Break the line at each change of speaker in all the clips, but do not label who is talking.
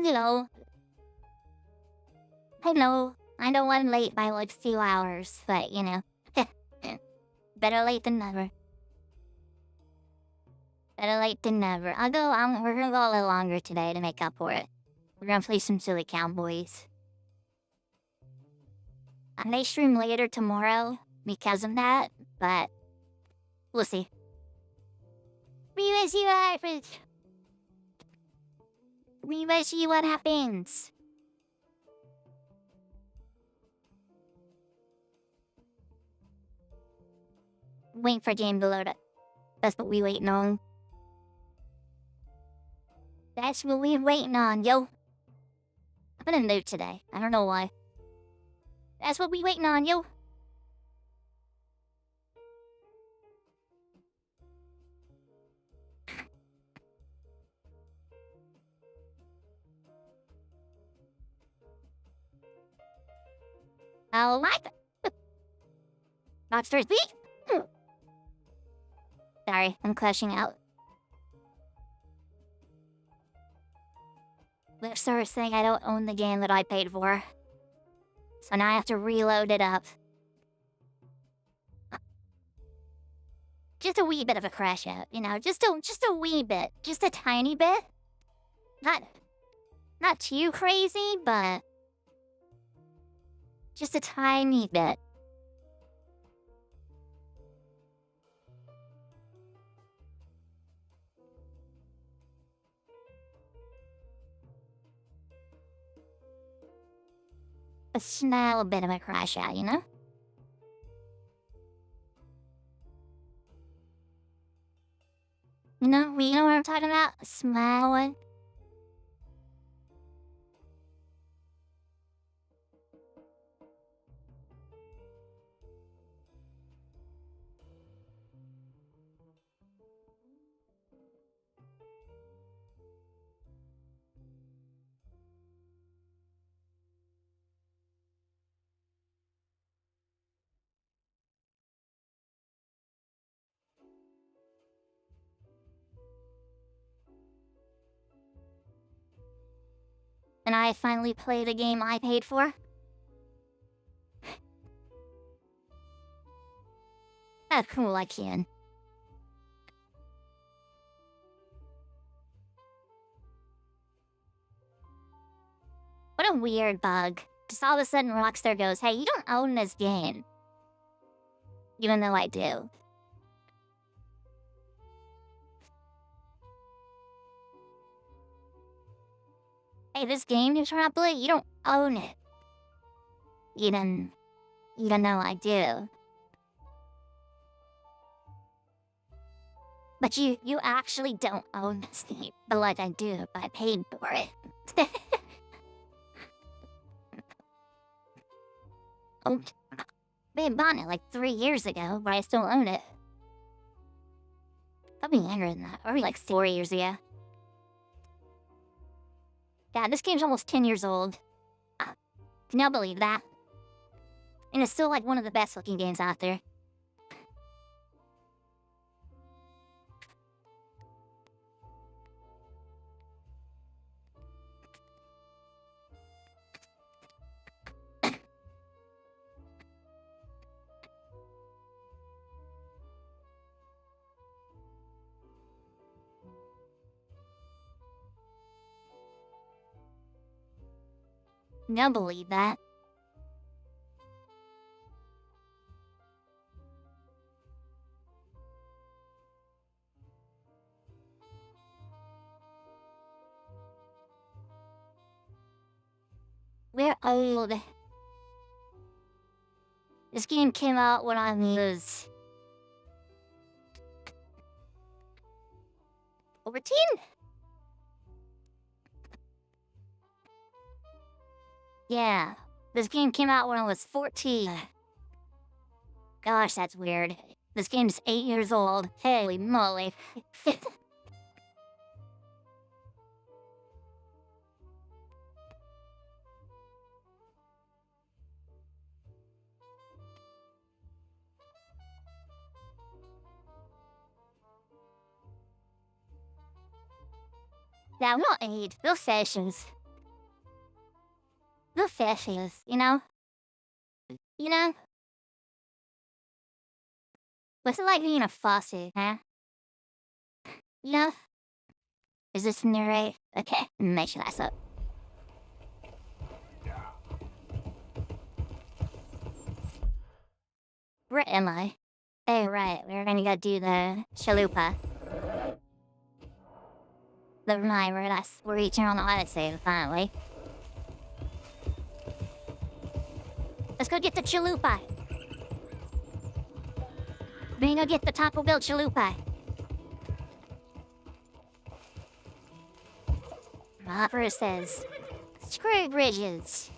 Hello. Hello. I know I'm late by like 2 hours, but you know. Better late than never. Better late than never. We're gonna go a little longer today to make up for it. We're gonna play some silly cowboys. I may stream later tomorrow because of that, but we'll see. We will see what happens. We will see what happens. Wait for game to load up. That's what we waiting on. That's what we waiting on, yo. I'm in a mood today. I don't know why. That's what we waiting on, yo. I like it. Monsters beat. Sorry, I'm clashing out. Webster is saying I don't own the game that I paid for. So now I have to reload it up. Just a wee bit of a crash out, you know, just a wee bit. Just a tiny bit. Not too crazy, but just a tiny bit. A small bit of a crash out, you know? You know what I'm talking about? A small one. And I finally played a game I paid for. How cool I can. What a weird bug. Just all of a sudden Rockstar goes, hey, you don't own this game. Even though I do. Hey, this game you're trying to play, you don't own it. Even though I do. But you actually don't own this game. But like I do, I paid for it. Oh, they bought it like 3 years ago, but I still own it. Probably longer than that. Probably like 4 years ago. Yeah, this game's almost 10 years old. Can y'all believe that? And it's still like one of the best looking games out there. Can y'all believe that? We're old. This game came out when I was 14? Yeah, this game came out when I was 14. Gosh, that's weird. This game's 8 years old. Holy moly. Yeah, I'm not 8. Those sessions. the fishes, you know? You know? What's it like being a faucet, huh? You know? Is this narrate? Okay, make sure that's up. Where am I? Oh, right, we're gonna go do the chalupa. Never mind, we're reaching on the autosave, finally. Let's go get the chalupa. We're gonna get the Taco Bell chalupa. Opera says, screw bridges.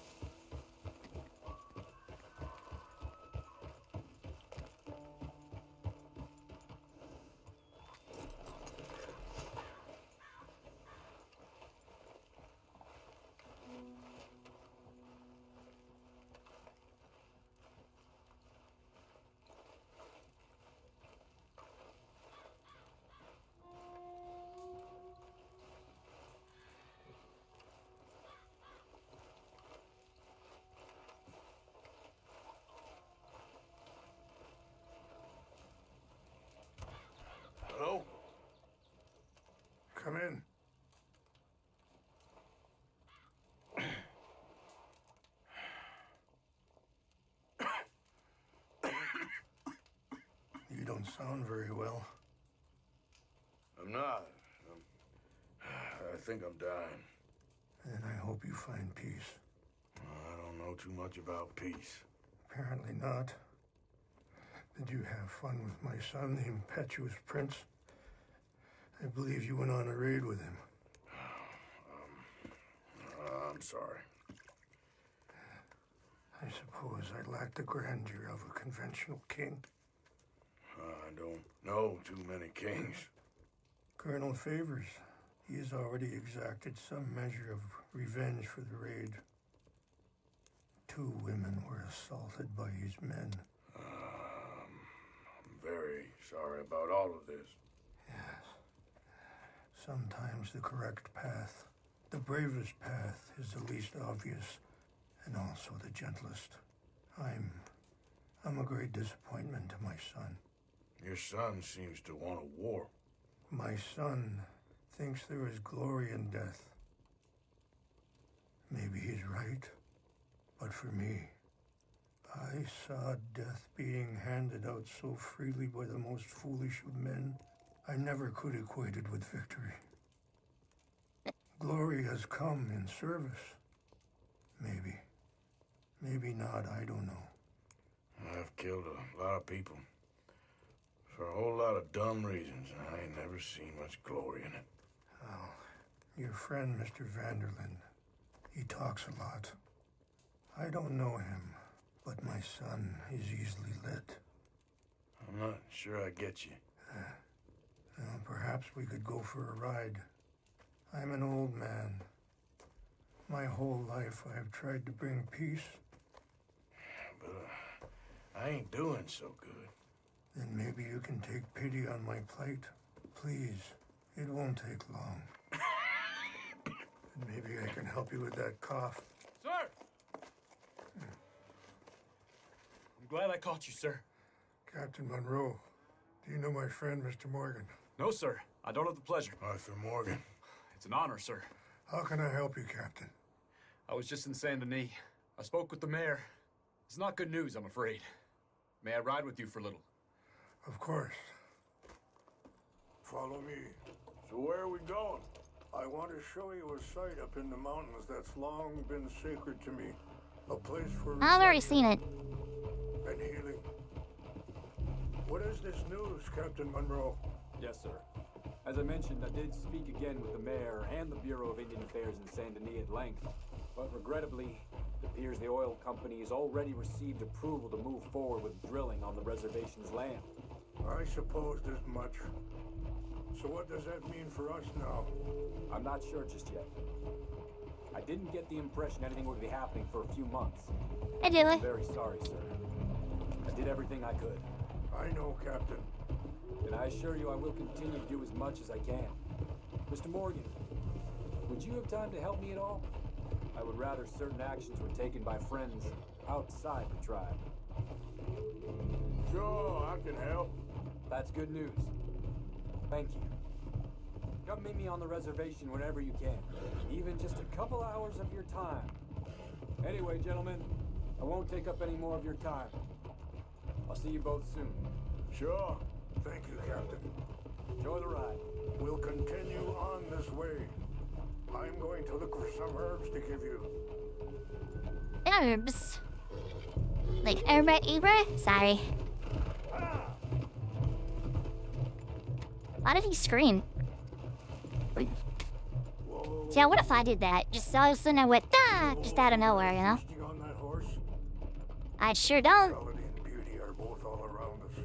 Hello? Come in. You don't sound very well. I'm not. I think I'm dying. And I hope you find peace. I don't know too much about peace. Apparently not. Did you have fun with my son, the impetuous prince? I believe you went on a raid with him. I'm sorry. I suppose I lack the grandeur of a conventional king. I don't know too many kings. Colonel Favors. He has already exacted some measure of revenge for the raid. 2 women were assaulted by his men. I'm very sorry about all of this. Yes. Sometimes the correct path, the bravest path, is the least obvious and also the gentlest. I'm a great disappointment to my son. Your son seems to want a war. My son thinks there is glory in death. Maybe he's right, but for me, I saw death being handed out so freely by the most foolish of men. I never could equate it with victory. Glory has come in service. Maybe. Maybe not, I don't know. I've killed a lot of people. For a whole lot of dumb reasons, and I ain't never seen much glory in it. Oh, your friend, Mr. Vanderlyn, he talks a lot. I don't know him, but my son is easily led. I'm not sure I get you. Well, perhaps we could go for a ride. I'm an old man. My whole life I have tried to bring peace. But I ain't doing so good. Then maybe you can take pity on my plight. Please, it won't take long. And maybe I can help you with that cough.
Sir! I'm glad I caught you, sir.
Captain Monroe, do you know my friend, Mr. Morgan?
No, sir. I don't have the pleasure.
Arthur Morgan.
It's an honor, sir.
How can I help you, Captain?
I was just in Saint Denis. I spoke with the mayor. It's not good news, I'm afraid. May I ride with you for a little?
Of course. Follow me. So where are we going? I want to show you a site up in the mountains that's long been sacred to me. A place for
I've already seen it.
and healing. What is this news, Captain Monroe?
Yes, sir. As I mentioned, I did speak again with the mayor and the Bureau of Indian Affairs in Saint Denis at length. But regrettably, it appears the oil company has already received approval to move forward with drilling on the reservation's land.
I supposed as much. So what does that mean for us now?
I'm not sure just yet. I didn't get the impression anything would be happening for a few months.
I do
I'm
it.
very sorry, sir. I did everything I could.
I know, Captain.
And I assure you I will continue to do as much as I can. Mr. Morgan, would you have time to help me at all? I would rather certain actions were taken by friends outside the tribe.
Sure, I can help.
That's good news. Thank you. Come meet me on the reservation whenever you can. Even just a couple hours of your time. Anyway, gentlemen, I won't take up any more of your time. I'll see you both soon.
Sure.
Thank you, Captain.
Enjoy the ride.
We'll continue on this way. I'm going to look for some herbs to give you.
Herbs. Like herba Ibra? Sorry. Why did he scream?
Whoa.
See, what if I did that? Just all of a sudden I went, ah, just out of nowhere, you know?
Feasting on that horse?
I sure don't.
Quality and beauty are both all around us.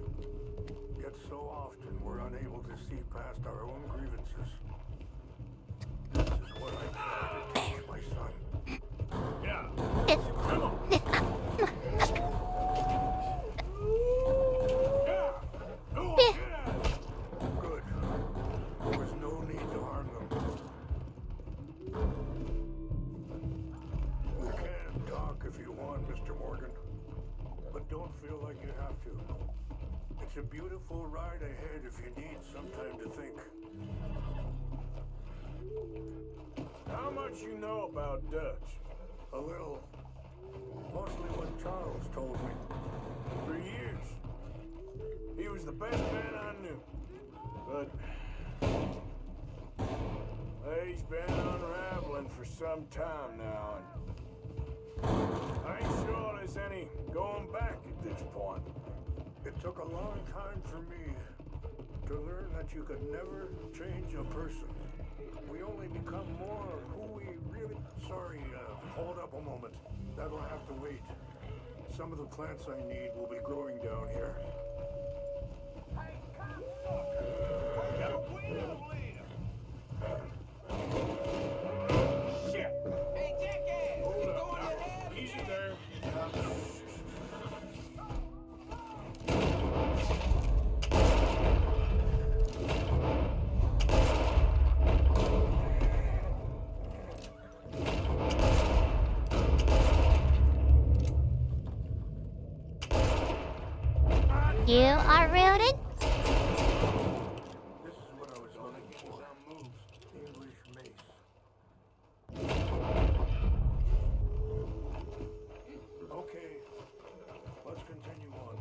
Yet so often we're unable to see past our own grievances. This is what I try to teach my son.
Yeah. Come on. Go on, get at it.
Good. There was no need to harm them. We can talk if you want, Mr. Morgan. But don't feel like you have to. It's a beautiful ride ahead if you need some time to think.
How much you know about Dutch?
A little. Mostly what Charles told me.
For years. He was the best man I knew. But he's been unraveling for some time now, and I ain't sure there's any going back at this point.
It took a long time for me to learn that you could never change a person. We only become more who we really... Sorry, hold up a moment. That'll have to wait. Some of the plants I need will be growing down here.
Shit!
Hey, jackass!
Hold
You
up.
going ahead?
Easy there.
You are rooted?
This is what I was looking for. English mace. Okay, let's continue on.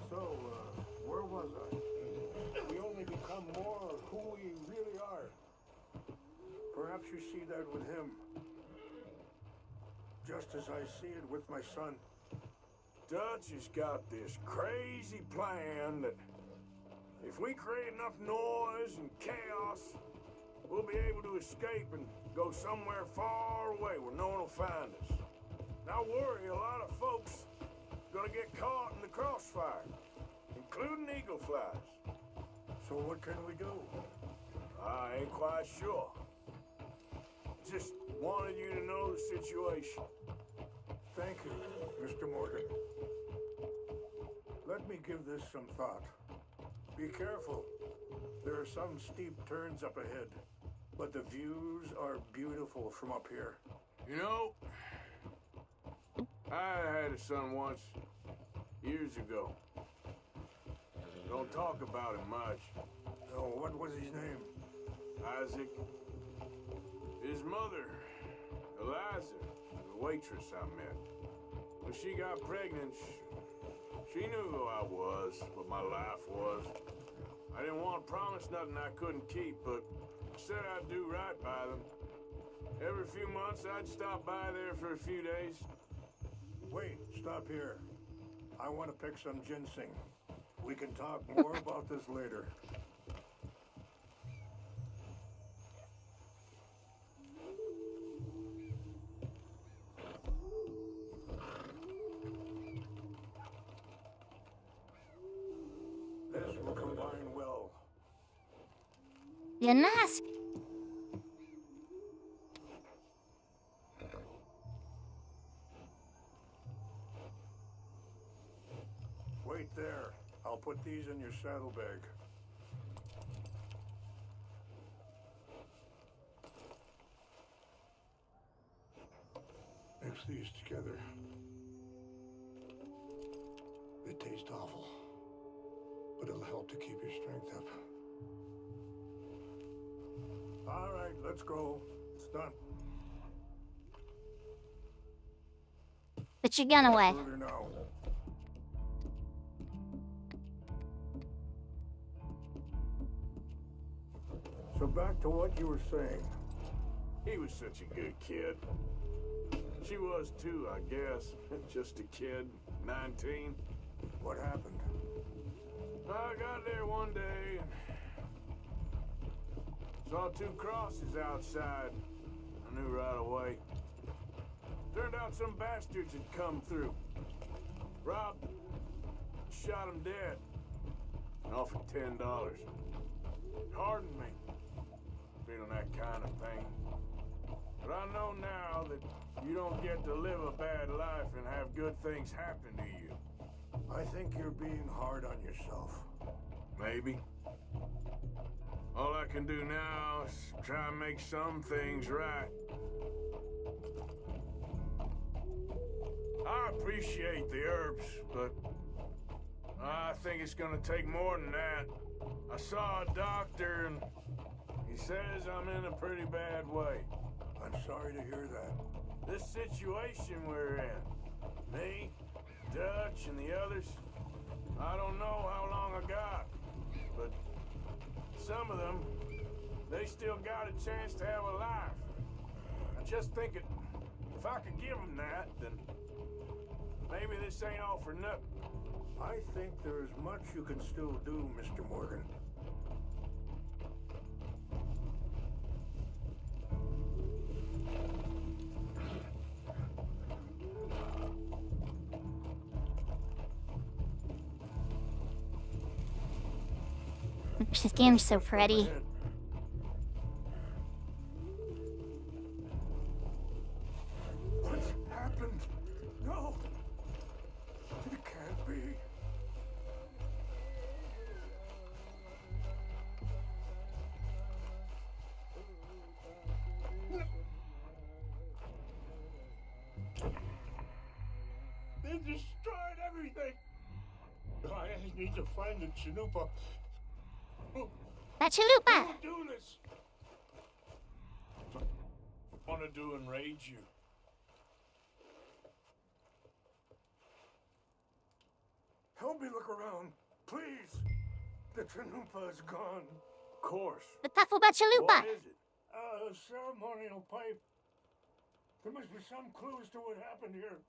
So, where was I? We only become more of who we really are. Perhaps you see that with him. Just as I see it with my son.
Dutch has got this crazy plan that if we create enough noise and chaos, we'll be able to escape and go somewhere far away where no one will find us. Now worry, a lot of folks gonna get caught in the crossfire, including eagle flies.
So what can we do?
I ain't quite sure. Just wanted you to know the situation.
Thank you, Mr. Morgan. Let me give this some thought. Be careful. There are some steep turns up ahead, but the views are beautiful from up here.
You know, I had a son once, years ago. Don't talk about him much.
Oh, what was his name?
Isaac. His mother, Eliza, was a waitress I met. When she got pregnant, she knew who I was, what my life was. I didn't want to promise nothing I couldn't keep, but I said I'd do right by them. Every few months, I'd stop by there for a few days.
Wait, stop here. I want to pick some ginseng. We can talk more about this later. This will combine well.
Didn't ask.
Wait there. I'll put these in your saddlebag. these together. They taste awful, but it'll help to keep your strength up. All right, let's go. It's done.
Put your gun away.
Further now. So back to what you were saying.
He was such a good kid. She was too, I guess. Just a kid, 19.
What happened?
I got there one day and saw two crosses outside. I knew right away. Turned out some bastards had come through. Robbed them. Shot him dead. And offered $10. It hardened me. Feeling that kind of pain. But I know now that you don't get to live a bad life and have good things happen to you.
I think you're being hard on yourself.
Maybe. All I can do now is try and make some things right. I appreciate the herbs, but I think it's gonna take more than that. I saw a doctor and he says I'm in a pretty bad way.
I'm sorry to hear that.
This situation we're in, me, Dutch, and the others, I don't know how long I got, but some of them, they still got a chance to have a life. I'm just thinking, if I could give them that, then maybe this ain't all for nothing.
I think there is much you can still do, Mr. Morgan.
This game's so pretty.
What's happened? No! It can't be. They destroyed everything! I need to find the Chanupa.
That chalupa!
Who will do this?
Want to do enrage you?
Help me look around, please. The Chanupa is gone.
Of course.
The Tafuba chalupa!
What is it?
A ceremonial pipe. There must be some clues to what happened here.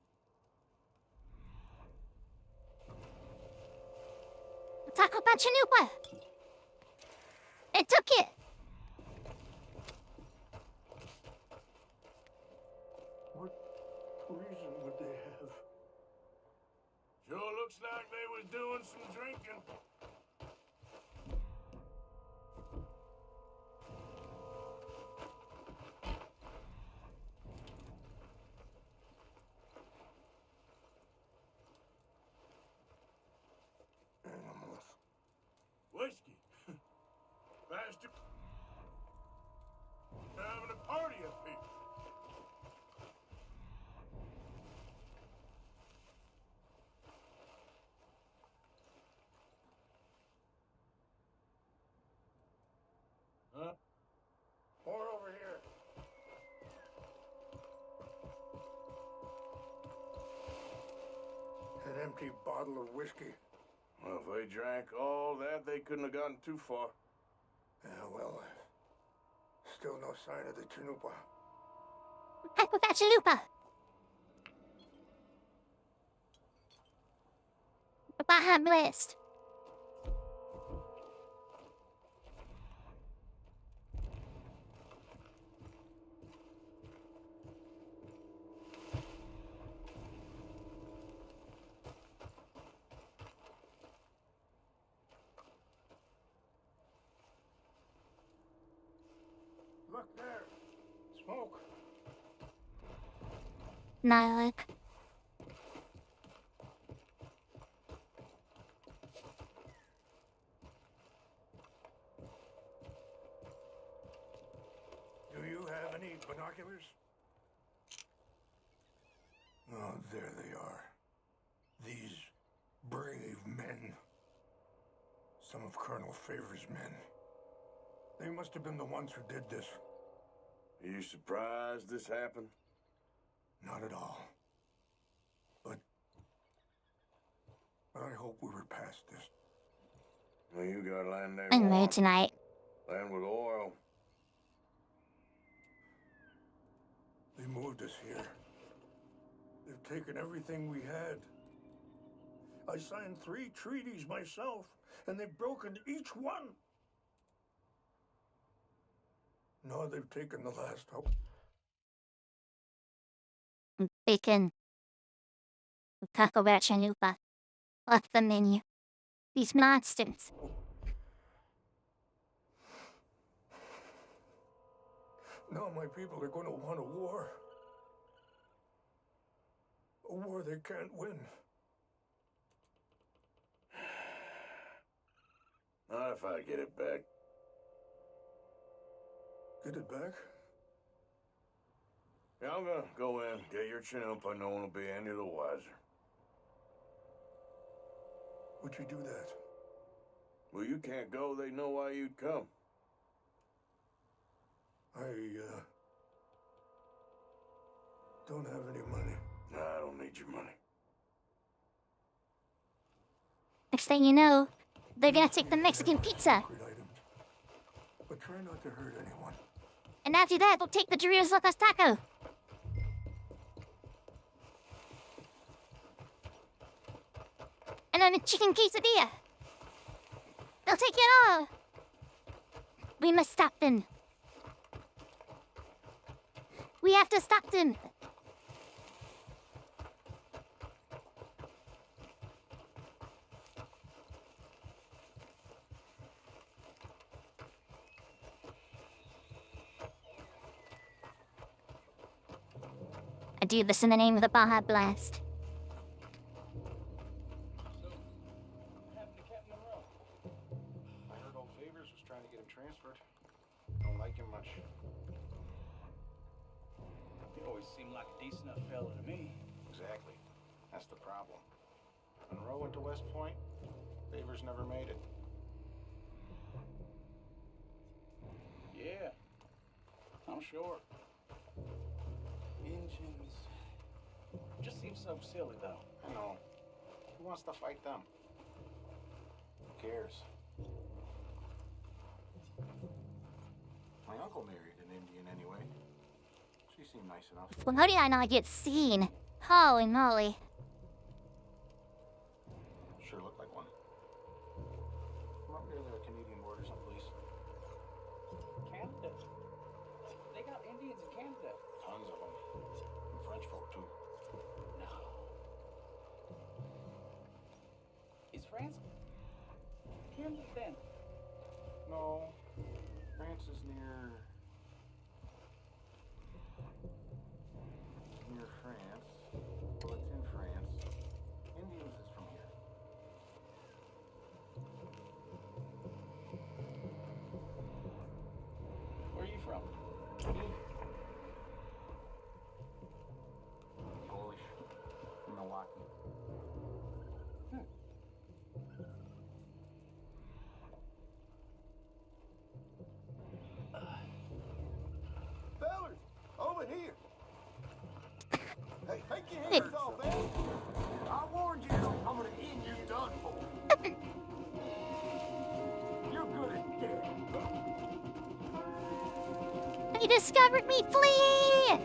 The Tafuba chalupa! It took it!
What reason would they have?
Sure looks like they was doing some drinking.
Animals.
Whiskey. Bastard. Having a party up here. Huh?
More over here. An empty bottle of whiskey.
Well, if they drank all that, they couldn't have gotten too far.
Yeah, well, still no sign of the Chanupa.
Tafuba chalupa! Baham list.
Look there. Smoke.
Nylik.
Do you have any binoculars? Oh, there they are. These brave men. Some of Colonel Favor's men. They must have been the ones who did this.
Are you surprised this happened?
Not at all. But I hope we were past this.
Well, you got land they
I'm mood
want.
tonight.
Land with oil.
They moved us here. They've taken everything we had. I signed 3 treaties myself, and they've broken each one. Now they've taken the last hope.
Bacon. Taco chanupa. Off the menu. These monsters.
Now my people are going to want a war. A war they can't win.
Not if I get it back.
Get it back?
Yeah, I'm gonna go in, get your chinoopa, no one will be any the wiser.
Would you do that?
Well, you can't go, they know why you'd come.
I don't have any money.
Nah, I don't need your money.
Next thing you know, they're gonna take the Mexican pizza.
Sacred items. But try not to hurt anyone.
And after that, they'll take the Doritos Locos Taco. And then the chicken quesadilla. They'll take it all. We must stop them. We have to stop them. I do this in the name of the Baja Blast.
I heard old Favors was trying to get him transferred. Don't like him much.
He always seemed like a decent enough fella to me.
Exactly. That's the problem. Monroe went to West Point. Favors never made it.
Yeah, I'm sure. Engines. Just seems so silly, though.
I know. Who wants to fight them? Who cares? My uncle married an Indian anyway. She seemed nice enough.
Well, how did I not get seen? Holy moly.
Sure looked like one. From up near the Canadian border someplace.
Canada. They got Indians in Canada.
Tons of them. And French folk too.
No. Is France Canada then?
No. France is near France. Well, it's in France. Indians is from here.
Where are you from?
Me? Polish. From Milwaukee.
Fellas, over here. Hey, take your
Hey.
hands off, man. I warned you, I'm gonna end you done for. You're good at death.
He discovered me, flee!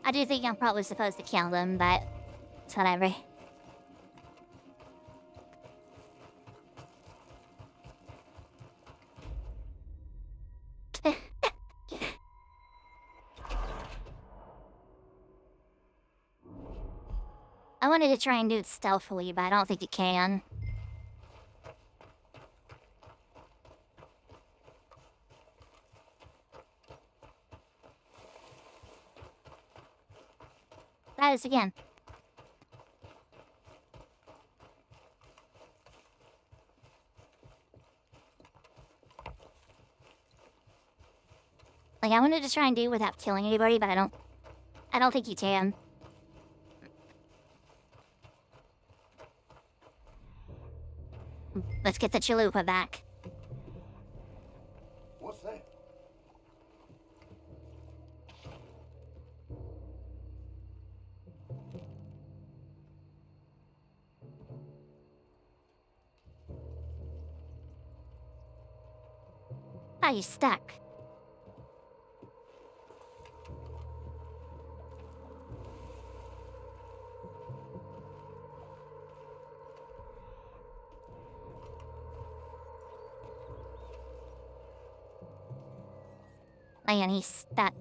I do think I'm probably supposed to kill them, but it's whatever. I wanted to try and do it stealthily, but I don't think you can. try this again. Like, I wanted to try and do it without killing anybody, but I don't think you can. Let's get the chalupa back.
What's that?
Oh, you're stuck. Man, he's stuck.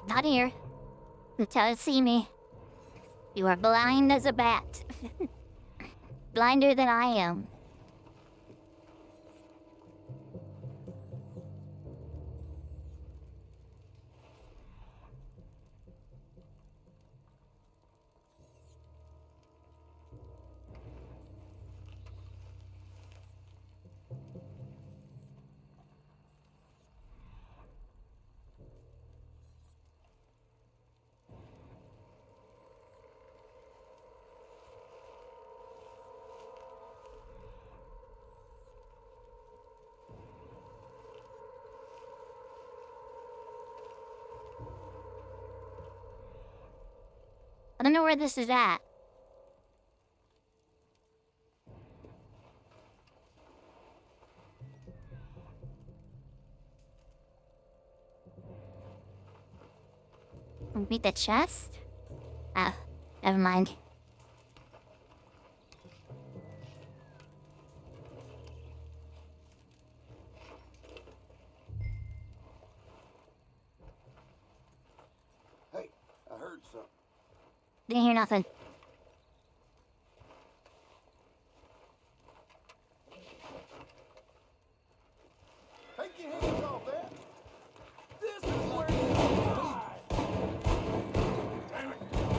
Not here. Until you see me. You are blind as a bat. Blinder than I am. I don't know where this is at. Beat the chest? Oh, never mind.
Hey, I heard something.
Didn't hear nothing.
Take your hands off that.
This is where you die!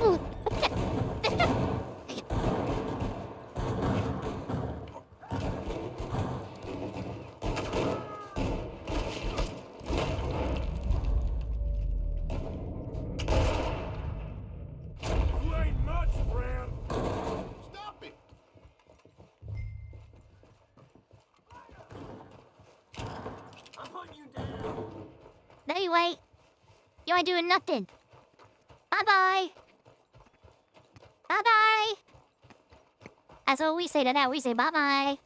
Ooh,
You ain't much, friend.
Stop it!
I'm hunting you down!
no, you ain't. You ain't doing nothing. Bye-bye. Bye-bye. That's what we say to that. We say bye-bye.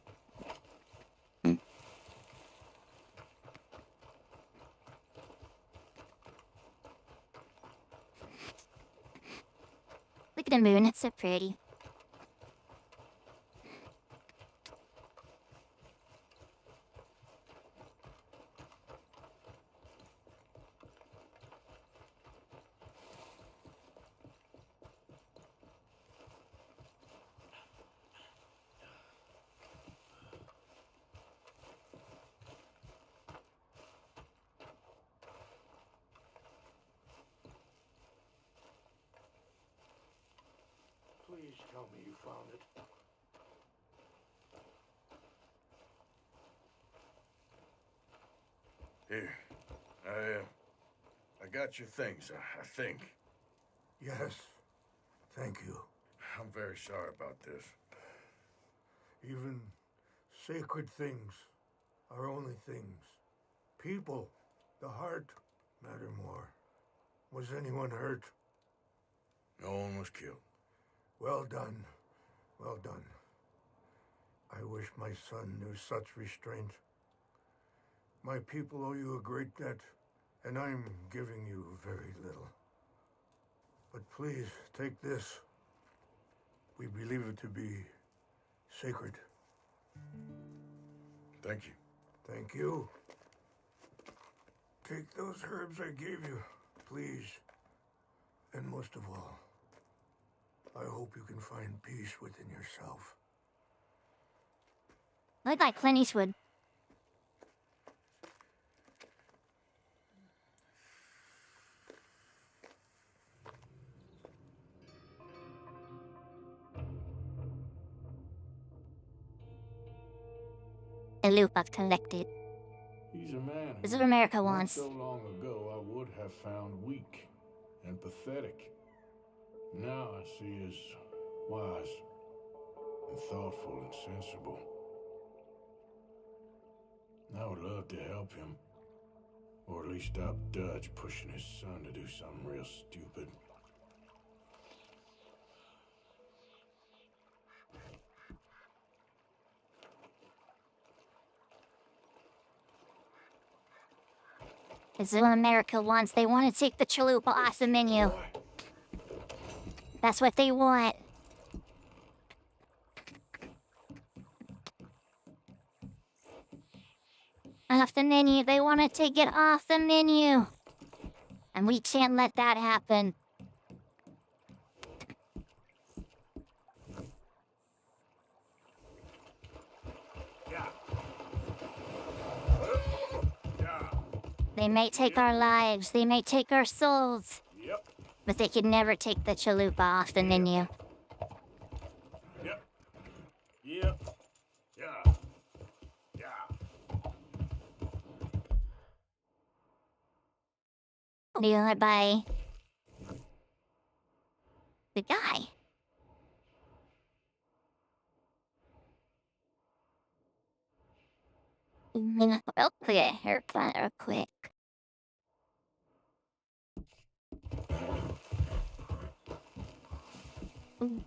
Look at the moon. It's so pretty.
Please tell me you found it.
Here. I got your things, I think.
Yes. Thank you.
I'm very sorry about this.
Even sacred things are only things. People, the heart, matter more. Was anyone hurt?
No one was killed.
Well done. Well done. I wish my son knew such restraint. My people owe you a great debt, and I'm giving you very little. But please, take this. We believe it to be sacred.
Thank you. Thank you. Take those herbs I gave you, please. And most of all, I hope you can find peace within yourself.
Look like Clint Eastwood. A loop I've collected.
He's a man.
This is what America
Not
wants.
so long ago, I would have found weak and pathetic. Now I see as wise and thoughtful and sensible. I would love to help him, or at least stop Dutch pushing his son to do something real stupid.
This is what America wants. They want to take the chalupa off the menu. That's what they want. Off the menu. They want to take it off the menu. And we can't let that happen. They may take our lives. They may take our souls.
Yep.
But they could never take the chalupa off the menu.
Yep. Yep. Yeah. Yeah.
Deal it by the guy. Okay, haircut real quick. Ooh.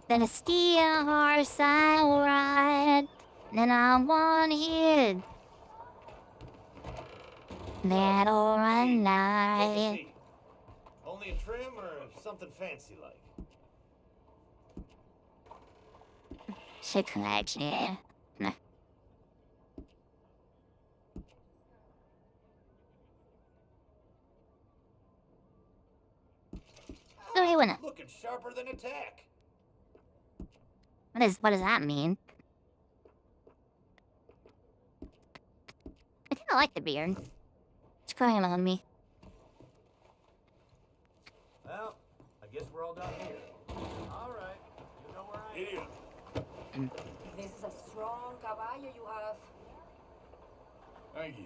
Then a steel horse I will ride, then I want hid. That'll run night.
Only a trim or something fancy like?
Six legs, yeah. Nah. So he wouldn't.
Looking sharper than a tack.
What does that mean? I kinda like the beard. It's growing on me.
Well, I guess we're all done here. All right, you know where I am.
This is a strong caballo you have.
Thank you.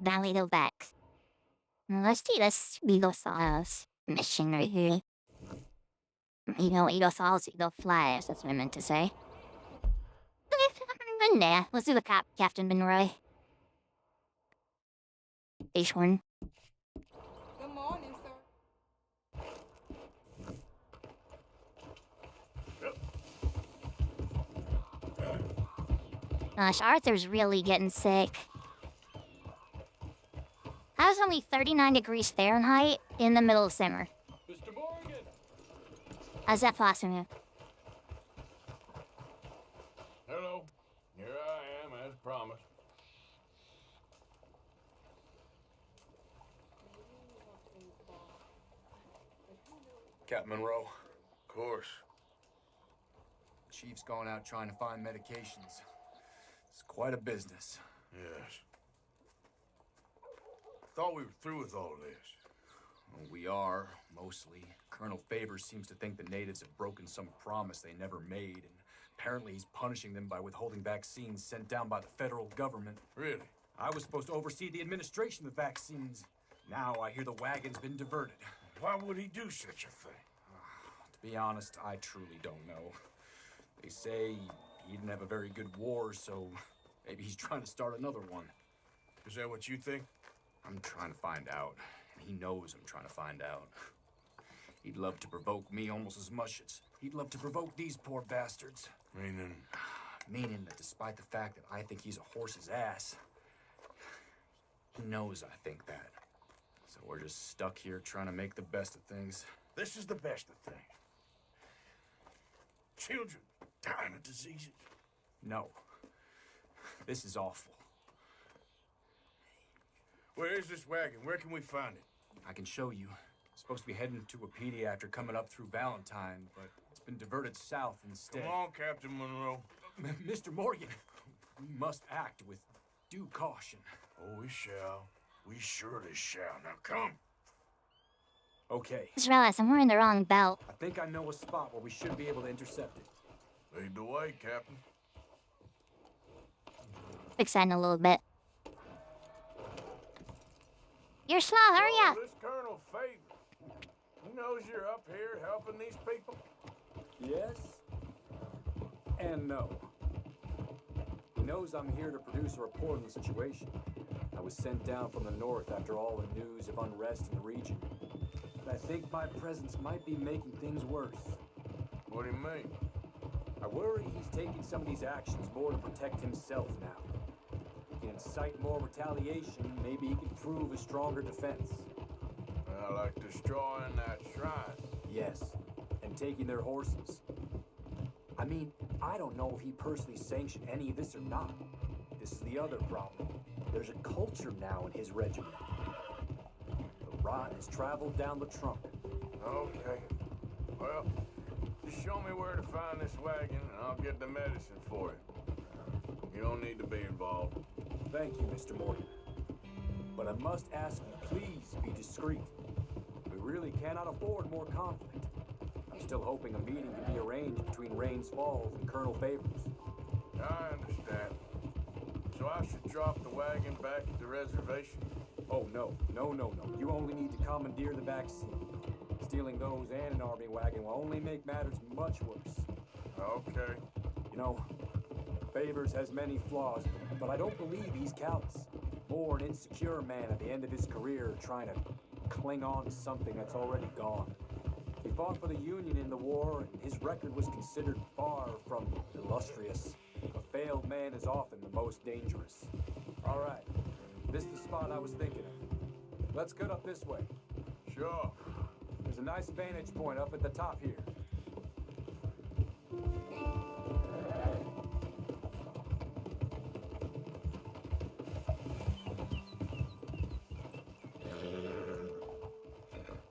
Now we go back. Let's do this Eaglesaurus mission right here. You know, Eaglesaurus, Eagle flies, that's what I meant to say. Nah, let's do the Captain Monroy. H1.
Good morning, sir.
Gosh, Arthur's really getting sick. I was only 39 degrees Fahrenheit in the middle of summer.
Mr. Morgan!
How's that possible?
Hello. Here I am, as promised.
Captain Monroe,
Of course.
Chief's going out trying to find medications. It's quite a business.
Yes. Thought we were through with all this.
Well, we are, mostly. Colonel Favors seems to think the natives have broken some promise they never made, and apparently he's punishing them by withholding vaccines sent down by the federal government.
Really?
I was supposed to oversee the administration of the vaccines. Now I hear the wagon's been diverted.
Why would he do such a thing?
To be honest, I truly don't know. They say he didn't have a very good war, so maybe he's trying to start another one.
Is that what you think?
I'm trying to find out, and he knows I'm trying to find out. He'd love to provoke me almost as much as he'd love to provoke these poor bastards.
Meaning
Meaning that despite the fact that I think he's a horse's ass, He knows I think that. So we're just stuck here trying to make the best of things.
This is the best of things. Children dying of diseases.
No. This is awful.
Where is this wagon? Where can we find it?
I can show you. It's supposed to be heading to a pediatric coming up through Valentine, but it's been diverted south instead.
Come on, Captain Monroe.
Mr. Morgan, we must act with due caution.
Oh, we shall. We surely shall. Now come.
Okay.
Just realized I'm wearing the wrong belt.
I think I know a spot where we should be able to intercept it.
Lead the way, Captain.
Exciting a little bit. You're slow, hurry up.
This Colonel Favor. He knows you're up here helping these people.
Yes and no. He knows I'm here to produce a report on the situation. I was sent down from the north after all the news of unrest in the region. But I think my presence might be making things worse.
What do you mean?
I worry he's taking some of these actions more to protect himself now. He can incite more retaliation, maybe he can prove a stronger defense.
Like destroying that shrine.
Yes, and taking their horses. I mean, I don't know if he personally sanctioned any of this or not. This is the other problem. There's a culture now in his regiment. The rot has traveled down the trunk.
Okay. Well, just show me where to find this wagon and I'll get the medicine for it. You don't need to be involved.
Thank you, Mr. Morgan. But I must ask you, please be discreet. We really cannot afford more conflict. I'm still hoping a meeting can be arranged between Rains Falls and Colonel Favors.
I understand. So I should drop the wagon back at the reservation?
Oh, no. You only need to commandeer the back seat. Stealing those and an army wagon will only make matters much worse.
Okay.
You know, Favors has many flaws, but I don't believe he's callous. More an insecure man at the end of his career trying to cling on to something that's already gone. He fought for the Union in the war, and his record was considered far from illustrious. A failed man is often the most dangerous. All right, this is the spot I was thinking of. Let's get up this way.
Sure.
There's a nice vantage point up at the top here.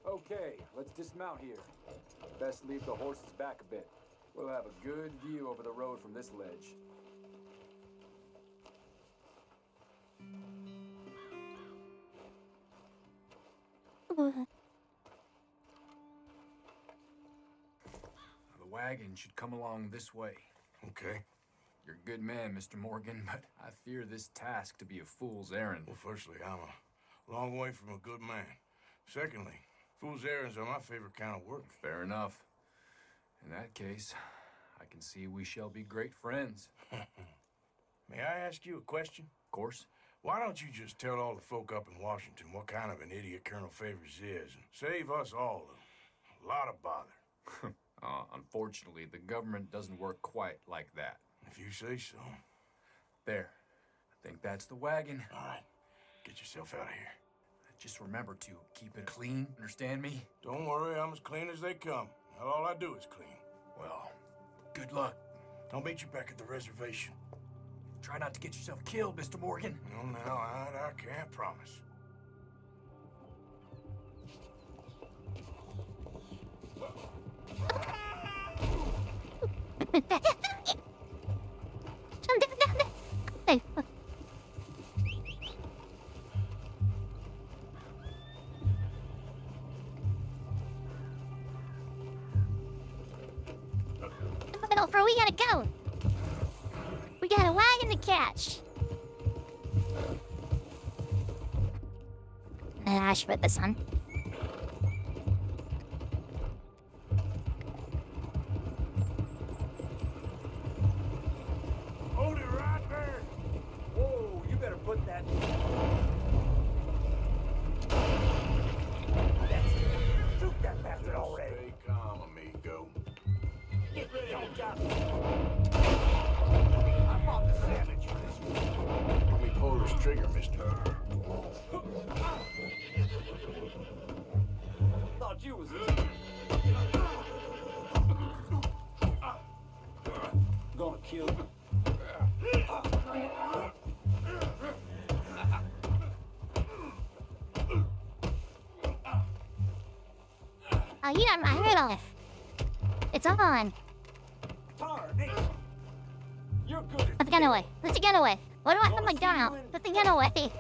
Okay, let's dismount here. Best leave the horses back a bit. We'll have a good view over the road from this ledge. The wagon should come along this way.
Okay.
You're a good man, Mr. Morgan, but I fear this task to be a fool's errand.
Well, firstly, I'm a long way from a good man. Secondly, fool's errands are my favorite kind of work.
Fair enough. In that case, I can see we shall be great friends.
May I ask you a question?
Of course.
Why don't you just tell all the folk up in Washington what kind of an idiot Colonel Favors is and save us all a lot of bother?
Unfortunately, the government doesn't work quite like that.
If you say so.
There. I think that's the wagon.
All right. Get yourself out of here.
Just remember to keep it clean, understand me?
Don't worry, I'm as clean as they come. All I do is clean.
Well, good luck.
I'll meet you back at the reservation.
Try not to get yourself killed, Mr. Morgan.
No, I can't promise.
Bro, we gotta go. We got a wagon to catch. And I should put this on.
Hold it right there.
Whoa, you better put that... Shoot that bastard already.
Stay calm, amigo.
Get ready on job. I fought the savage for this.
Let me pull this trigger, mister.
thought you was easy. Gonna kill you.
Oh, you got my riddle. It's on.
You're good.
Put the gun away. Put the gun away. Why do I have my gun out? Put the gun away.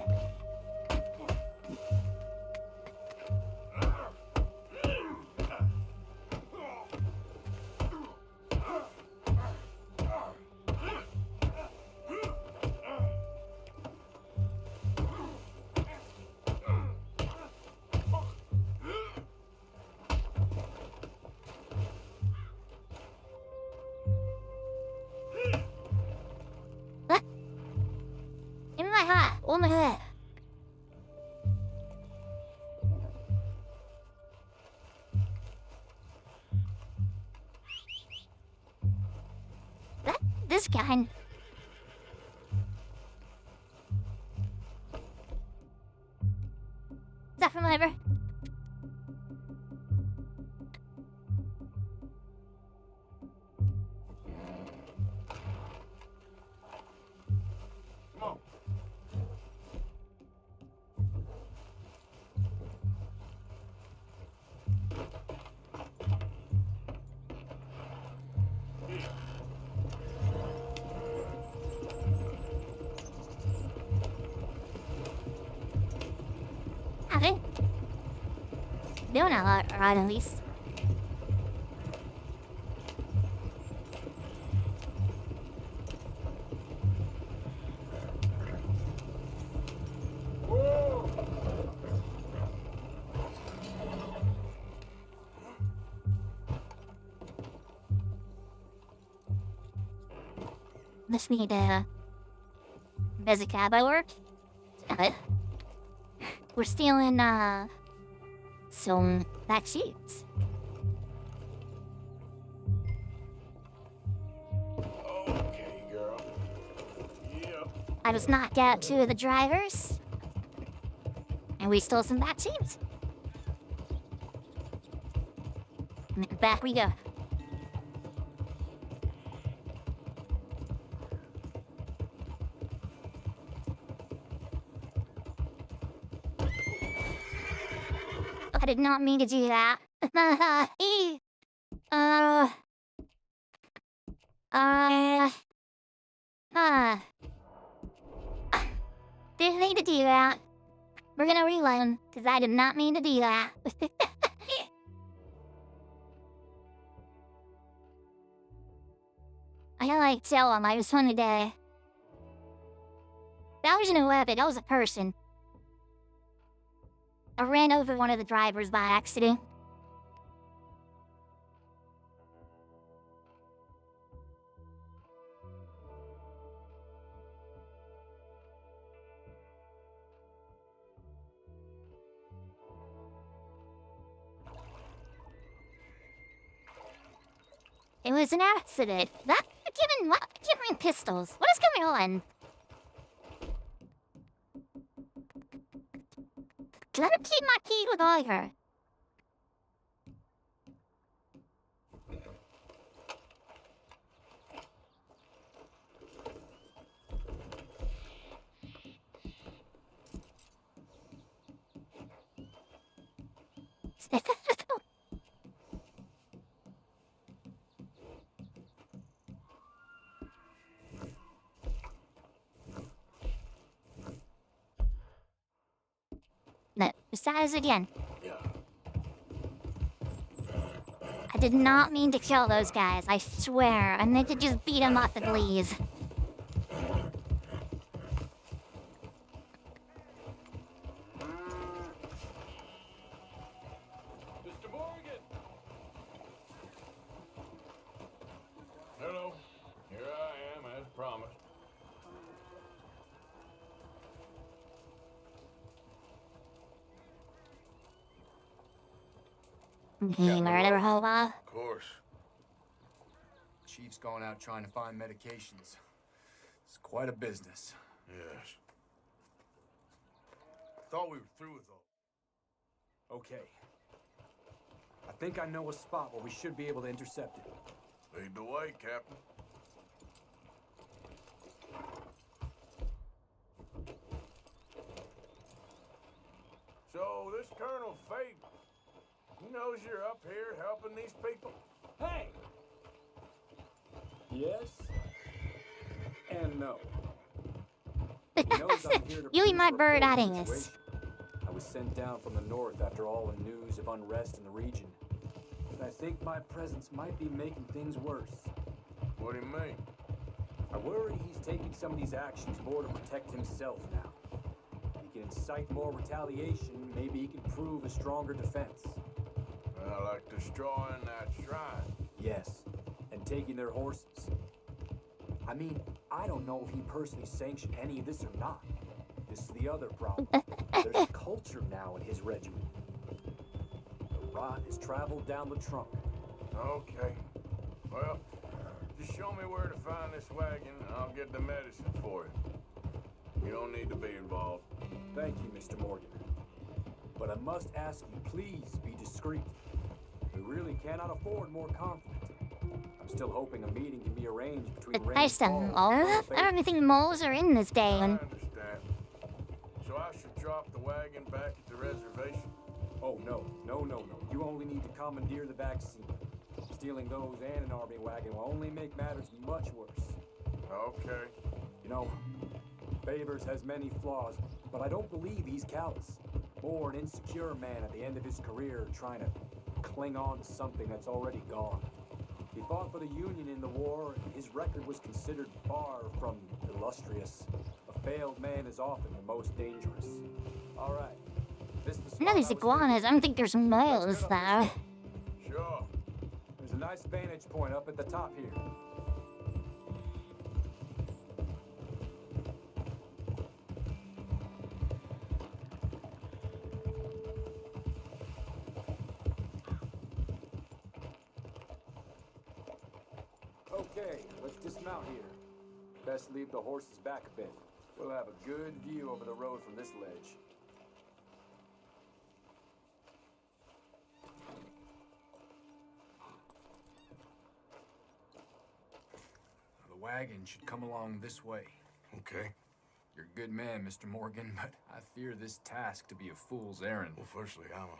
Give me my hat. Hold my head. This kind. Is that from ever?
Come on.
Okay. Doing a lot right at least. Must need basic cowboy work. We're stealing some black sheets.
Okay, girl. Yep.
I just knocked out 2 of the drivers, and we stole some black sheets. And back we go. I did not mean to do that. Didn't mean to do that. We're gonna reload, because I did not mean to do that. I gotta like tell him I just wanted to... That wasn't a weapon, that was a person. I ran over one of the drivers by accident. It was an accident. That giving pistols. What is going on? Let him keep my key with Oliver. No, besides again. I did not mean to kill those guys, I swear. I meant to just beat them up and leave.
Mr. Morgan! Hello. Here I am, as promised.
He murdered Hobo.
Of course.
Chief's going out trying to find medications. It's quite a business.
Yes. Thought we were through with all.
Okay. I think I know a spot where we should be able to intercept it.
Lead the way, Captain. So, this Colonel Fate, he knows you're up here helping these people?
Hey! Yes. And no. He knows I'm here to
You and my
prove a
bird
reported
adding this.
situation. I was sent down from the north after all the news of unrest in the region. But I think my presence might be making things worse.
What do you mean?
I worry he's taking some of these actions more to protect himself now. If he can incite more retaliation, maybe he can prove a stronger defense.
Like destroying that shrine.
Yes, and taking their horses. I mean, I don't know if he personally sanctioned any of this or not. This is the other problem. There's a culture now in his regiment. The rot has traveled down the trunk.
Okay. Well, just show me where to find this wagon and I'll get the medicine for it. You don't need to be involved.
Thank you, Mr. Morgan. But I must ask you, please be discreet. We really cannot afford more conflict. I'm still hoping a meeting can be arranged between
I
Rains
don't
Falls
know.
and
I don't even think moles are in this
I
game.
understand. So I should drop the wagon back at the reservation?
Oh, no. You only need to commandeer the vaccine. Stealing those and an army wagon will only make matters much worse.
Okay.
You know, Favors has many flaws, but I don't believe he's callous. More an insecure man at the end of his career trying to cling on to something that's already gone. He fought for the Union in the war, and his record was considered far from illustrious. A failed man is often the most dangerous. All right. This is the spot
No, there's
I was
iguanas. I don't think there's moles,
Let's get
though.
up this way.
Sure.
There's a nice vantage point up at the top here. Okay, let's dismount here. Best leave the horses back a bit. We'll have a good view over the road from this ledge. The wagon should come along this way.
Okay.
You're a good man, Mr. Morgan, but I fear this task to be a fool's errand.
Well, firstly, I'm a...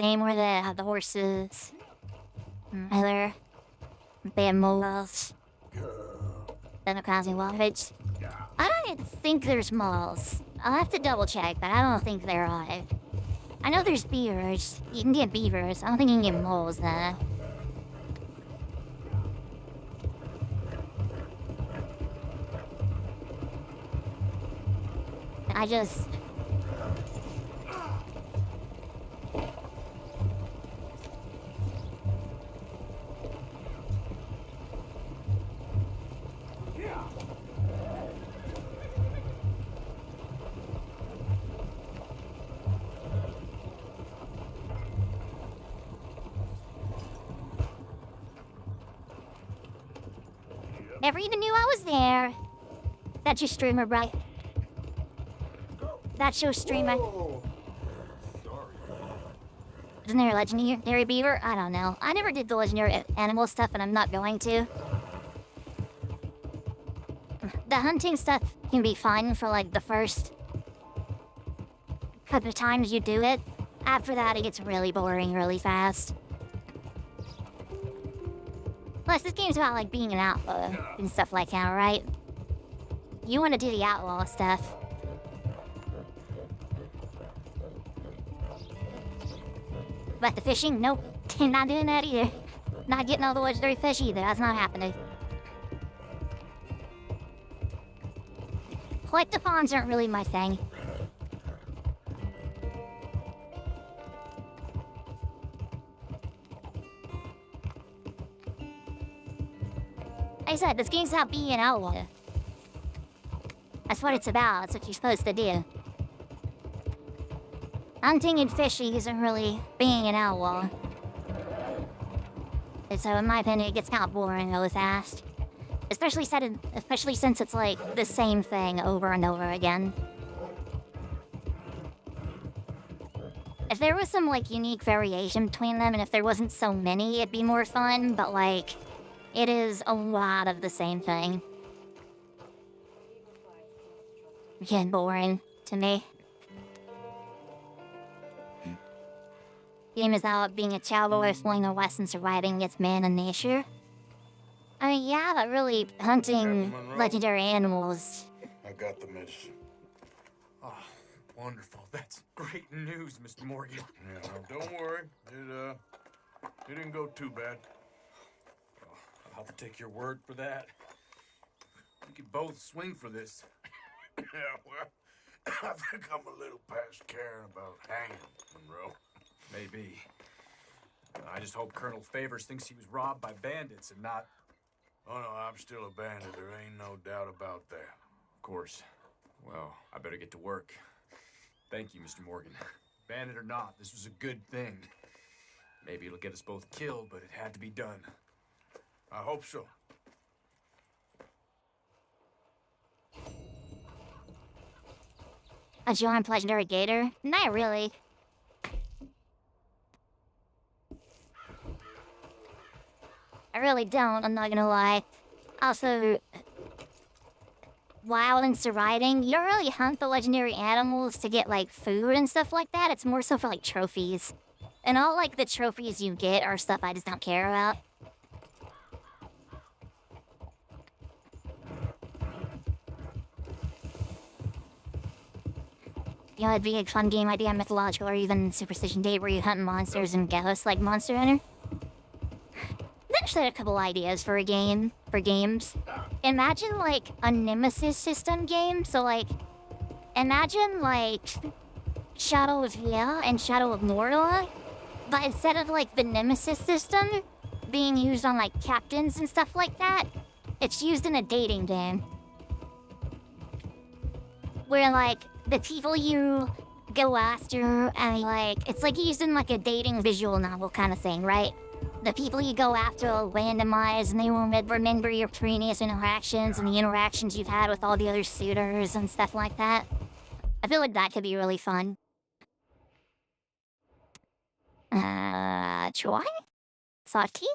Name where they have the horses. Other bad moles. Then crossing waters. I don't think there's moles. I'll have to double check, but I don't think there are. I know there's beavers. You can get beavers. I don't think you can get moles though. I just... Never even knew I was there. That's your streamer, right? That's your streamer. Isn't there a legendary beaver? I don't know. I never did the legendary animal stuff, and I'm not going to. The hunting stuff can be fun for like the first couple of times you do it. After that, it gets really boring really fast. Plus, this game's about like being an outlaw and stuff like that, right? You want to do the outlaw stuff. But the fishing? Nope. Not doing that either. Not getting all the legendary fish either. That's not happening. Collectathons aren't really my thing. Like I said, this game's about being an outlaw. That's what it's about. That's what you're supposed to do. Hunting and fishing isn't really being an outlaw. And so in my opinion, it gets kind of boring really fast. Especially since it's like the same thing over and over again. If there was some, like, unique variation between them, and if there wasn't so many, it'd be more fun, but, like, it is a lot of the same thing. Getting boring to me. Game is about being a cowboy exploring the West and surviving against man and nature. I mean, yeah, but really hunting
Monroe?
legendary animals.
I got the medicine.
Oh, wonderful. That's great news, Mr. Morgan.
Yeah, no, don't worry. It didn't go too bad.
I'll have to take your word for that. We could both swing for this.
Yeah, well, I think I'm a little past caring about hanging, Monroe.
Maybe. I just hope Colonel Favors thinks he was robbed by bandits and not...
Oh, no, I'm still a bandit. There ain't no doubt about that.
Of course. Well, I better get to work. Thank you, Mr. Morgan. Bandit or not, this was a good thing. Maybe it'll get us both killed, but it had to be done.
I hope so.
A giant legendary gator? Not really. I really don't, I'm not gonna lie. Also, while in surviving, you don't really hunt the legendary animals to get, like, food and stuff like that. It's more so for, like, trophies. And all, like, the trophies you get are stuff I just don't care about. You know, it'd be a fun game idea, mythological, or even superstition date where you hunt monsters and ghosts like Monster Hunter. Actually, had a couple ideas for a game, for games. Imagine, like, a Nemesis system game. So, like, imagine, like, Shadow of Yea and Shadow of Mordor. But instead of, like, the Nemesis system being used on, like, captains and stuff like that, it's used in a dating game. Where, like, the people you go after and, like, it's like used in, like, a dating visual novel kind of thing, right? The people you go after will randomize, and they will remember your previous interactions and the interactions you've had with all the other suitors and stuff like that. I feel like that could be really fun. Troy? Saki?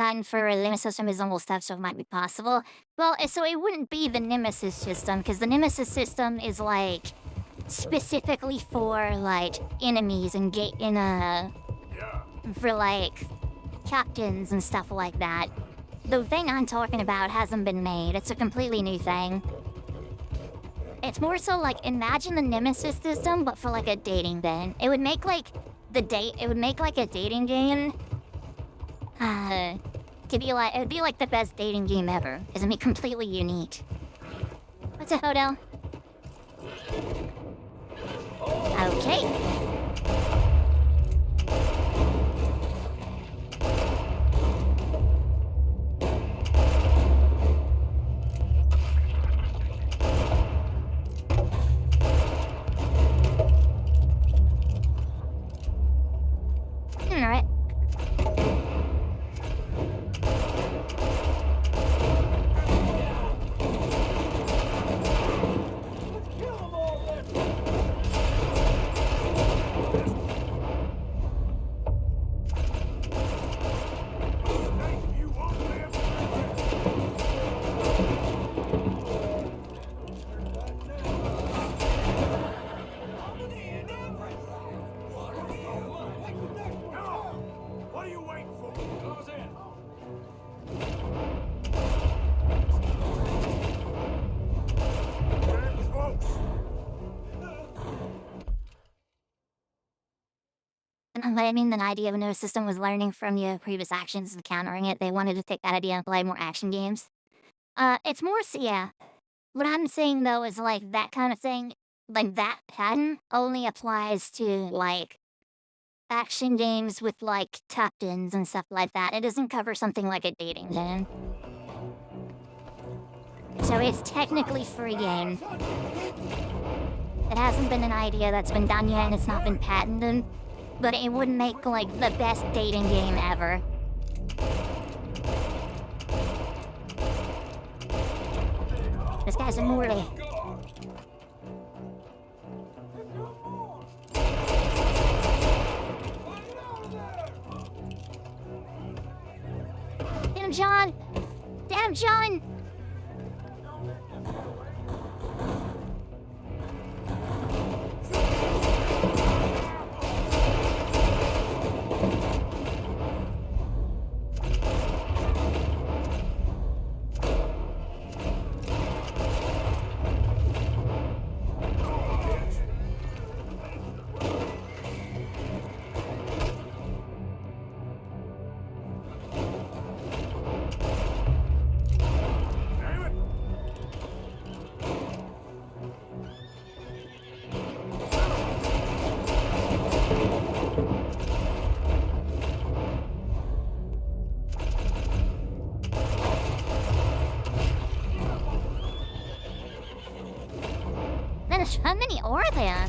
And for a Nemesis system is almost stuff, so it might be possible. Well, so it wouldn't be the Nemesis system, because the Nemesis system is, like, specifically for, like, enemies and for, like, captains and stuff like that. The thing I'm talking about hasn't been made. It's a completely new thing. It's more so, like, imagine the Nemesis system, but for, like, a dating game. It would make, like, it would make, like, a dating game. It would be like the best dating game ever. It'd be completely unique. What's a hotel? Okay. Alright.
What are you waiting for? Close in. Get close.
I mean, the idea of a no system was learning from your previous actions and countering it. They wanted to take that idea and play more action games. It's more, so yeah. What I'm saying, though, is, like, that kind of thing, like, that pattern only applies to, like, action games with, like, captains and stuff like that. It doesn't cover something like a dating game. So it's technically free game. It hasn't been an idea that's been done yet, and it's not been patented. But it would make, like, the best dating game ever. This guy's immortal. Damn, John! Damn, John! How many are there?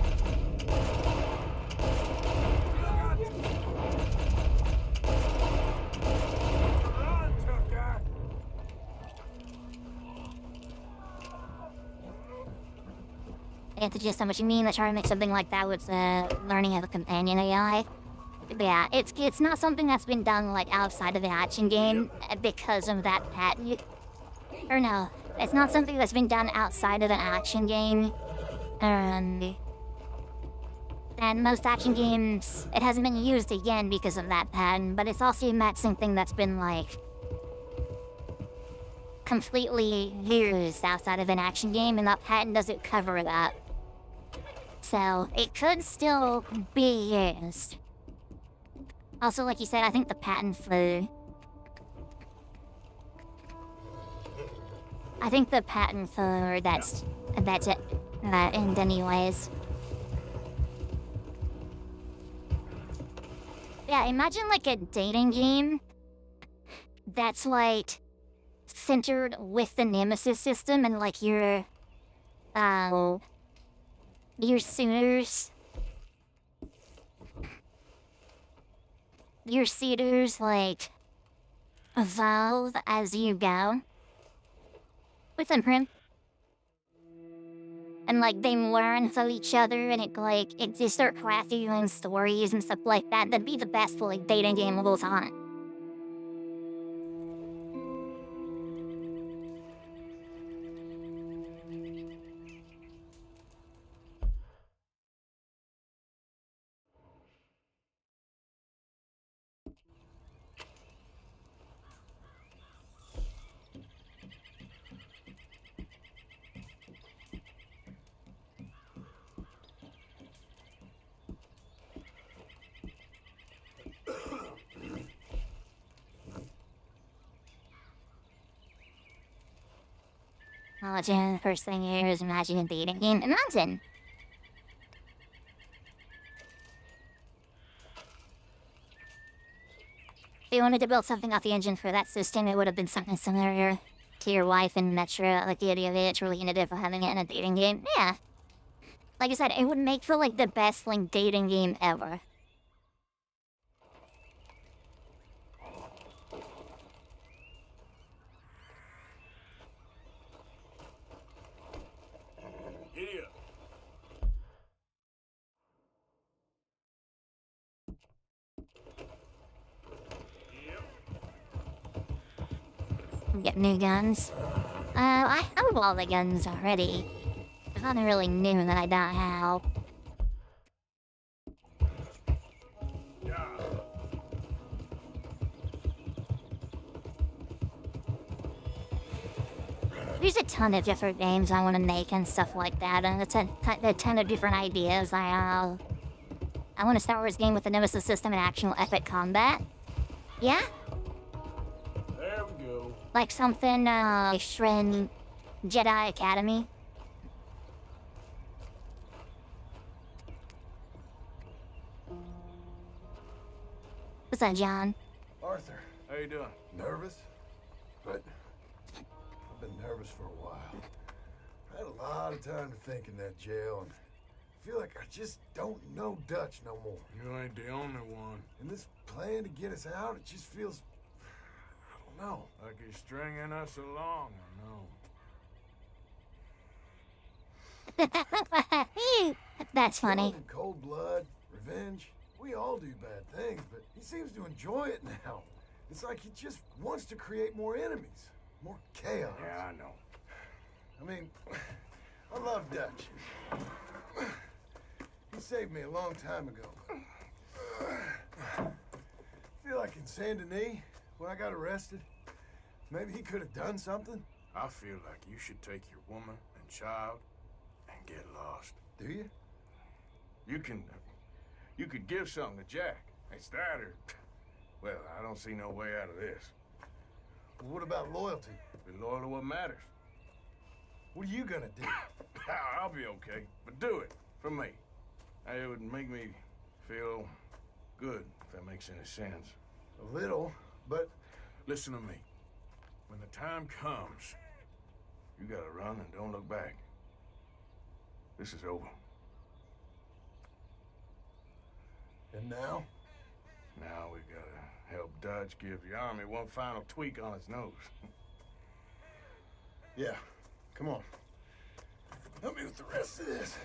I have to just how much you mean. I try to make something like that with learning of a companion AI. But yeah, it's not something that's been done like outside of the action game because of that patent. Or no, it's not something that's been done outside of an action game. And most action games, it hasn't been used again because of that patent, but it's also not something that's been, like, completely used outside of an action game, and that patent doesn't cover that. So, it could still be used. Also, like you said, I think the patent for... I think the patent for that's it. In anyways. Yeah, imagine like a dating game that's like centered with the Nemesis system and like your suitors like evolve as you go. With them, Prim. And like they learn from each other and it just start crafting your own stories and stuff like that. That'd be the best like dating game of all time. Oh, Jen, first thing here is imagine a dating game. Imagine! If you wanted to build something off the engine for that system, it would have been something similar to your wife and Metro. Like the idea of it, it's really innovative for having it in a dating game. Yeah. Like I said, it would make for like the best like dating game ever. Get new guns. I have all the guns already. There's nothing really new that I don't have. There's a ton of different games I want to make and stuff like that, and a ton of different ideas. I want a Star Wars game with a Nemesis system and actual epic combat. Yeah?
There we go.
Like something, Shren Jedi Academy. What's up, John?
Arthur,
How you doing?
nervous? But I've been nervous for a while. I had a lot of time to think in that jail, and I feel like I just don't know Dutch no more.
You ain't the only one.
And this plan to get us out, it just feels... I don't know.
Like he's stringing us along, I know.
That's funny.
In cold blood, revenge. We all do bad things, but he seems to enjoy it now. It's like he just wants to create more enemies, more chaos.
Yeah, I know.
I mean, I love Dutch. He saved me a long time ago. I feel like in Saint Denis, when I got arrested, maybe he could have done something.
I feel like you should take your woman and child and get lost.
Do you?
You could give something to Jack. It's that or, well, I don't see no way out of this.
Well, what about loyalty?
Be loyal to what matters.
What are you gonna do?
I'll be okay, but do it for me. It would make me feel good, if that makes any sense.
A little, but
Listen to me. When the time comes, you gotta run and don't look back. This is over.
and now?
Now we gotta help Dutch give the army one final tweak on its nose.
Yeah, come on. Help me with the rest of this.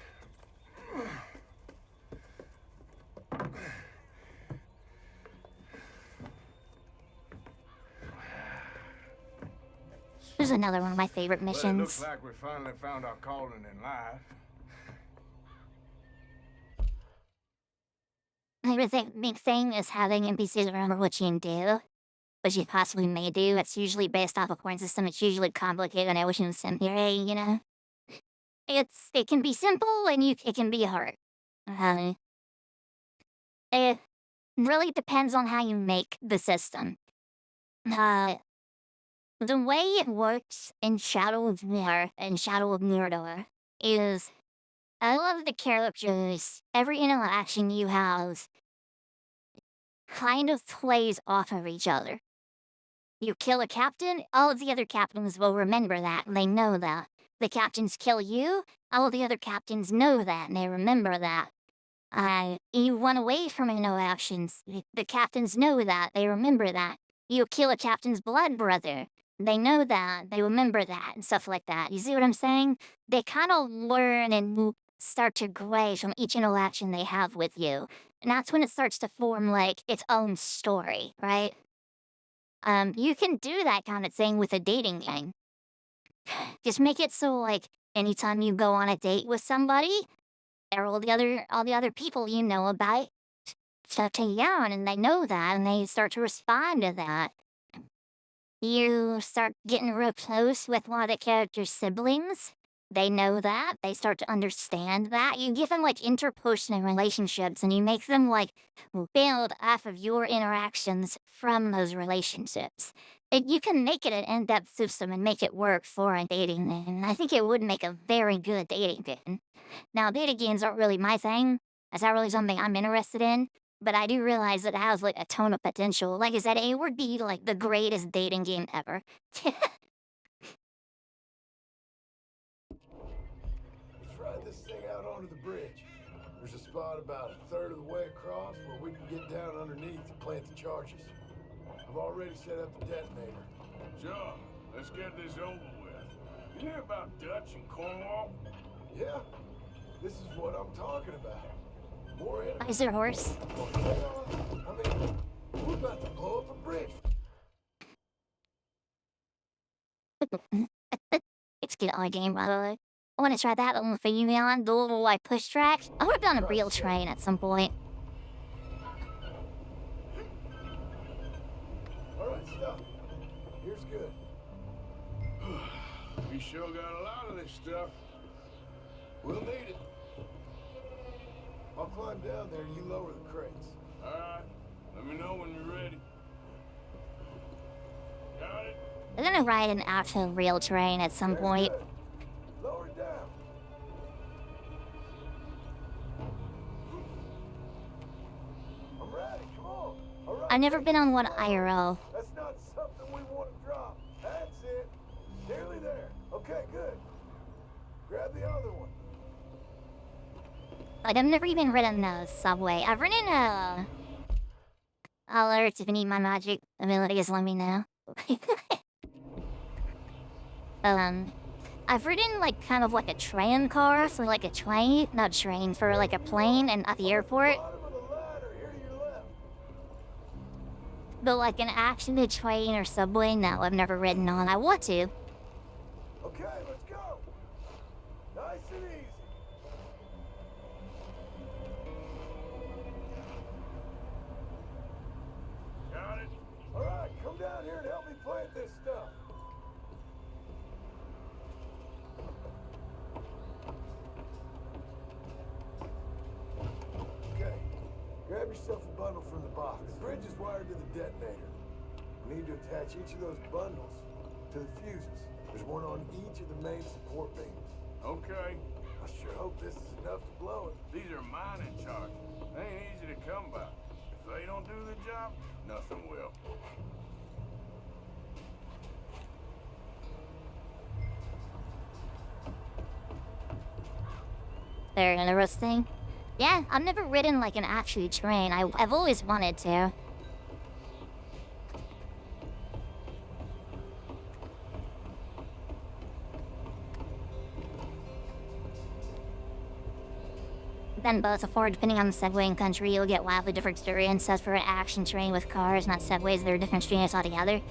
There's another one of my favorite
Well, it
missions.
looks like we finally found our calling in life.
I would think the big thing is having NPCs remember what you can do, what you possibly may do. It's usually based off a point system. It's usually complicated and ocean scenario, you know? It can be simple and it can be hard. It really depends on how you make the system. The way it works in Shadow of War and Shadow of Mordor is all of the characters, every interaction you have kind of plays off of each other. You kill a captain, all of the other captains will remember that, and they know that. The captains kill you, all of the other captains know that, and they remember that. You run away from interactions, the captains know that, they remember that. You kill a captain's blood brother, they know that, they remember that, and stuff like that. You see what I'm saying? They kind of learn and start to gray from each interaction they have with you. And that's when it starts to form, like, its own story, right? You can do that kind of thing with a dating game. Just make it so, like, anytime you go on a date with somebody, all the other people you know about start to yawn, and they know that, and they start to respond to that. You start getting real close with one of the character's siblings. They know that. They start to understand that. You give them, like, interpersonal relationships, and you make them, like, build off of your interactions from those relationships. You can make it an in-depth system and make it work for a dating game. And I think it would make a very good dating game. Now, dating games aren't really my thing. It's not really something I'm interested in. But I do realize that it has, like, a ton of potential. Like I said, it would be, like, the greatest dating game ever.
Let's ride this thing out onto the bridge. There's a spot about a third of the way across where we can get down underneath and plant the charges. I've already set up the detonator.
Sure, let's get this over with. You hear about Dutch and Cornwall?
Yeah, this is what I'm talking about. More enemies.
Is there a horse?
I mean, we're about to blow up a bridge.
It's a good old game, by the way. I want to try that one for you, on the little, like, push tracks. I would have done a real train at some point.
All right, stop. Here's good.
We sure got a lot of this stuff.
We'll need it. I'll climb down there and you lower the crates.
All right, let me know when you're ready. Got it?
I'm gonna ride an actual real train at some point.
Good. Lower it down. I'm ready. Come on. All right.
I've never been on one IRL.
That's not something we want to drop. That's it. Nearly there. Okay, good. Grab the other one.
Like, I've never even ridden a subway. I've ridden a... Alerts, if you need my magic abilities, let me know. I've ridden like kind of like a train car, so like a train, not train, for like a plane and at the airport.
Bottom of the ladder, here to your left.
But like an actioned train or subway, no, I've never ridden on. I want to.
Okay, let's go. Nice and easy.
Got it?
All right, come down here and help me plant this stuff. Okay, grab yourself a bundle from the box. The bridge is wired to the detonator. We need to attach each of those bundles to the fuses. There's one on each of the main support beams.
Okay.
I sure hope this is enough to blow it.
These are mining charges. They ain't easy to come by. If they don't do the job, nothing will.
They're interesting. Yeah, I've never ridden like an actual train. I've always wanted to. Then both afford, depending on the segway and country, you'll get wildly different experiences for an action train with cars, not segways. They're different experiences altogether.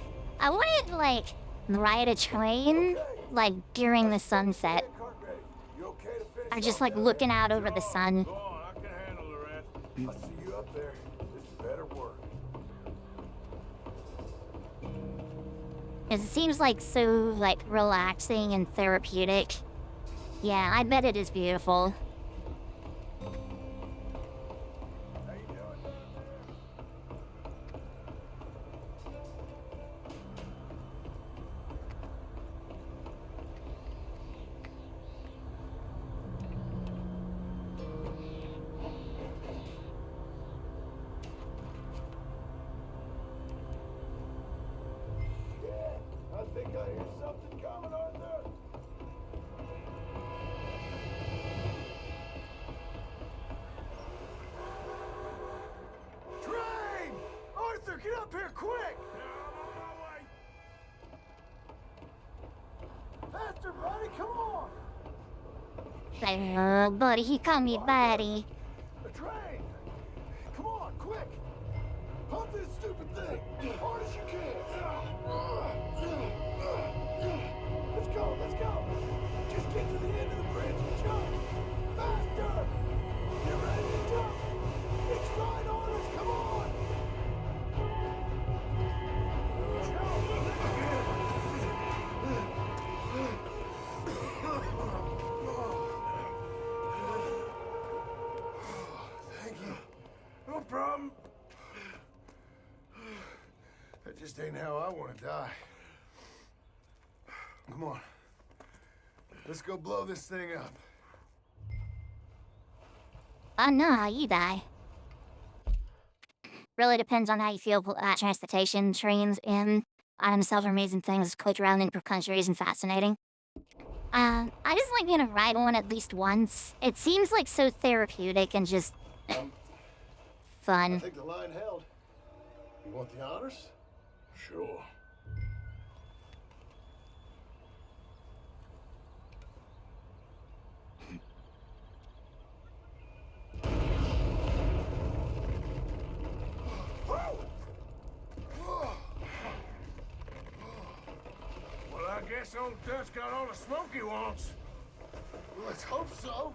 I wanted to like ride a train like during the sunset,
Cart ready. You okay to finish
or just
off
like
down
looking out over the sun.
Go on, I can handle the rest.
there? I see you up there. This better work.
It seems like so like relaxing and therapeutic. Yeah, I bet it is beautiful.
How you doing? I think I hear something coming, Arthur. Train! Arthur, get up here quick! Faster, buddy, come on!
Oh, buddy, he called me buddy.
A train! Come on, quick! Pump this stupid thing as hard as you can! Let's go, let's go! Just get to the end of the bridge and jump! Faster! Get ready to jump! It's right on us, come on! Thank you.
No problem. That just ain't how I want to die. Come on. Let's go blow this thing up.
I know how you die. Really depends on how you feel about transportation, trains, and I themselves are amazing things, cultural and per countries and fascinating. I just like being to ride one at least once. It seems like so therapeutic and just
I
fun.
think the line held. You want the honors?
Sure. Well, I guess old Dutch got all the smoke he wants.
Let's hope so.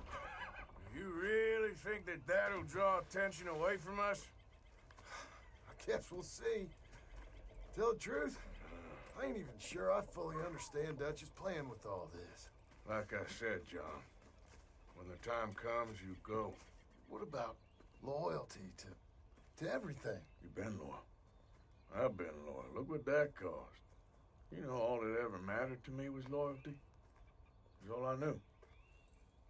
You really think that that'll draw attention away from us?
I guess we'll see. Tell the truth, I ain't even sure I fully understand Dutch's plan with all this.
Like I said, John, when the time comes, you go.
What about loyalty to everything?
You've been loyal. I've been loyal. Look what that cost. You know, all that ever mattered to me was loyalty. It was all I knew.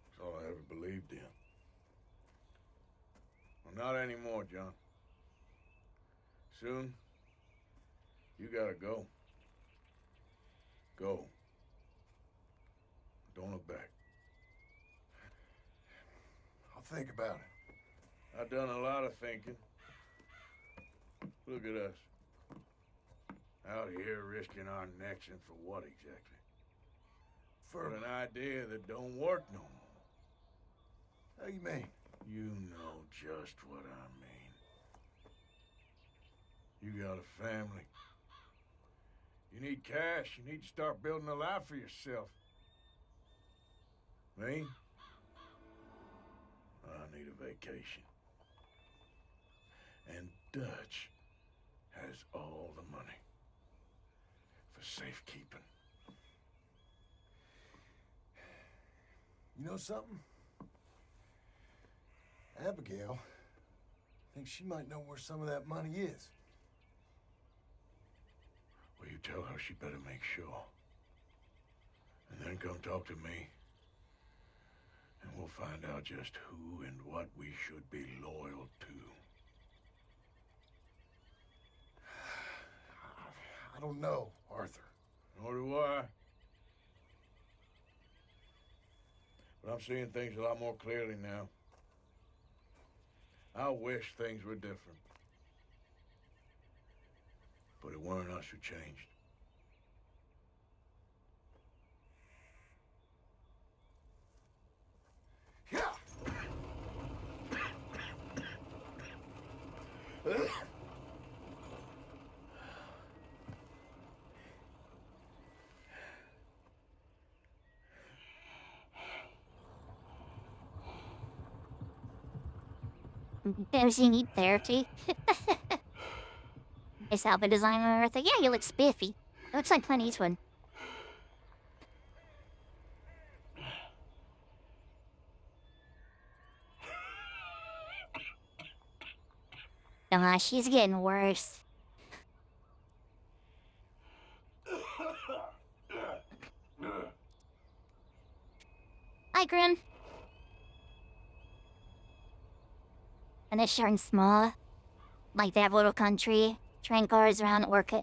It's all I ever believed in. Well, not anymore, John. Soon, you gotta go. Go. Don't look back.
I'll think about it.
I've done a lot of thinking. Look at us. Out here risking our necks, and for what exactly?
for
an idea that don't work no more.
How you mean?
You know just what I mean. You got a family. You need cash. You need to start building a life for yourself. Me? I need a vacation. And Dutch has all the money for safekeeping.
You know something? Abigail thinks she might know where some of that money is.
Well, you tell her she better make sure. And then come talk to me. And we'll find out just who and what we should be loyal to.
I don't know, Arthur.
Nor do I. But I'm seeing things a lot more clearly now. I wish things were different. But it weren't us who changed.
Does he need therapy? Nice outfit designer. Yeah, you look spiffy. Looks like Clint Eastwood. She's getting worse. Hi, Grin. And it's short and small. Like that little country. Train cars around Orchid.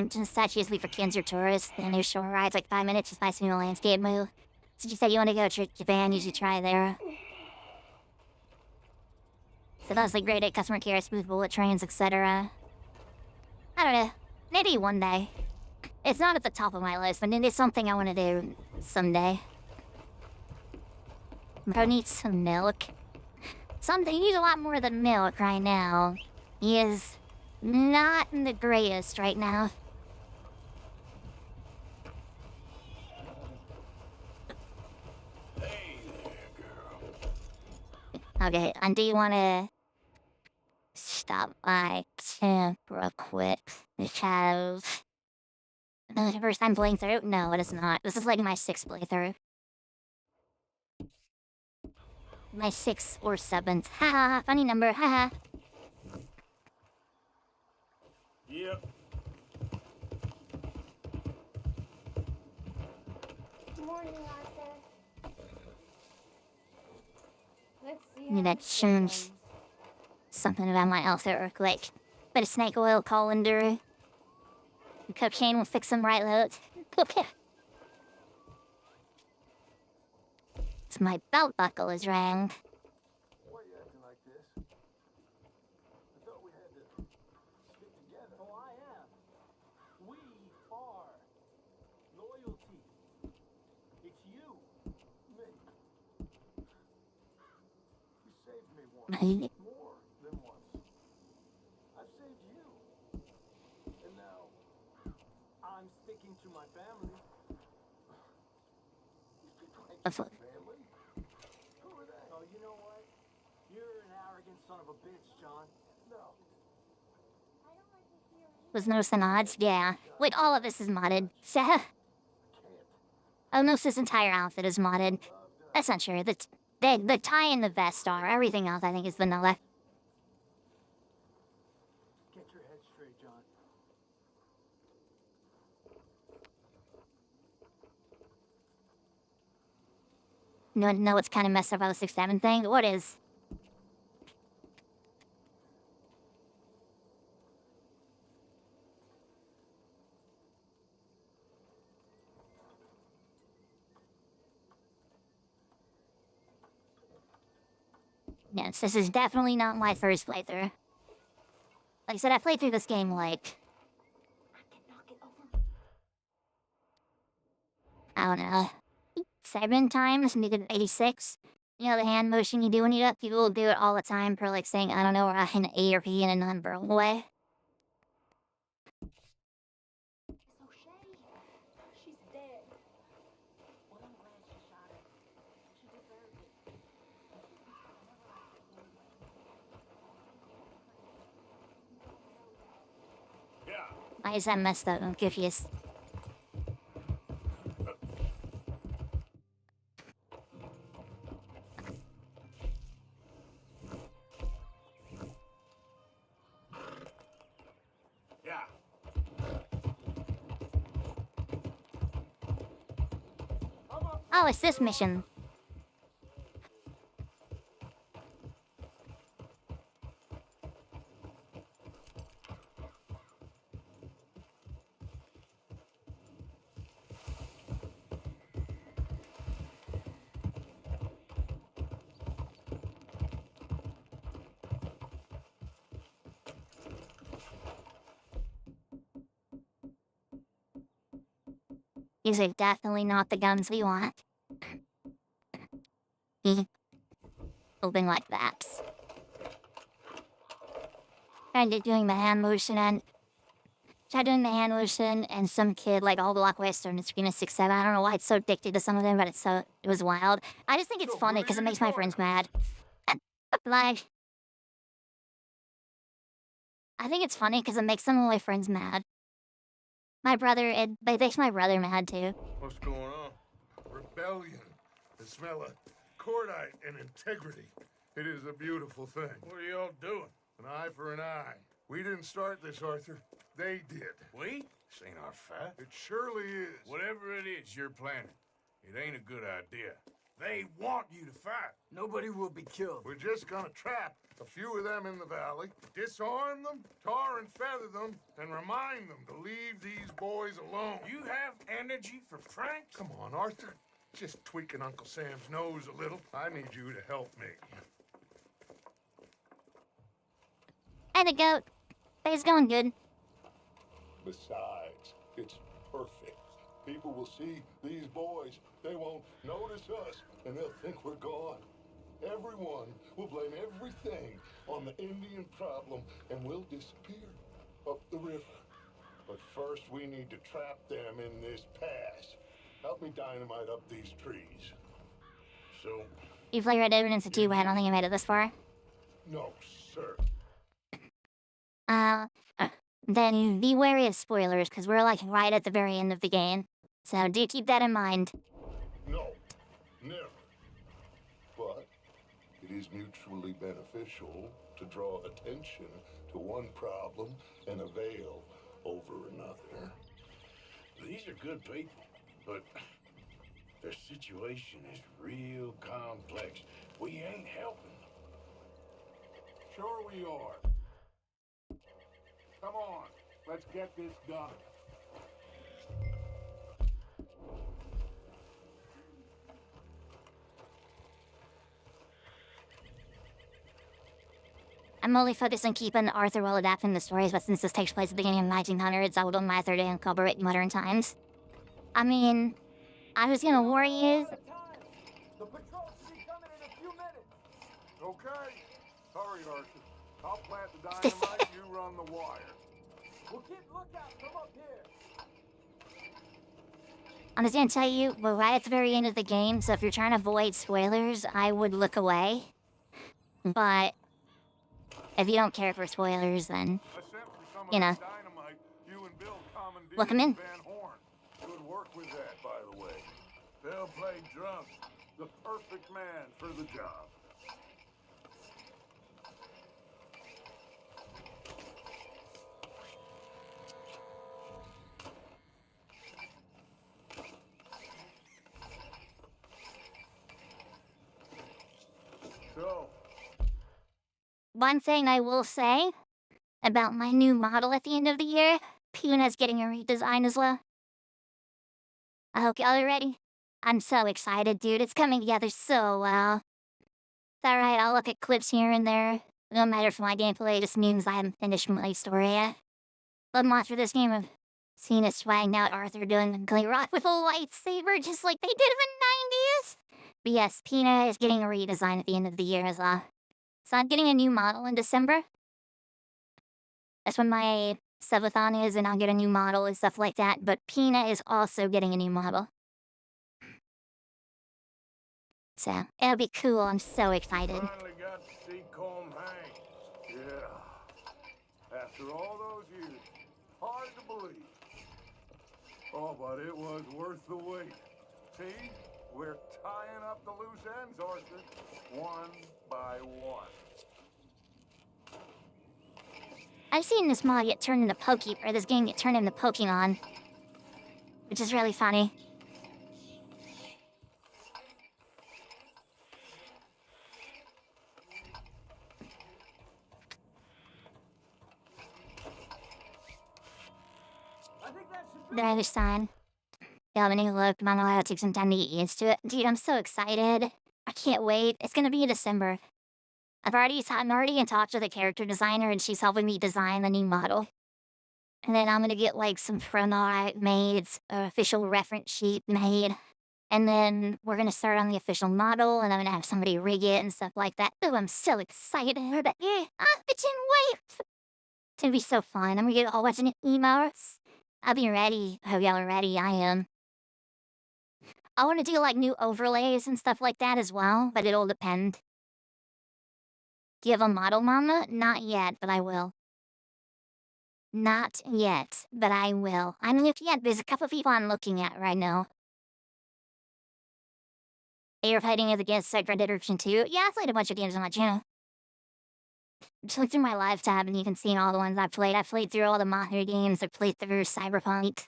Just statues leave for kids or tourists. And there's short rides like 5 minutes, just nice new landscape move. So you said you want to go to Japan, you should try there. So that's like grade 8 customer care, smooth bullet trains, etc. I don't know. Maybe one day. It's not at the top of my list, but it is something I want to do someday. Bro needs some milk. He needs a lot more than milk right now. He is not the greatest right now.
Hey there, girl.
Okay, and do you want to stop by Temp real quick? Because the first time playing through? No, it is not. This is like my 6th playthrough. My 6th or 7th. Haha, funny number, haha.
Yep.
Morning, Arthur. Let's see.
Need to change something about my outfit real quick. Bit of snake oil, colander. Cocaine will fix them right out. Okay. So my belt buckle is wrong.
Why are you acting like this? I thought we had to stick together.
Oh, I am. We are loyalty. It's you.
Me. You saved me once. More than once. I've saved you. And now,
I'm sticking to my family.
these people ain't
That's
your
what-
family. Who are they?
Oh, you know what? You're an arrogant son of a bitch, John.
No.
Was noticing odds? Yeah. Wait, all of this is modded. So,
Can't.
almost this entire outfit is modded. That's not true. The tie and the vest are. Everything else, I think, is vanilla.
Get your head straight, John.
No, it's kind of messed up about the 6-7 thing. What is? Yes, this is definitely not my first playthrough. Like I said, I played through this game like... I don't know. 7 times, make it 86. You know, the hand motion you do when you do it? People will do it all the time for, like, saying, I don't know, or an A or P in a non-verbal way.
So Shay, she's dead. Well, I'm glad she shot her. She deserved it.
Yeah.
Why is that messed up? I'm confused.
Yeah.
Oh, it's this mission. These are definitely not the guns we want. Open like that. Tried doing the hand motion and some kid like all block west on the screen of 6-7. I don't know why it's so addicted to some of them, but it was wild. I just think it's funny because it makes my friends mad. Like, I think it's funny because it makes some of my friends mad. It makes my brother mad too.
What's going on? Rebellion. The smell of cordite and integrity. It is a beautiful thing.
What are y'all doing?
An eye for an eye. We didn't start this, Arthur. They did.
We? This ain't our fight.
It surely is.
Whatever it is you're planning, it ain't a good idea. They want you to fight.
Nobody will be killed.
We're just gonna trap a few of them in the valley, disarm them, tar and feather them, and remind them to leave these boys alone.
You have energy for pranks?
Come on, Arthur. Just tweaking Uncle Sam's nose a little. I need you to help me.
Hi, the goat. It's going good.
Besides, it's perfect. People will see these boys. They won't notice us, and they'll think we're gone. Everyone will blame everything on the Indian problem, and we'll disappear up the river. But first, we need to trap them in this pass. Help me dynamite up these trees.
So,
You've layered evidence of 2, but I don't think you made it this far.
No, sir.
Then be wary of spoilers, because we're like right at the very end of the game. So do keep that in mind.
No, never. But it is mutually beneficial to draw attention to one problem and a veil over another.
these are good people, but their situation is real complex. We ain't helping them.
Sure we are. Come on, let's get this done.
I'm only focused on keeping Arthur well adapting the stories, but since this takes place at the beginning of the 1900s, I would on my third day incorporate modern times. I mean, I was gonna warn you.
The patrol should be coming in a few minutes.
Okay. Hurry, Arthur. I'll plant the dynamite, you run the wire.
We'll keep lookout from up here.
I'm just gonna tell you, we're right at the very end of the game, so if you're trying to avoid spoilers, I would look away. But if you don't care for spoilers, then, you know,
Dynamite, you and Bill commandeered
look 'em in.
Van Horn. Good work with that, by the way. Bill played drums. The perfect man for the job. So,
One thing I will say about my new model at the end of the year, Puna's getting a redesign as well. I hope y'all are ready. I'm so excited, dude. It's coming together so well. It's alright, I'll look at clips here and there. No matter for my gameplay, just means I haven't finished my story yet. But after this game, I've seen it swagged out Arthur doing Glee Rock with a lightsaber just like they did in the But yes, Pina is getting a redesign at the end of the year as well. So I'm getting a new model in December. That's when my subathon is, and I'll get a new model and stuff like that. But Pina is also getting a new model. So it'll be cool. I'm so excited.
Finally got to see Combe hang. Yeah. After all those years. Hard to believe. Oh, but it was worth the wait. See? We're tying up the loose ends, Arthur. One by one.
I've seen this mod get turned into this game get turned into Pokemon. Which is really funny. The other sign. Yeah, I'm gonna look. I'm gonna take some time to get used to it. Dude, I'm so excited. I can't wait. It's gonna be in December. I'm already in talks with a character designer, and she's helping me design the new model. And then I'm gonna get like some prototype made, official reference sheet made. And then we're gonna start on the official model, and I'm gonna have somebody rig it and stuff like that. Oh, I'm so excited. But yeah, I can't wait. It's gonna be so fun. I'm gonna get all watching emails. I'll be ready. Oh, y'all are ready. I am. I want to do like new overlays and stuff like that as well, but it'll depend. Do you have a model, Mama? Not yet, but I will. Not yet, but I will. I'm looking at, there's a couple people I'm looking at right now. You're fighting against Red Dead Redemption 2? Yeah, I played a bunch of games on my channel. Just look through my live tab and you can see all the ones I've played. I've played through all the modern games. I've played through Cyberpunk.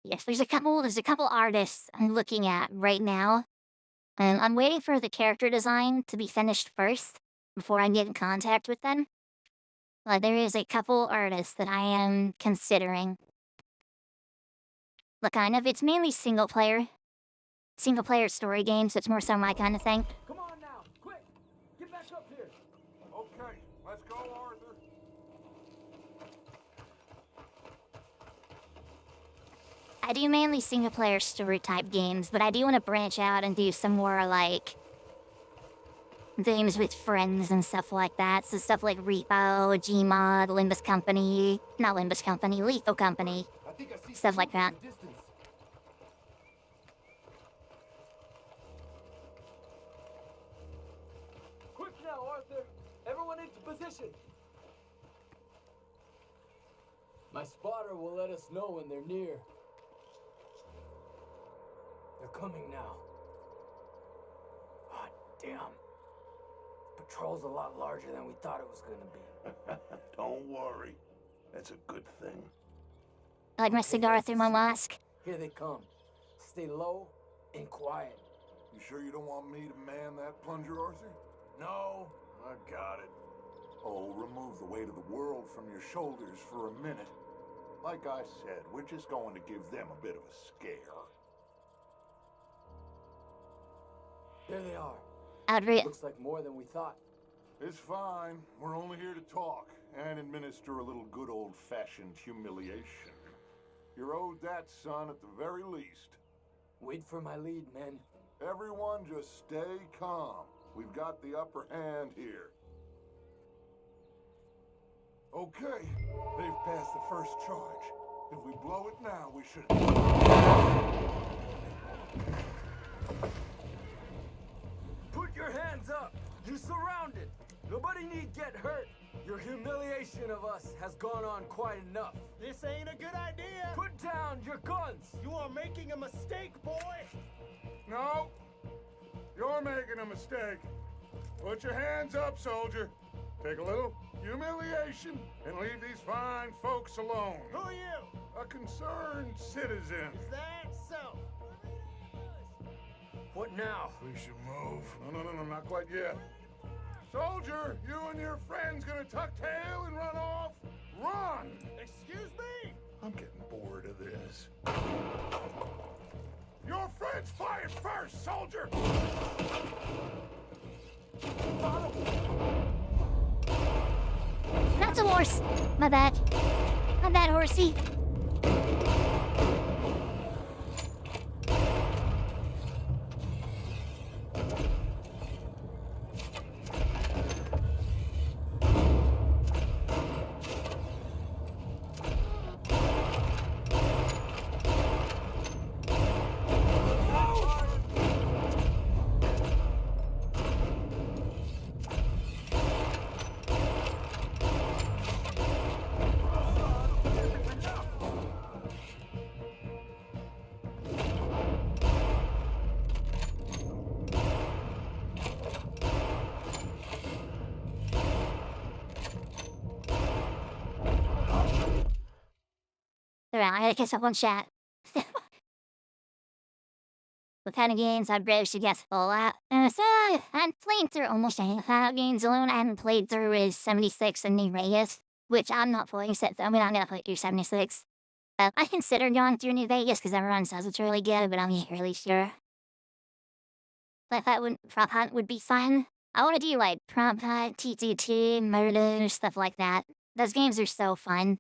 Yes, there's a couple artists I'm looking at right now. And I'm waiting for the character design to be finished first before I get in contact with them. Like, there is a couple artists that I am considering. Look, it's mainly single player story games, so it's more so my kind of thing.
Come on now, quick! Get back up here!
Okay, let's go, Arthur.
I do mainly single player story type games, but I do want to branch out and do some more like games with friends and stuff like that. So stuff like Repo, Gmod, Lethal Company, stuff like that.
Quick now, Arthur! Everyone into position! My spotter will let us know when they're near. They're coming now. God damn. Patrol's a lot larger than we thought it was gonna be.
Don't worry. That's a good thing.
I like my cigar through my mask.
Here they come. Stay low and quiet.
You sure you don't want me to man that plunger, Arthur? No, I got it. Oh, remove the weight of the world from your shoulders for a minute. Like I said, we're just going to give them a bit of a scare.
There they are.
Outright.
Looks like more than we thought.
It's fine. We're only here to talk and administer a little good old-fashioned humiliation. You're owed that, son, at the very least.
Wait for my lead, men.
Everyone just stay calm. We've got the upper hand here. Okay, they've passed the first charge. If we blow it now, we should...
Put your hands up! You're surrounded! Nobody need get hurt! Your humiliation of us has gone on quite enough.
This ain't a good idea.
Put down your guns!
You are making a mistake, boy.
No, you're making a mistake. Put your hands up, soldier. Take a little humiliation and leave these fine folks alone.
Who are you?
A concerned citizen.
Is that so?
What now?
We should move. No, not quite yet. Soldier, you and your friends gonna tuck tail and run off? Run!
Excuse me?
I'm getting bored of this. Your friends fired first, soldier!
That's a horse. My bad. My bad, horsey. I gotta catch up on chat. What kind of games I've browsed to guess Fallout? So, I've played through almost any Fallout games alone. I haven't played through is 76 and New Vegas, which I'm not playing set. I'm gonna play through 76. I considered going through New Vegas because everyone says it's really good, but I'm not really sure. But that prop hunt would be fun. I want to do like prop hunt, TTT, murder, stuff like that. Those games are so fun.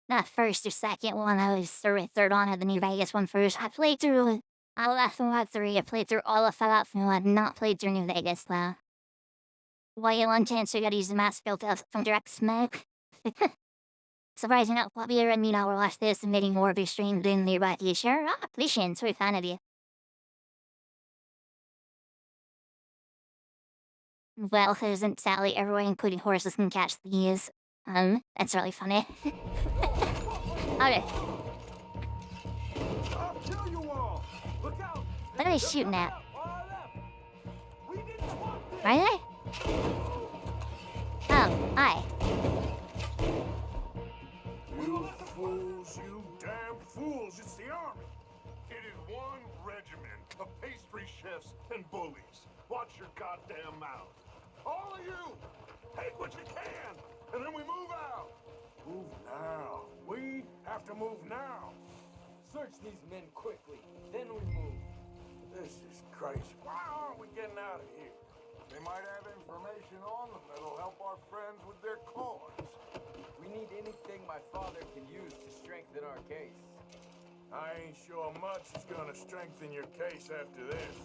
Not first or second one, I was third on at the New Vegas one first. I played through all of Fallout 3, I played through all of Fallout 4, I've not played through New Vegas though. While on chance, you gotta use the mask built up from direct smoke. Surprising not popular, and mean I will watch this and making more of your streams in nearby future. Appreciate it, very fan of you. Well, isn't Tali everyone, including horses, can catch these? That's really funny. Okay.
I'll kill you all. Look out.
What are they shooting at?
We didn't want this.
Are they? Oh, hi.
You fools, you damn fools. It's the army.
It is one regiment of pastry chefs and bullies. Watch your goddamn mouth. All of you, take what you can, and then we move out.
Move now. We have to move now.
Search these men quickly, then we move.
This is crazy. Why aren't we getting out of here?
They might have information on them that'll help our friends with their cause.
We need anything my father can use to strengthen our case.
I ain't sure much is gonna strengthen your case after this.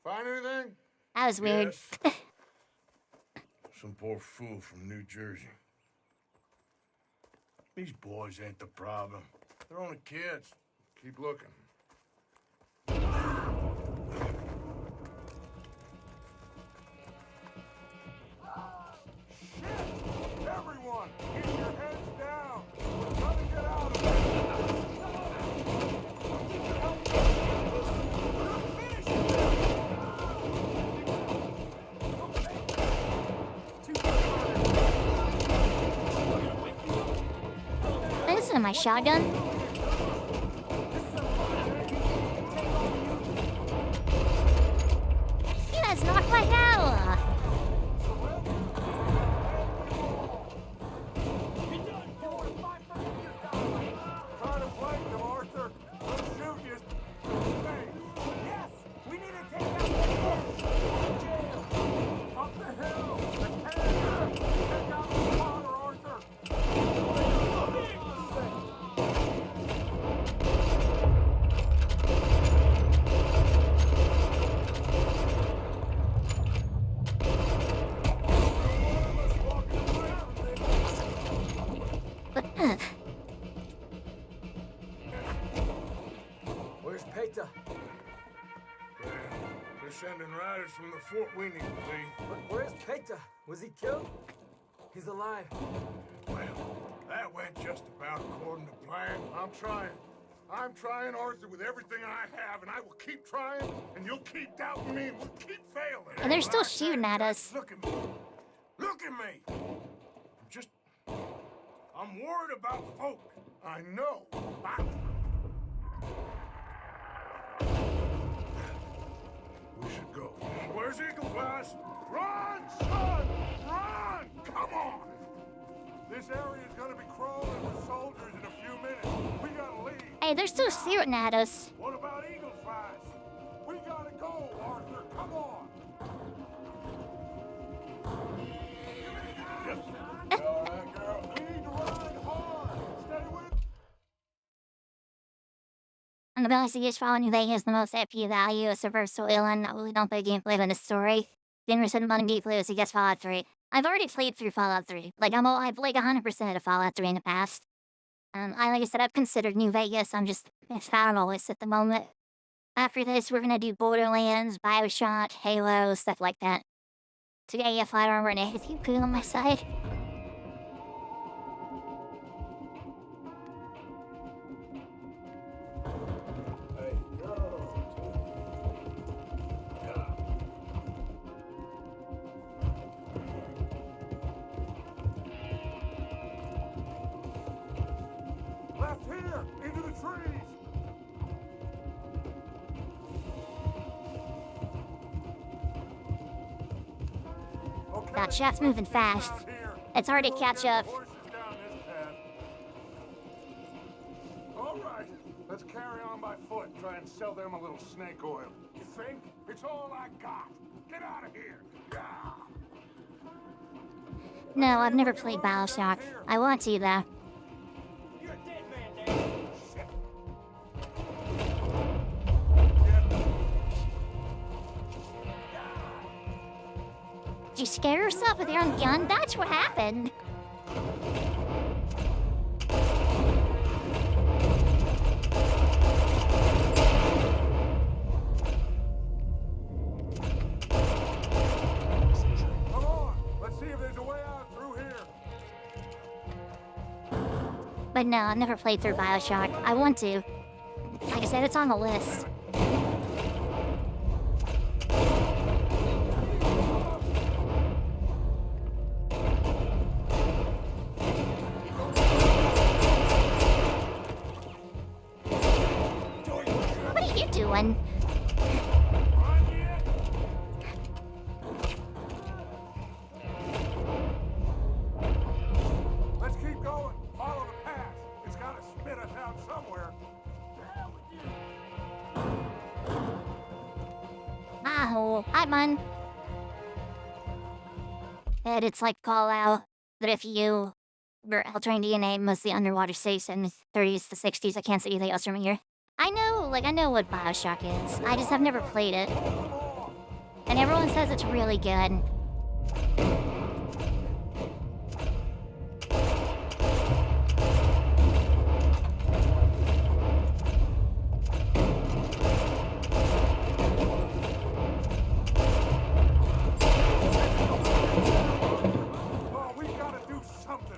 Find anything?
That was weird.
Yes. Some poor fool from New Jersey. These boys ain't the problem. They're only kids.
Keep looking.
Shit! Everyone, keep your heads down. We're gonna get out of here.
This is my shotgun. You guys knocked my hell.
Try to flank them, Arthur. We'll shoot you.
Yes! We need to take out the jail!
Up the hill. The cannon. Take out the water, Arthur.
Where's Peta?
They're sending riders from the fort we need to be.
But where's Peta? Was he killed? He's alive.
Well, that went just about according to plan.
I'm trying, Arthur, with everything I have, and I will keep trying, and you'll keep doubting me, and we'll keep failing.
And they're still shooting at us.
Look at me. Look at me. I'm worried about folk.
I know.
We should go. Where's Eagle Flies?
Run, son! Run! Come on!
This area is gonna be crawling with soldiers in a few minutes. We gotta leave.
Hey, they're still shooting at us.
What about eagle flies? We gotta go, Arthur. Come on.
All right, girl.
We need to ride hard. Stay with.
And the ability to follow New Vegas the most FP value is super soil, and I really don't play gameplay in the story. Generous and money gameplay to guess Fallout 3. I've already played through Fallout 3. I've played 100% of Fallout 3 in the past. Like I said, I've considered New Vegas. I'm just foundless at the moment. After this, we're gonna do Borderlands, Bioshock, Halo, stuff like that. Today, if I don't run anything good on my side.
Hey, girl.
That shaft's moving fast. It's hard to catch up.
All right, let's carry on by foot. Try and sell them a little snake oil. You think? It's all I got. Get out of here.
No, I've never played Bioshock. I want to, though.
You're a dead man, Dad.
Shit.
Did you scare yourself with your own gun? That's what happened.
Come on. Let's see if there's a way out through here.
But no, I've never played through Bioshock. I want to. Like I said, it's on the list. What are you doing?
Let's keep going. Follow the path. It's got to spit us out somewhere.
Oh, hi, man. And it's like call out that if you were altering DNA, mostly underwater states in the 30s to 60s, I can't see anything else from here. I know what Bioshock is. I just have never played it. And everyone says it's really good.
Oh, we got to do something.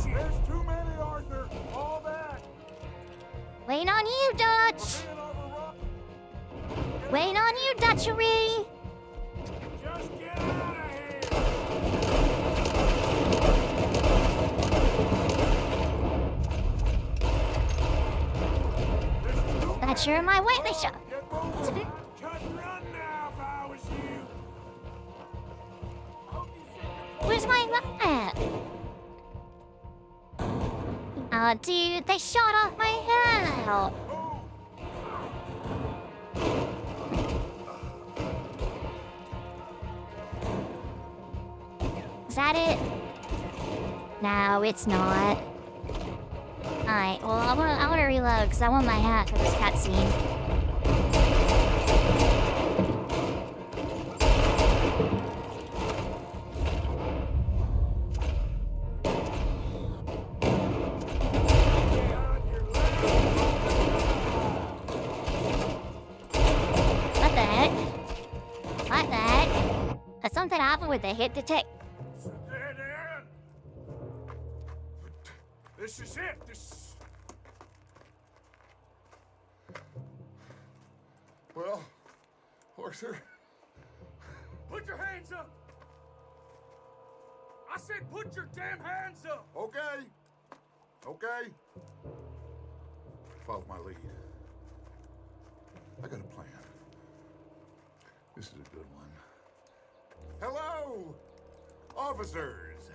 There's too many, Arthur. All that.
Waiting on you, Dutch!
Being overrun.
Waiting on you, Dutchery!
Just get out of here.
That's your my way. They show.
Get moving. Just run now if I was you.
Where's my at? Oh, dude, they shot off my head. Is that it? No, it's not. Alright, well, I want to reload because I want my hat for this cutscene. What the heck? What the heck? Something happened with the hit detect.
Dead end. This is it.
Well, Arthur,
Put your hands up. I said put your damn hands up.
okay. Okay. Follow my lead. I got a plan. This is a good one. Hello, officers.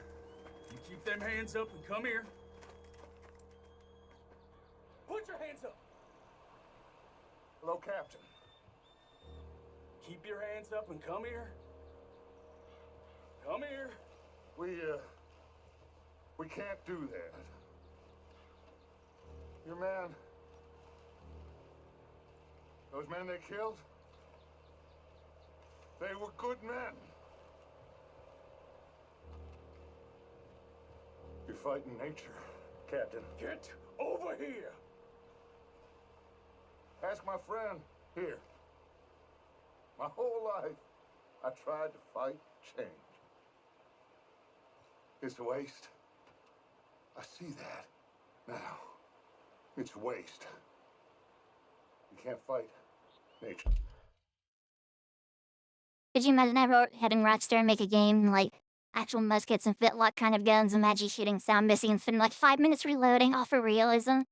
You keep them hands up and come here. Put your hands up.
Hello, Captain.
Keep your hands up and come here. Come here.
We can't do that. Your man, those men they killed, they were good men. You're fighting nature, Captain. Get over here. Ask my friend here. My whole life, I tried to fight change. It's a waste. I see that now. It's waste. You can't fight nature.
Could you imagine ever having Rockstar make a game like actual muskets and flintlock kind of guns and magic shooting sound missing and spending like 5 minutes reloading, all for realism?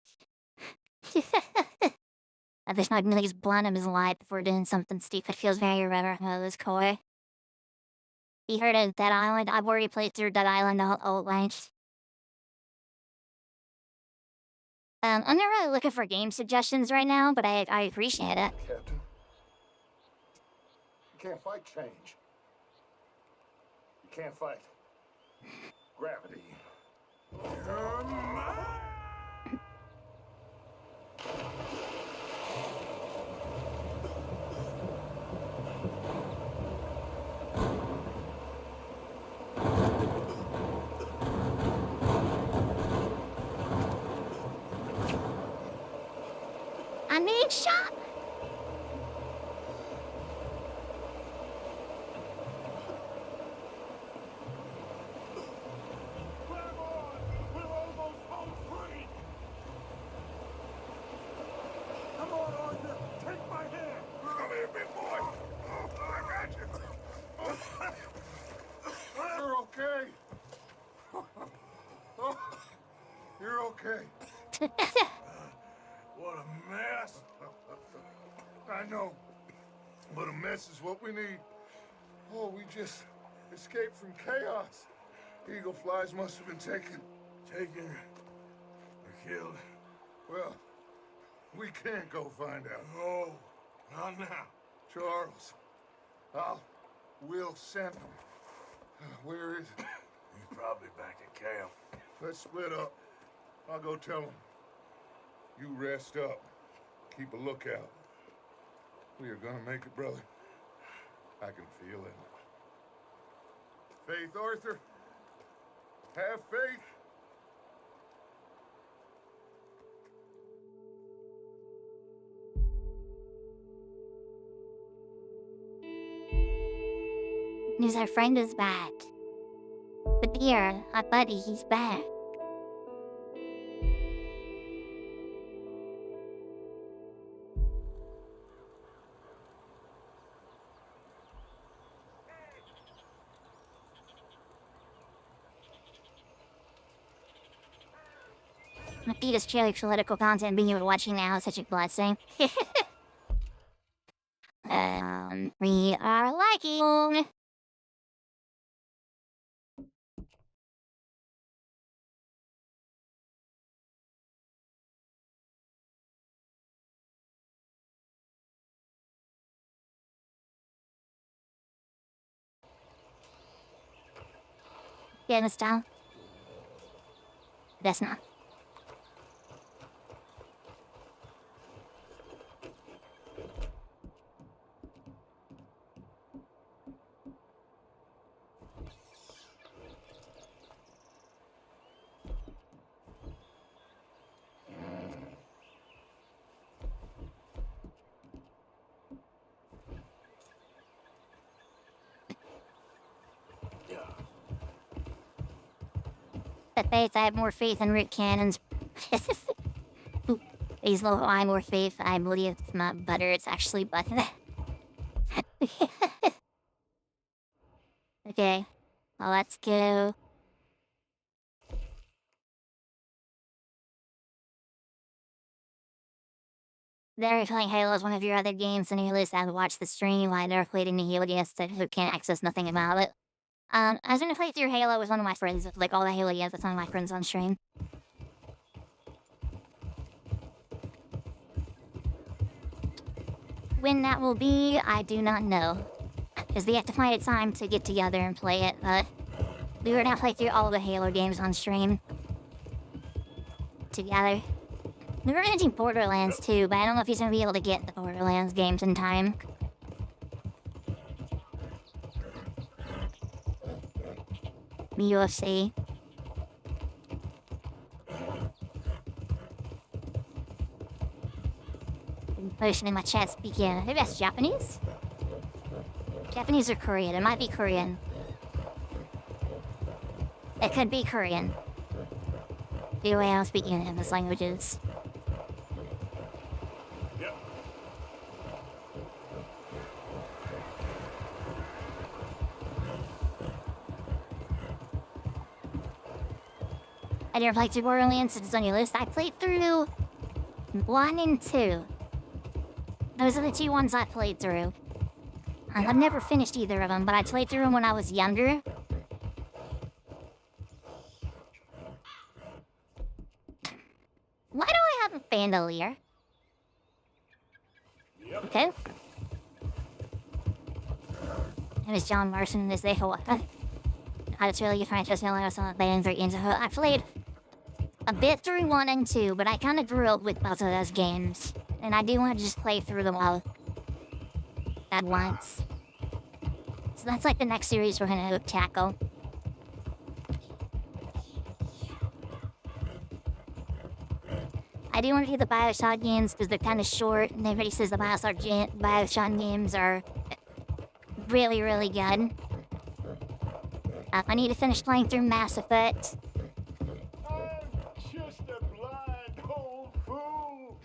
I wish my niggas blunt him his life before doing something stupid. Feels very irreverent. Oh, this coy. You heard of Dead Island? I've already played through Dead Island the whole length. I'm not really looking for game suggestions right now, but I appreciate it.
Captain, you can't fight change. You can't fight gravity.
I'm being shot!
Come on, Arthur. Take my hand.
Come here, big boy. Oh, I got you. You're okay. Oh, you're okay. What a mess. I know, but a mess is what we need. Oh, we just escaped from chaos. Eagle flies must have been taken. Taken or killed? Well, we can't go find out. No, not now. Charles, we'll send him. Where is he? He's probably back at camp. Let's split up. I'll go tell him. You rest up. Keep a lookout. We are gonna make it, brother. I can feel it. Faith, Arthur. Have faith.
News our friend is back. But dear, our buddy, he's back. My feed is chilly political content being able to watching now is such a blessing. We are liking. Getting this down. That's not. At base, I have more faith in root cannons. These little I more faith. I believe it's not butter, it's actually butter. Okay, well, let's go. They're playing Halo as one of your other games, and you list I watched the stream while they're playing the Halo DS who can't access nothing about it. I was gonna play through Halo with one of my friends, like all the Halo games with one of my friends on stream. When that will be, I do not know. Because we have to find a time to get together and play it, but we were gonna play through all the Halo games on stream. Together. We were gonna do Borderlands too, but I don't know if he's gonna be able to get the Borderlands games in time. UFC. Person in my chat speaking. Maybe that's Japanese? Japanese or Korean? It might be Korean. It could be Korean. Either way, I'm speaking in those languages. I never played through Borderlands, it's on your list. I played through 1 and 2. Those are the two ones I played through. I've never finished either of them, but I played through them when I was younger. Why do I have a bandolier? Okay. It was John Marston as they hold. It's really good franchise. I was on playing 3 into her. I played a bit through 1 and 2, but I kind of grew up with both of those games. And I do want to just play through them all at once. So that's like the next series we're going to tackle. I do want to do the Bioshock games because they're kind of short, and everybody says the Bioshock games are really, really good. I need to finish playing through Mass Effect.
I'm just a blind old fool.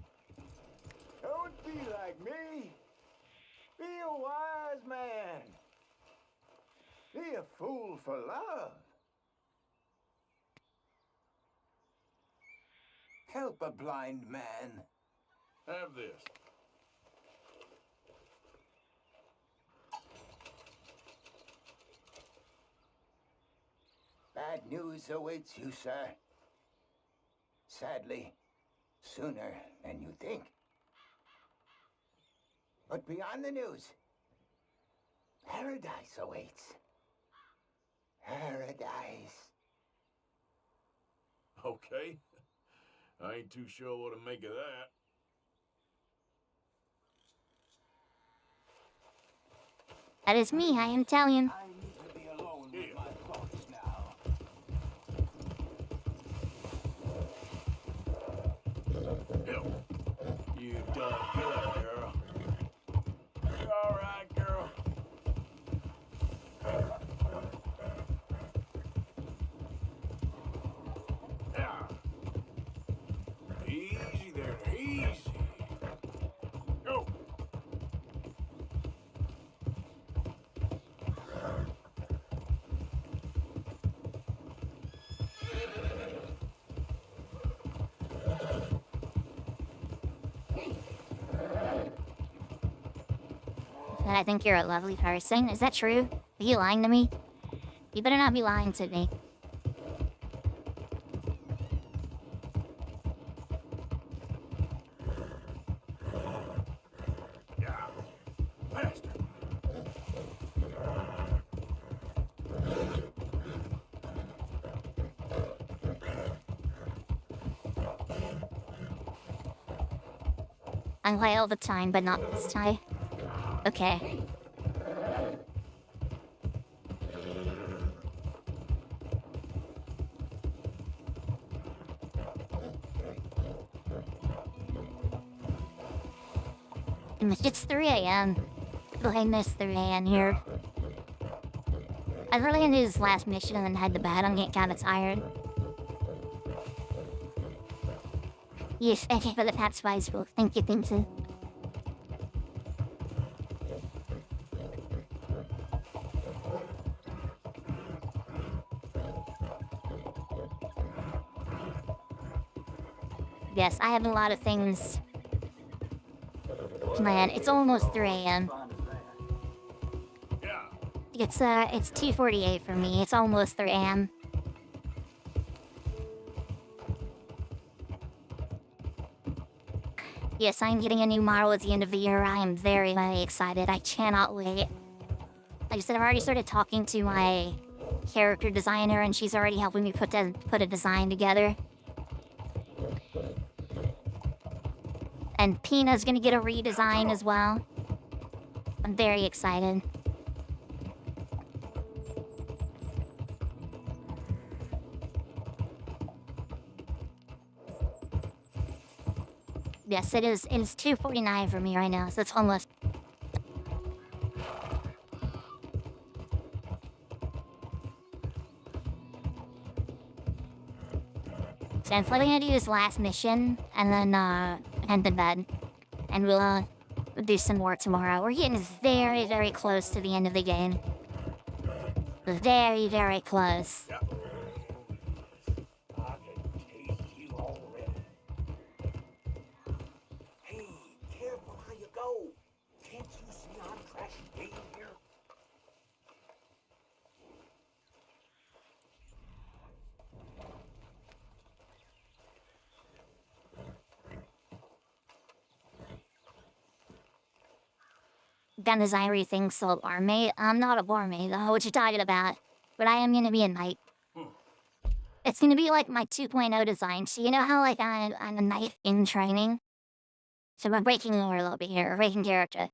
Don't be like me. Be a wise man. Be a fool for love. Help a blind man.
Have this.
Bad news awaits you, sir. Sadly, sooner than you think. But beyond the news, paradise awaits. Paradise.
Okay. I ain't too sure what to make of that.
That is me, I am Talion.
I need to be alone with my thoughts now.
You done good, girl. You all right, girl? Yeah. Easy there, easy. Go.
And I think you're a lovely person. Is that true? Are you lying to me? You better not be lying to me.
Yeah. Faster.
I lie all the time, but not this time. Okay. It's 3 a.m. I missed 3 a.m. here. I really gonna do this last mission and then head to bed. I'm getting kind of tired. Yes, thank you for the Pat Spice book. Thank you. Yes, I have a lot of things planned. It's almost 3 a.m. It's 2:48 for me. It's almost 3 a.m. Yes, I'm getting a new model at the end of the year. I am very, very excited. I cannot wait. Like I said, I've already started talking to my character designer, and she's already helping me put a design together. And Pina's gonna get a redesign as well. I'm very excited. Yes, it is. It's 2:49 for me right now, so it's almost. So I'm probably gonna do this last mission and then head to bed, and we'll do some more tomorrow. We're getting very, very close to the end of the game. Very, very close. gun designery things called barmaid. I'm not a barmaid, though, what you talking about. But I am gonna be a knight. It's gonna be like my 2.0 design. So you know how like I'm a knight in training? So I'm breaking lore a little bit here, breaking character.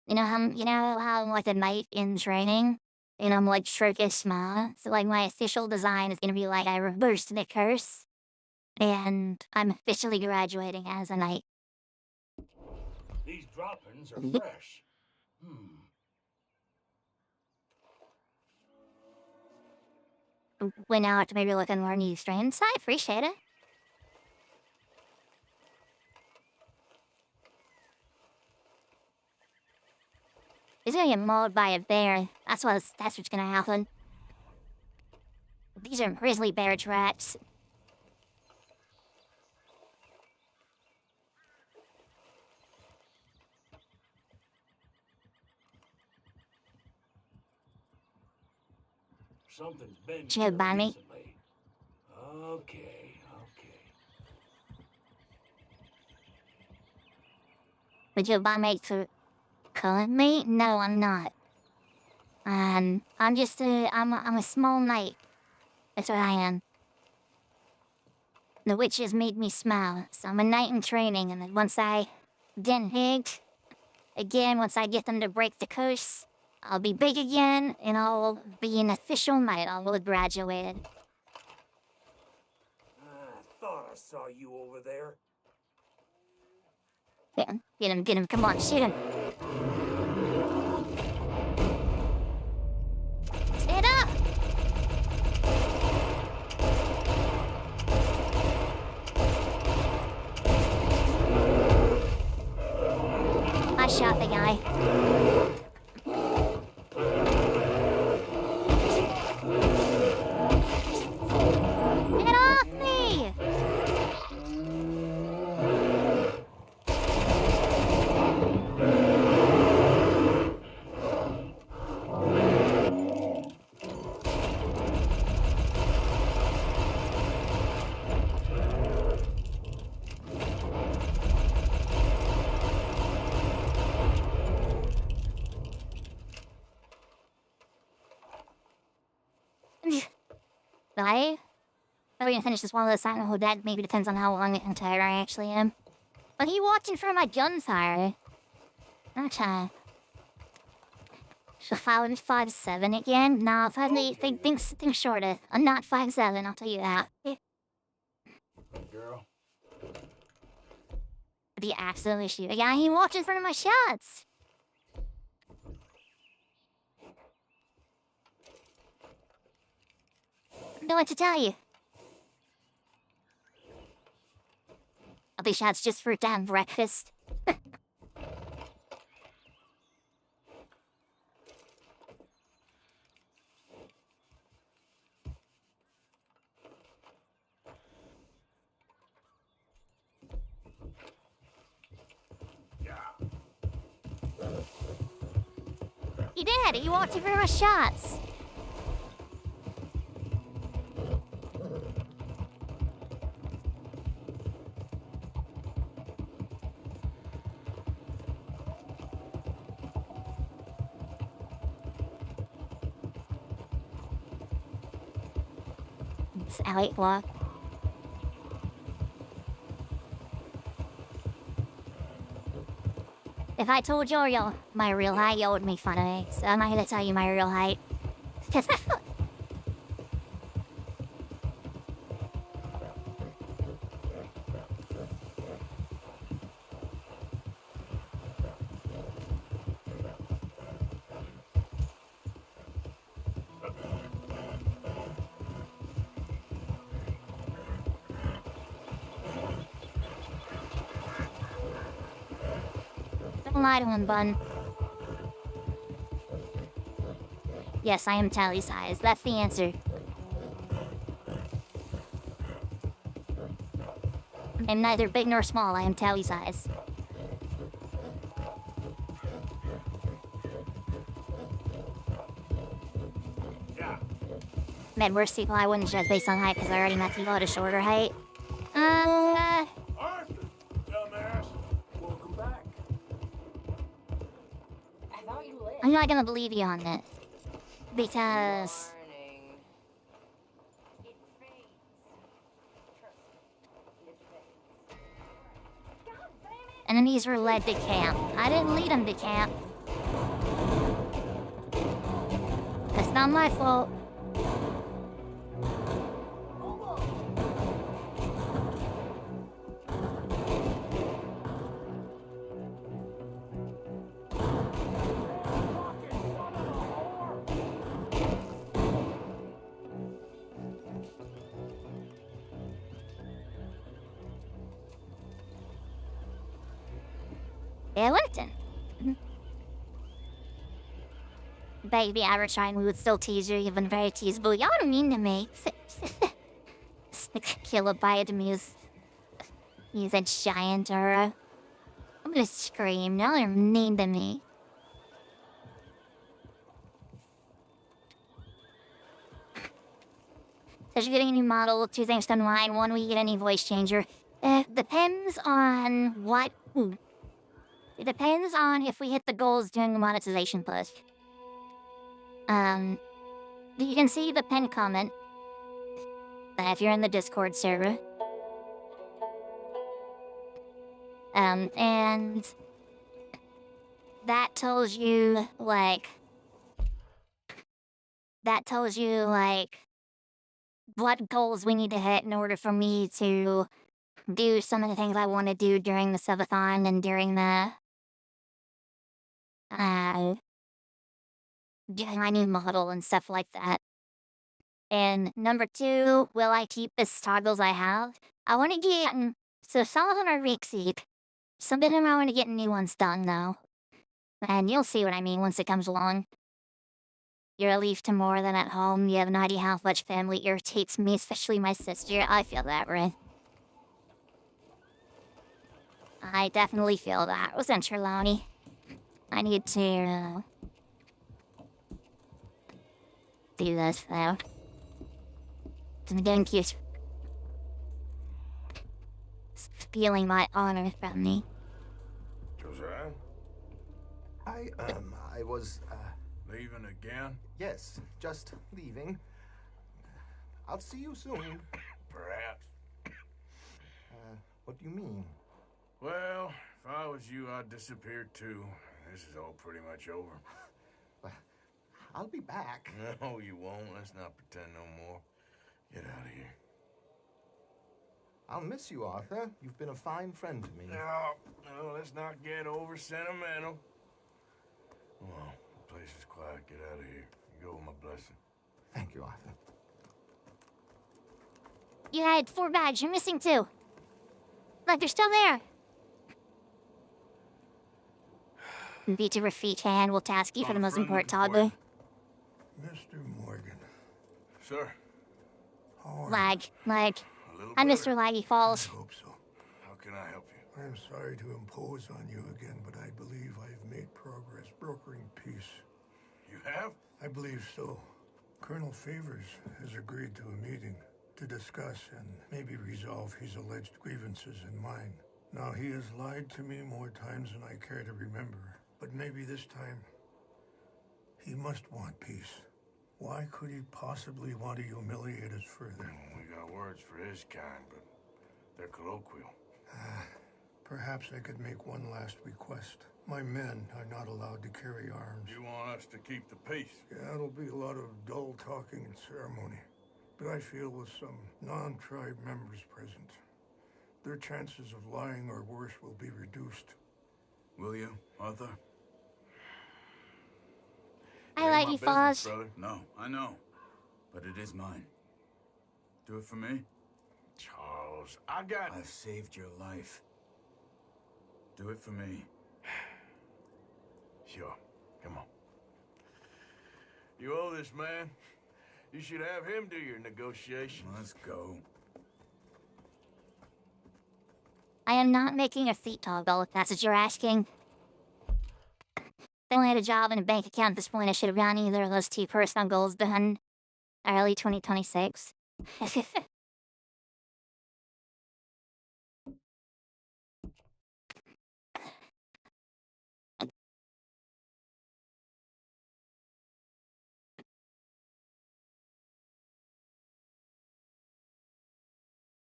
You know how I'm like a knight in training? And I'm like shirkish small. So like my official design is gonna be like I reversed the curse. And I'm officially graduating as a knight.
These droppings are fresh.
Went out to maybe look at more new strains. I appreciate it. He's gonna get mauled by a bear. That's what's gonna happen. These are grizzly bear tracks.
Something's been
Should you ban me?
recently. Okay.
Would you buy me for killing me? No, I'm not. I'm just I'm a small knight. That's what I am. The witches made me small, so I'm a knight in training, and then once I get higged, again, once I get them to break the curse, I'll be big again, and I'll be an official knight. I'll have graduated.
I thought I saw you over there.
Get him, come on, shoot him. Stand up! I shot the guy. Get off me! I'm gonna finish this one of the silent whole dead. Maybe depends on how long and tired I actually am. But he walked in front of my gunfire. Okay. So 5'7" again? No, 5'8". Think shorter. I'm not 5'7", I'll tell you that.
Hey, girl.
The actual issue. Yeah, he walked in front of my shots. I don't know what to tell you. I'll be shots just for damn breakfast. He did! He walked in front of my shots! It's Elliot Block. If I told you my real height, you would make fun of me. So I'm not gonna tell you my real height. Don't lie to him, bun. Yes, I am Tali size. That's the answer. I'm neither big nor small. I am Tali size. Man, worst people I wouldn't judge based on height because I already met people at a shorter height.
Arthur, dumbass. Welcome back.
I'm not gonna believe you on that. Because
Warning. It fades. Trust me. It fades. God damn it!
enemies were led to camp. I didn't lead them to camp. That's not my fault. Yeah, Linton. Baby, I was trying we would still tease you, you've been very teasable. Y'all are mean to me. Kilobyte muse. He's a giant or I'm gonna scream. Y'all are mean to me. Says you're getting a new model, 2 things to unwind, 1 we get any voice changer. Depends on what. It depends on if we hit the goals during the monetization push. You can see the pinned comment if you're in the Discord server. And that tells you like what goals we need to hit in order for me to do some of the things I want to do during the subathon and during the doing my new model and stuff like that. And number 2, will I keep the toggles I have? I want to get so some of them are Reexeed. Some of them I want to get new ones done though. And you'll see what I mean once it comes along. You're a leaf to more than at home. You have no idea how much family irritates me, especially my sister. I feel that, right? I definitely feel that. Wasn't Trelawney? I need to do this though. Thank you. Feeling my honor from me.
Josiah?
I was,
Leaving again?
yes, just leaving. I'll see you soon.
Perhaps.
What do you mean?
Well, if I was you, I'd disappear too. This is all pretty much over.
I'll be back.
No, you won't. Let's not pretend no more. Get out of here.
I'll miss you, Arthur. You've been a fine friend to me.
No, let's not get over sentimental. Well, the place is quiet. Get out of here. You go with my blessing.
Thank you, Arthur.
You had 4 bags. You're missing 2. Look, they're still there. VTuber feet hand will task you for the most important toggle.
Mr. Morgan.
Sir.
How are
Lag.
A little
I'm
better.
Mr. Laggy Falls.
I hope so.
How can I help you?
I am sorry to impose on you again, but I believe I've made progress brokering peace.
You have?
I believe so. Colonel Favors has agreed to a meeting to discuss and maybe resolve his alleged grievances and mine. Now, he has lied to me more times than I care to remember, but maybe this time he must want peace. Why could he possibly want to humiliate us further?
We got words for his kind, but they're colloquial.
Perhaps I could make one last request. My men are not allowed to carry arms.
You want us to keep the peace?
Yeah, it'll be a lot of dull talking and ceremony. But I feel with some non-tribe members present, their chances of lying or worse will be reduced.
Will you, Arthur?
I like you, Falls.
Brother. No, I know. But it is mine. Do it for me? Charles, I've saved your life. Do it for me. Sure. Come on. You owe this man. You should have him do your negotiations. Let's go.
I am not making a feet toggle, if that's what you're asking. They only had a job and a bank account at this point. I should have gotten either of those 2 personal goals done early 2026.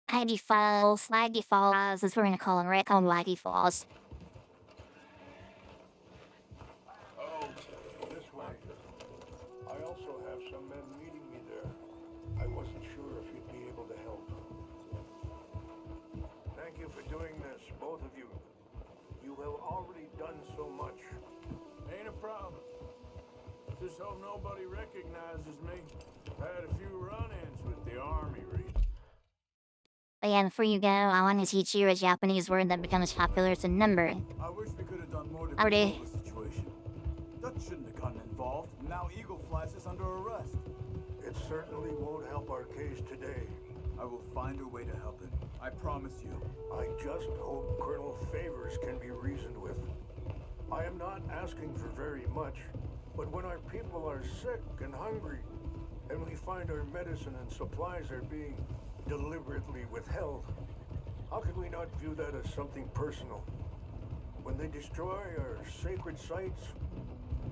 Laggy Falls, as we're gonna call them, right? Call them Laggy Falls.
This way. I also have some men meeting me there. I wasn't sure if you'd be able to help. Thank you for doing this, both of you. You have already done so much.
Ain't a problem. Just hope nobody recognizes me. Had a few run-ins with the army recently.
But yeah, before you go, I want to teach you a Japanese word that becomes popular. It's a number.
I wish we could have done more to
Howdy.
control the situation. Dutch shouldn't have gotten involved. Now Eagle flies us under arrest.
It certainly won't help our case today.
I will find a way to help it. I promise you.
I just hope Colonel Favors can be reasoned with. I am not asking for very much, but when our people are sick and hungry, and we find our medicine and supplies are being deliberately withheld, how can we not view that as something personal? When they destroy our sacred sites,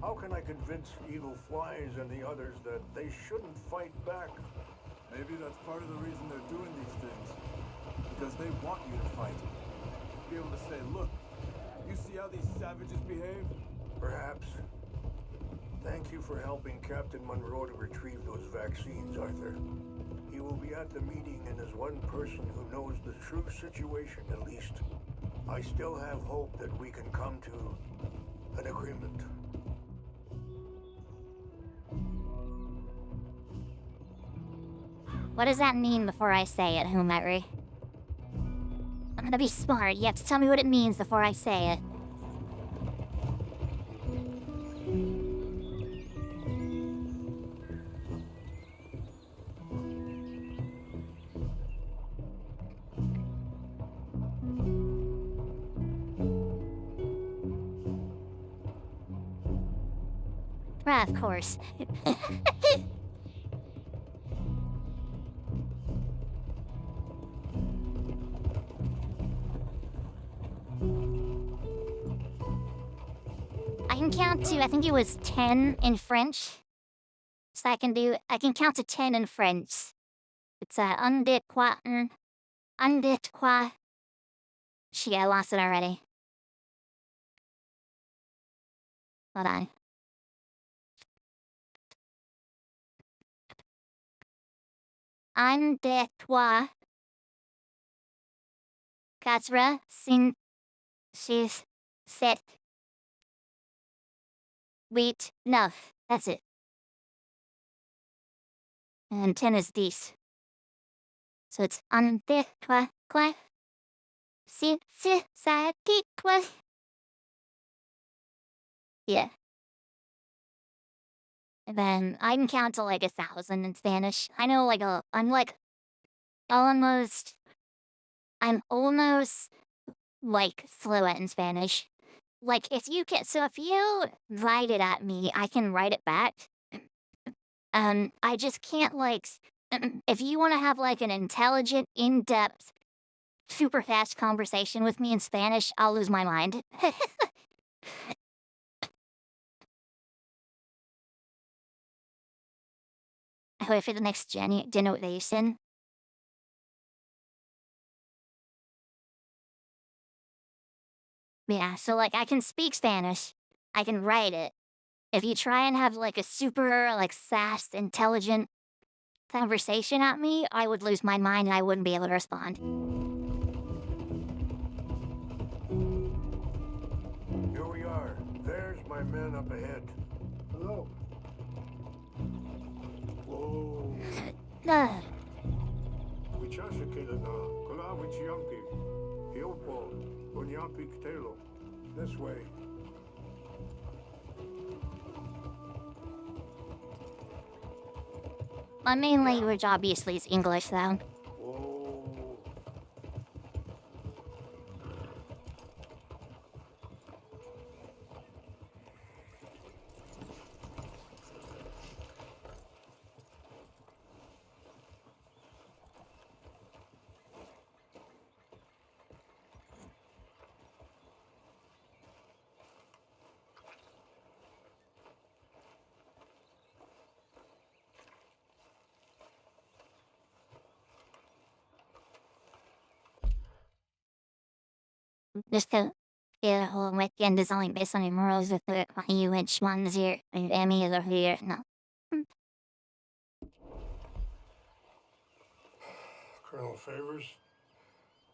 how can I convince Eagle Flies and the others that they shouldn't fight back?
Maybe that's part of the reason they're doing these things. Because they want you to fight. Be able to say, look, you see how these savages behave?
Perhaps. Thank you for helping Captain Monroe to retrieve those vaccines, Arthur. He will be at the meeting and is one person who knows the true situation, at least. I still have hope that we can come to an agreement.
What does that mean before I say it, whomever? I'm gonna be smart. You have to tell me what it means before I say it. Right, of course. I can count to, I think it was 10 in French. So I can count to 10 in French. It's un, deux, trois, un, deux, trois. Shit, I lost it already. Hold on. Un, deux, trois. Quatre, cinq, six, sept. Wait, no, that's it. And 10 is this. So it's un, deux, trois, quatre, six, sept, eight. Yeah. And then I can count to like 1,000 in Spanish. I know I'm almost like fluent in Spanish. Like if you write it at me, I can write it back. I just can't if you want to have like an intelligent, in-depth, super fast conversation with me in Spanish, I'll lose my mind. I wait for the next generation. Yeah, so like I can speak Spanish. I can write it. If you try and have like a super fast, intelligent conversation at me, I would lose my mind and I wouldn't be able to respond.
Here we are. There's my men up ahead. Hello. Whoa. This way.
My main language obviously is English though. Just to get a whole weekend design based on your morals with the which ones here and Emmy over here. No.
Colonel Favors,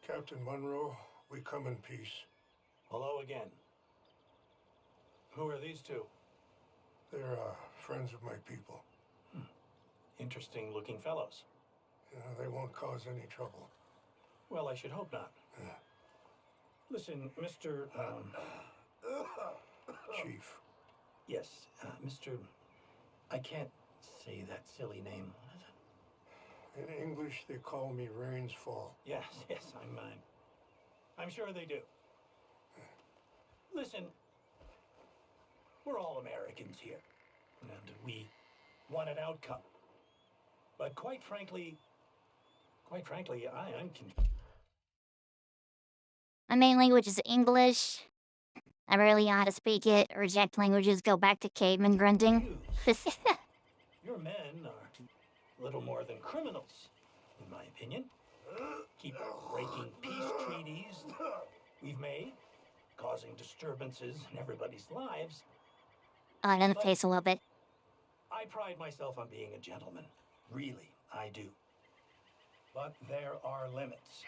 Captain Monroe, we come in peace.
Hello again. Who are these two?
They're friends of my people.
Interesting looking fellows.
They won't cause any trouble.
Well, I should hope not. Listen, Mr.
Chief.
Yes, Mr. I can't say that silly name. What is it?
In English, they call me Rains Fall.
Yes, I'm sure they do. Listen, we're all Americans here, and we want an outcome. But quite frankly, I'm confused.
My main language is English. I rarely know how to speak it. Reject languages, go back to caveman grunting.
Your men are little more than criminals, in my opinion. Keep breaking peace treaties we've made, causing disturbances in everybody's lives.
Oh, in the face a little bit.
I pride myself on being a gentleman. Really, I do. But there are limits.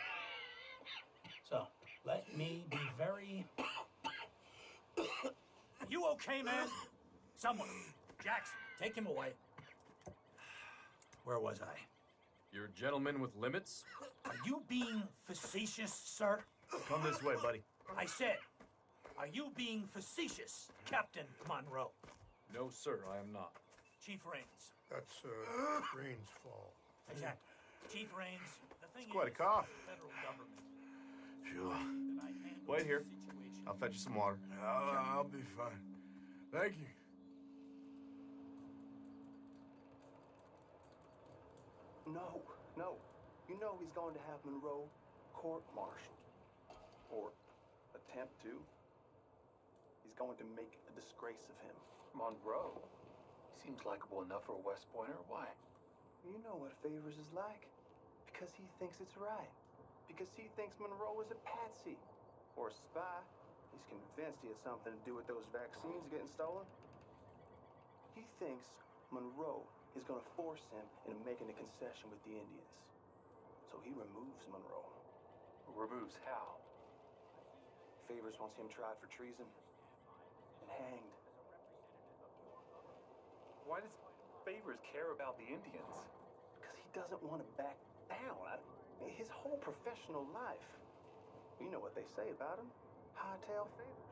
So, let me be very... You okay, man? Someone. Jackson, take him away. Where was I?
You're a gentleman with limits?
Are you being facetious, sir?
Come this way, buddy.
I said, are you being facetious, Captain Monroe?
No, sir, I am not.
Chief Rains.
That's Rains Fall.
Exactly. Chief Rains, the thing
Quite a
is,
cough.
the federal government.
Sure.
that I handle
Wait here.
this situation.
I'll fetch you some water.
I'll be fine. Thank you.
No. You know he's going to have Monroe court-martialed. Or attempt to. He's going to make a disgrace of him.
Monroe? He seems likable enough for a West Pointer. Why?
You know what Favors is like. Because he thinks it's right. Because he thinks Monroe is a patsy. Or a spy. He's convinced he had something to do with those vaccines getting stolen. He thinks Monroe is going to force him into making a concession with the Indians. So he removes Monroe.
Removes how?
Favors wants him tried for treason and hanged.
Why does Favors care about the Indians?
Because he doesn't want to back down. His whole professional life. You know what they say about him. Hightail Favors.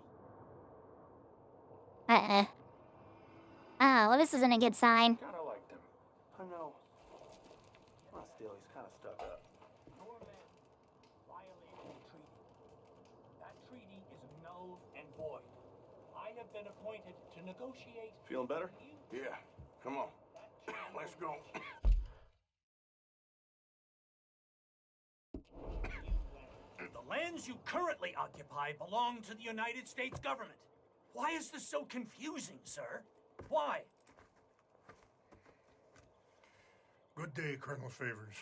Oh, well, this isn't a good sign.
Kinda liked him.
I know. Well, still, he's kind of stuck up.
Your men violated the treaty. That treaty is null and void. I have been appointed to negotiate...
Feeling better?
Yeah, come on. Let's go.
The lands you currently occupy belong to the United States government. Why is this so confusing, sir? Why?
Good day, Colonel Favors.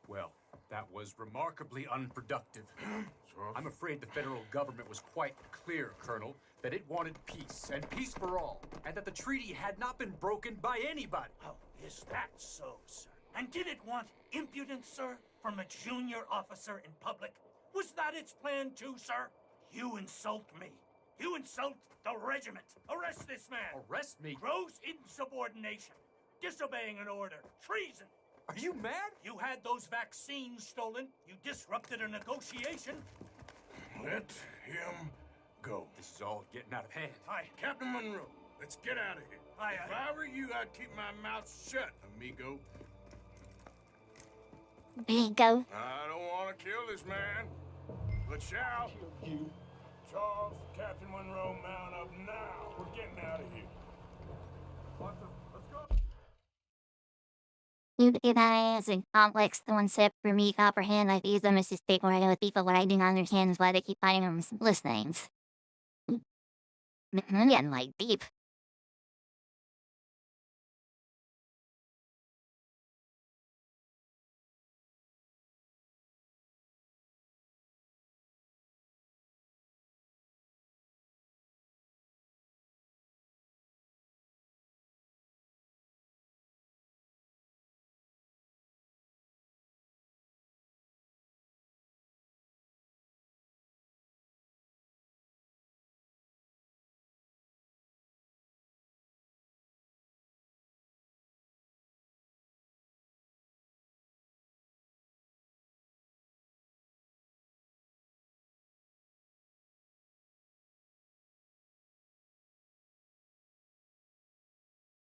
Well, that was remarkably unproductive. I'm afraid the federal government was quite clear, Colonel, that it wanted peace, and peace for all, and that the treaty had not been broken by anybody.
Oh, is that so, sir? And did it want impudence, sir, from a junior officer in public? Was that its plan too, sir? You insult me. You insult the regiment. Arrest this man.
Arrest me?
Gross insubordination. Disobeying an order. Treason.
Are you mad?
You had those vaccines stolen. You disrupted a negotiation.
Let him go.
This is all getting out of hand.
Hi.
Captain Monroe, let's get out of here. If I were you, I'd keep my mouth shut, amigo.
Bingo.
I don't want to kill this man, but shall
You.
Charles, Captain Monroe, mount up now. We're getting out of here.
Let's go.
You guys and complex concept for me to comprehend. I use them as to speak where I know people what I do not understand is why they keep fighting them listenings. I'm getting like deep.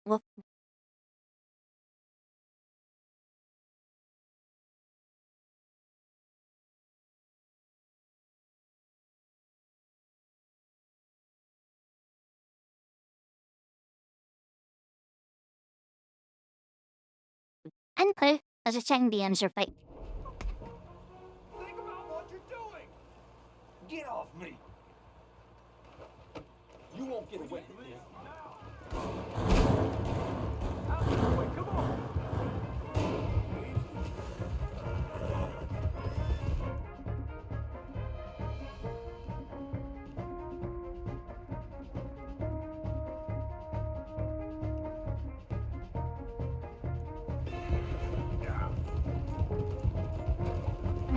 Whoop. And I was just checking DMs or fight.
Think about what you're doing! Get off me! You won't get away with this. Out of the way, come on!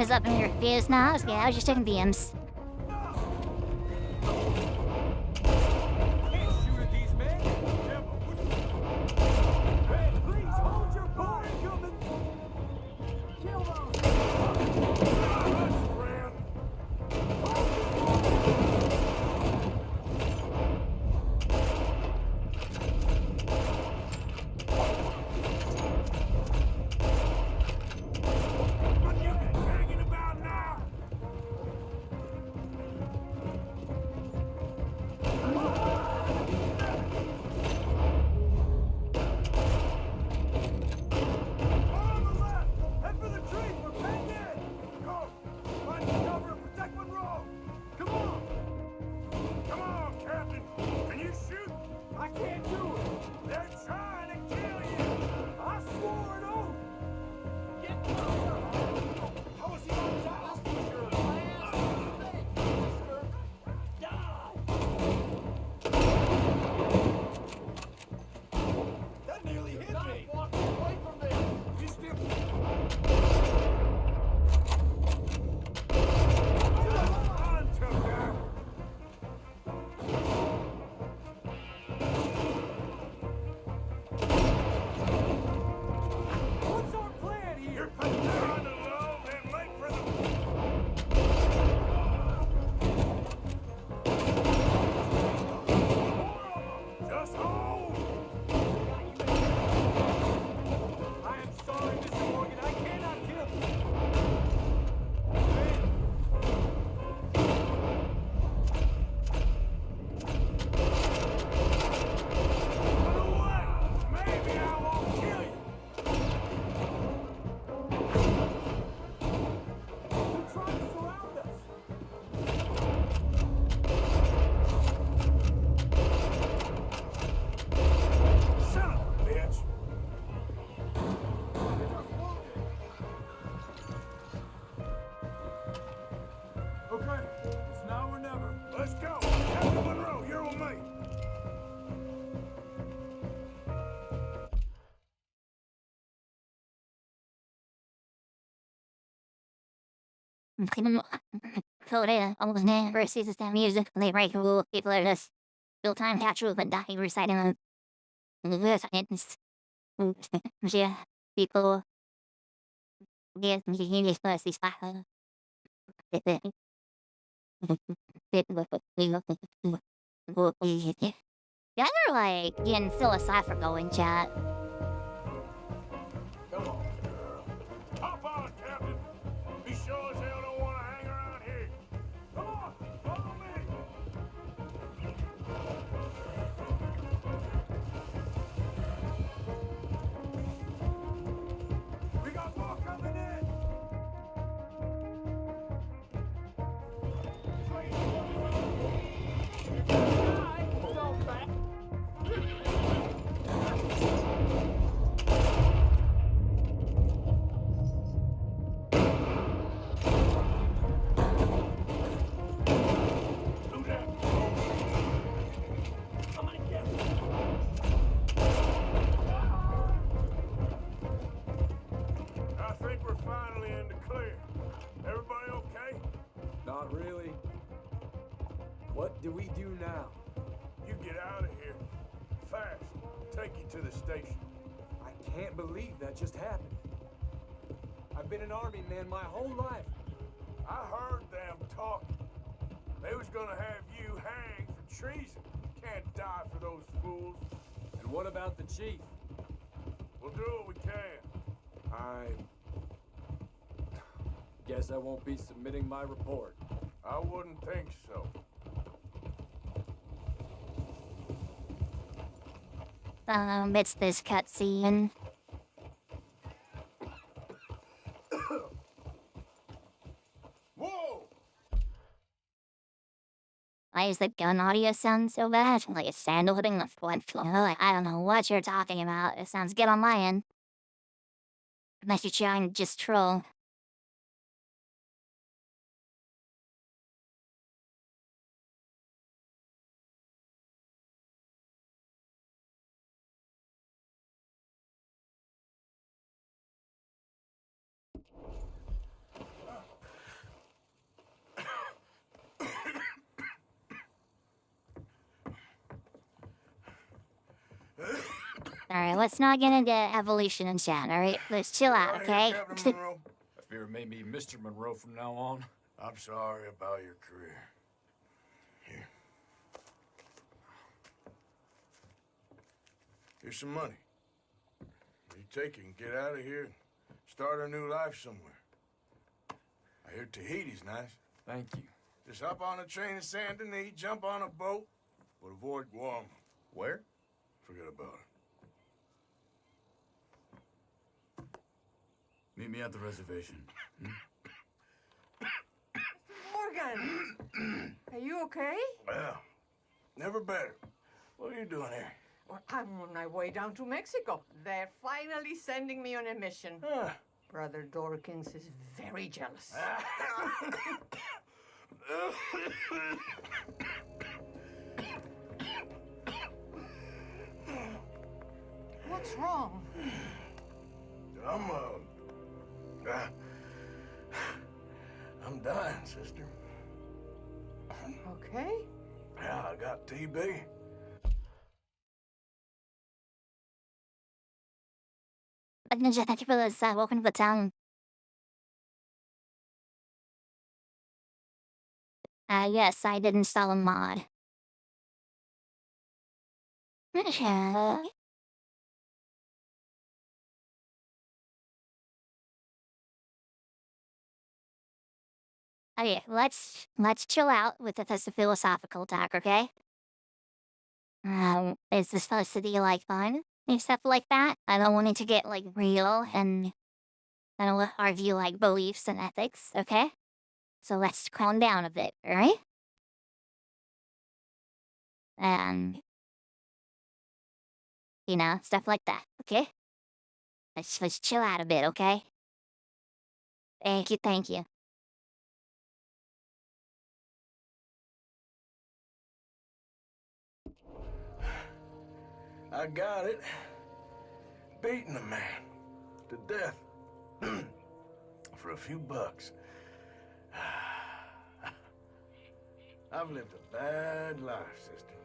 Is up in your reviews now? Yeah, I was just checking DMs.
Can't shoot at these men. Hey, please hold your fire, coming. Kill
Florida almost never sees this damn music. They break the rule. People are just real time catch but die reciting the sentence. Yeah, people get me first these fire. Yeah, they're like getting philosophical in chat.
Come on, girl. Hop on, Captain. Be sure as hell don't want to hang around here. Come on, follow me. We got more coming in. I think we're finally in the clear. Everybody okay?
Not really. What do we do now?
You get out of here. Fast. Take you to the station.
I can't believe that just happened. I've been an army man my whole life.
I heard them talking. They was gonna have you hanged for treason. You can't die for those fools. And
And what about the chief?
We'll do what we can.
I guess I won't be submitting my report.
I wouldn't think so.
Amidst this cutscene.
Whoa!
Why is the gun audio sound so bad? Like a sandal hitting the front floor. Like, I don't know what you're talking about. It sounds good on my end. Unless you're trying to just troll. Alright, let's not get into evolution and chat, alright? Let's chill out, okay?
Captain Monroe.
I fear it may be Mr. Monroe from now on.
I'm sorry about your career. Here. Here's some money. You take it and get out of here and start a new life somewhere. I hear Tahiti's nice.
Thank you.
Just hop on a train to Saint Denis, jump on a boat, but avoid Guam.
Where?
Forget about it.
Meet me at the reservation.
Morgan! Are you okay?
Well, never better. What are you doing here?
Well, I'm on my way down to Mexico. They're finally sending me on a mission. Brother Dorkins is very jealous. What's wrong?
I'm dying, sister.
Okay.
Yeah, I got TB.
Ninja, thank you for this. Welcome to the town. Yes, I did install a mod. Okay, let's chill out with this philosophical talk, okay? Is this supposed to be like fun and stuff like that? I don't want it to get like real and I don't argue like beliefs and ethics, okay? So let's calm down a bit, alright? And you know, stuff like that, okay? Let's chill out a bit, okay? Thank you, thank you.
I got it. Beating a man to death for a few bucks. I've lived a bad life, sister.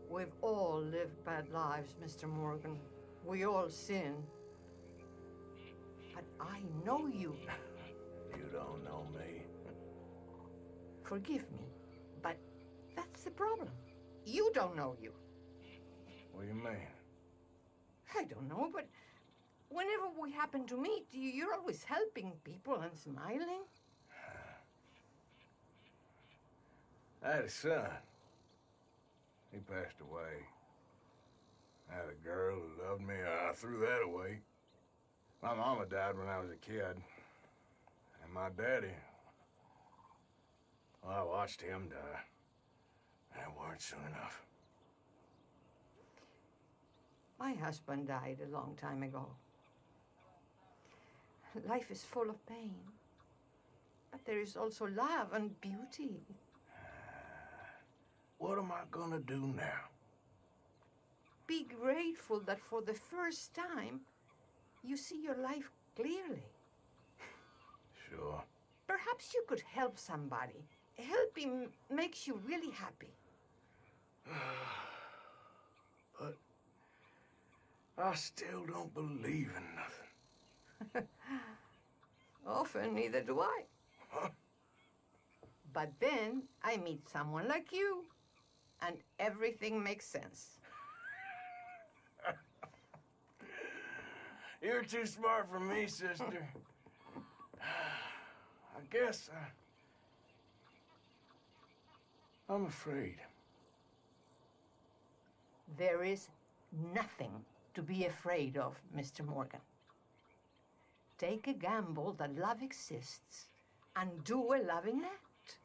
We've all lived bad lives, Mr. Morgan. We all sin. But I know you.
You don't know me.
Forgive me, but that's the problem. You don't know you.
What do you mean?
I don't know, but whenever we happen to meet, you're always helping people and smiling.
I had a son. He passed away. I had a girl who loved me. I threw that away. My mama died when I was a kid. And my daddy, well, I watched him die. And it weren't soon enough.
My husband died a long time ago. Life is full of pain. But there is also love and beauty.
What am I gonna do now?
Be grateful that for the first time, you see your life clearly.
Sure.
Perhaps you could help somebody. Helping makes you really happy.
But I still don't believe in nothing.
Often, neither do I.
Huh?
But then I meet someone like you, and everything makes sense.
You're too smart for me, sister. I guess I'm afraid.
There is nothing to be afraid of, Mr. Morgan. Take a gamble that love exists and do a loving act.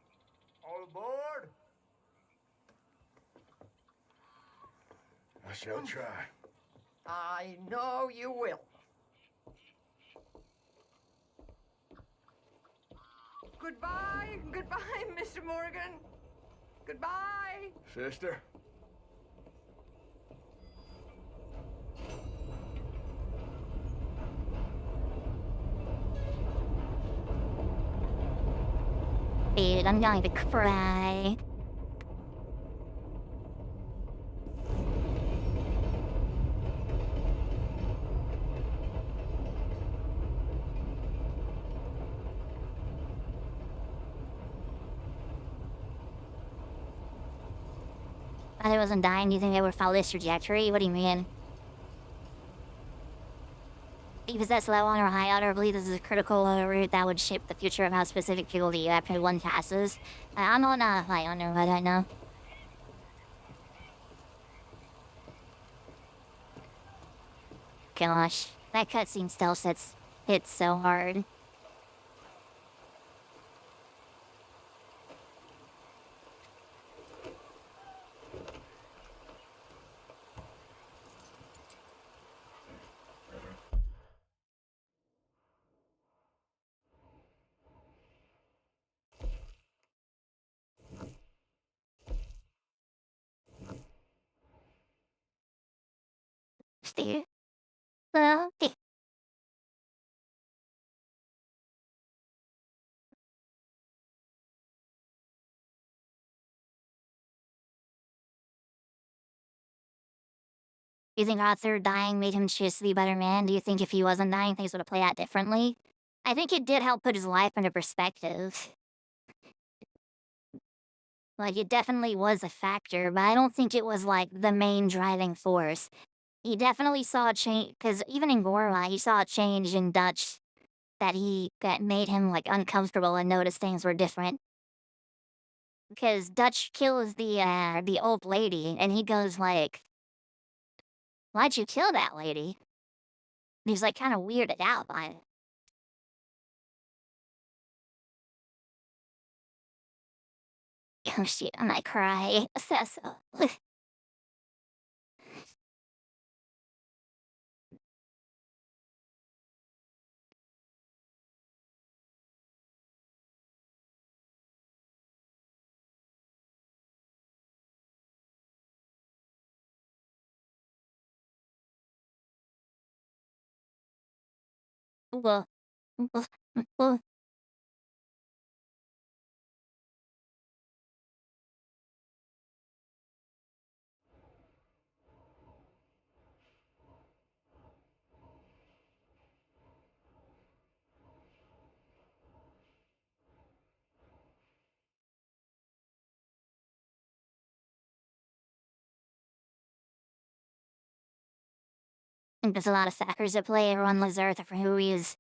All aboard? I shall try.
I know you will. Goodbye, goodbye, Mr. Morgan. Goodbye.
Sister?
Dude, I'm going to cry. I wasn't dying. Do you think they would follow this trajectory? What do you mean? You possess low on or high on, or believe this is a critical route that would shape the future of how specific people view after one passes. I'm on high on, or what I know. Gosh, that cutscene still hits so hard. Steve? Hello? Steve? Do you think Arthur dying made him choose to be a better man? Do you think if he wasn't dying, things would have played out differently? I think it did help put his life into perspective. Like, it definitely was a factor, but I don't think it was, like, the main driving force. He definitely saw a change, because even in Gorma, he saw a change in Dutch that made him, like, uncomfortable and noticed things were different. Because Dutch kills the old lady, and he goes, like, why'd you kill that lady? And he's, like, kind of weirded out by it. Oh, shit, I might cry. So. Well, well, I think there's a lot of factors at play. Everyone loves Arthur for who he is.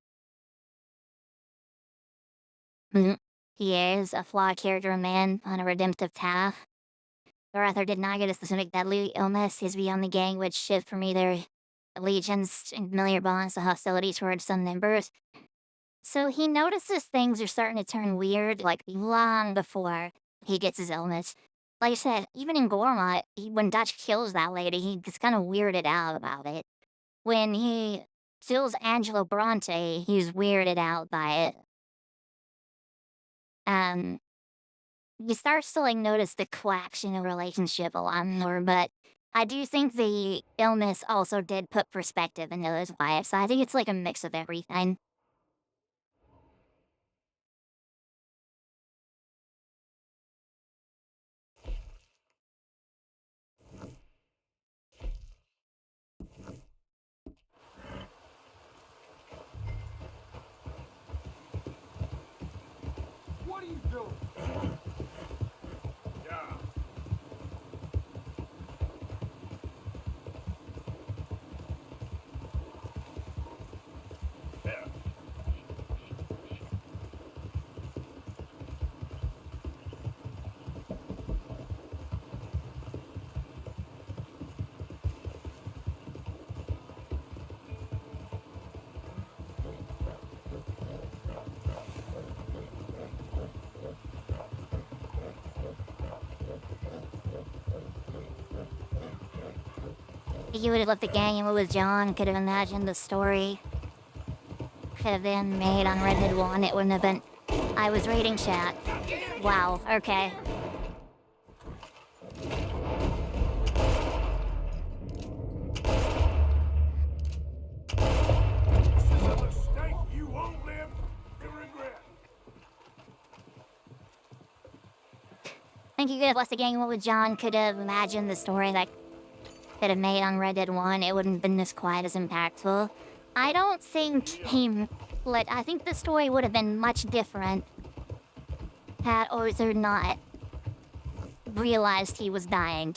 He is a flawed character, a man on a redemptive path. Arthur did not get a specific deadly illness. His beyond the gang would shift from either allegiance and familiar bonds to hostility towards some members. So he notices things are starting to turn weird, like long before he gets his illness. Like I said, even in Gorma, when Dutch kills that lady, he gets kind of weirded out about it. When he kills Angelo Bronte, he's weirded out by it. He starts to, like, notice the quacks in a relationship a lot more, but I do think the illness also did put perspective into his life, so I think it's like a mix of everything.
What are you doing?
Yeah.
If you would have left the gang and what was John, could have imagined the story. Could have been made on Red Dead 1, it wouldn't have been... I was reading chat. Wow, okay.
This is a mistake you won't live to regret.
I think you could have left the gang and what was John, could have imagined the story that could have made on Red Dead 1, it wouldn't have been as quite as impactful. I don't think he... I think the story would have been much different had Arthur not realized he was dying.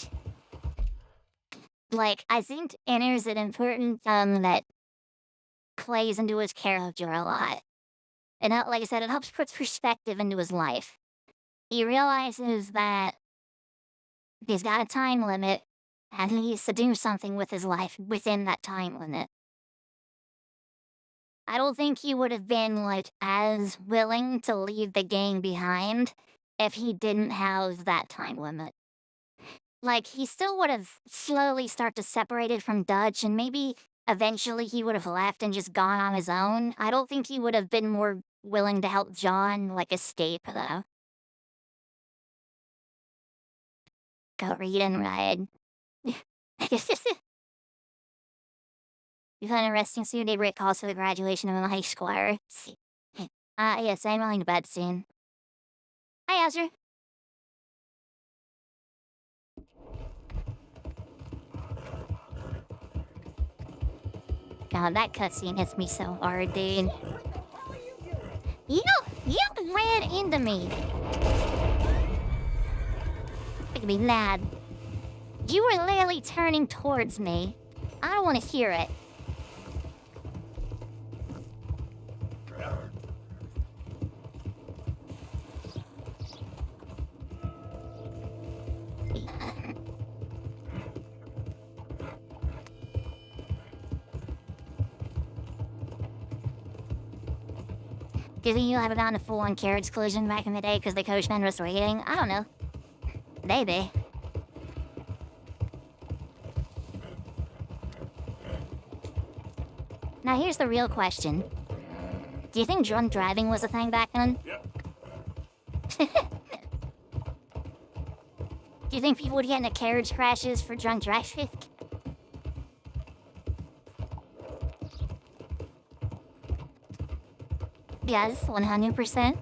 Like, I think enters an important that plays into his character a lot. And like I said, it helps put perspective into his life. He realizes that he's got a time limit and he needs to do something with his life within that time limit. I don't think he would have been, as willing to leave the gang behind if he didn't have that time limit. He still would have slowly started to separate from Dutch, and maybe eventually he would have left and just gone on his own. I don't think he would have been more willing to help John, escape, though. Go read and ride. You find interesting soon day Rick calls for the graduation of a high schooler. Yes, I'm willing to bed soon. Hi, Azure. God, that cutscene hits me so hard, dude. You ran into me. Make me mad. You were literally turning towards me. I don't want to hear it. Do you think you'll have it on a full-on carriage collision back in the day because the coachman was waiting? I don't know. Maybe. Now here's the real question. Do you think drunk driving was a thing back then?
Yep.
Do you think people would get into carriage crashes for drunk driving? Yes, 100%.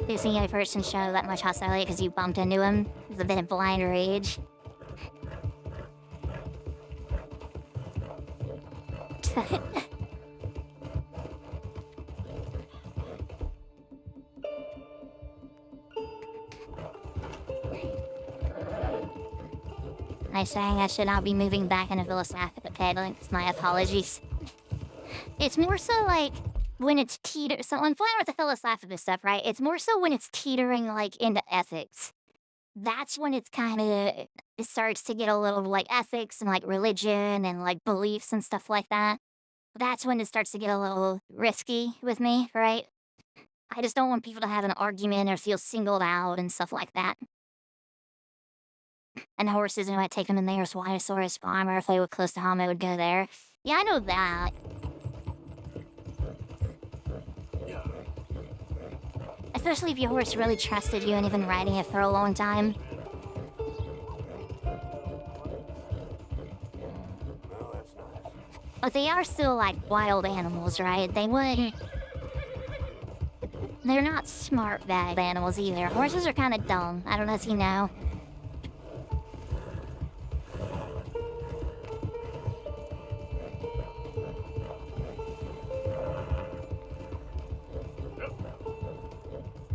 You see a person show that much hostility because you bumped into him? It's a bit of blind rage. I'm saying I should not be moving back into philosophical pedaling. My apologies. It's more so when it's so I'm fine with the philosophical stuff, right? It's more so when it's teetering into ethics. That's when it's it starts to get a little ethics and religion and beliefs and stuff like that. That's when it starts to get a little risky with me, right? I just don't want people to have an argument or feel singled out and stuff like that. And horses, and I'd take them in there, Spinosaurus farm, or if they were close to home, I would go there. Yeah, I know that. Especially if your horse really trusted you and you've been riding it for a long time. But they are still wild animals, right? They wouldn't... They're not smart bad animals either. Horses are kind of dumb. I don't know if you know.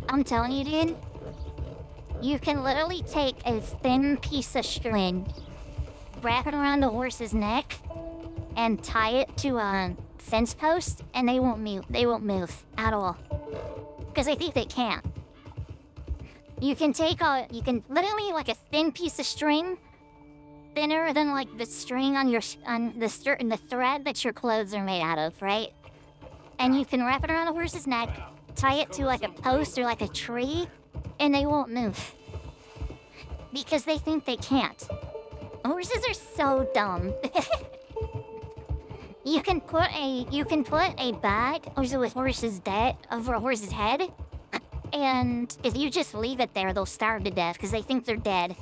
I'm telling you, dude. You can literally take a thin piece of string, wrap it around the horse's neck, and tie it to a fence post, and they won't move. They won't move at all. Because they think they can't. You can literally like a thin piece of string, thinner than like the string on the thread that your clothes are made out of, right? And you can wrap it around a horse's neck, tie it to like a post or like a tree, and they won't move. Because they think they can't. Horses are so dumb. You can put a bag over a horse's head, and if you just leave it there, they'll starve to death because they think they're dead.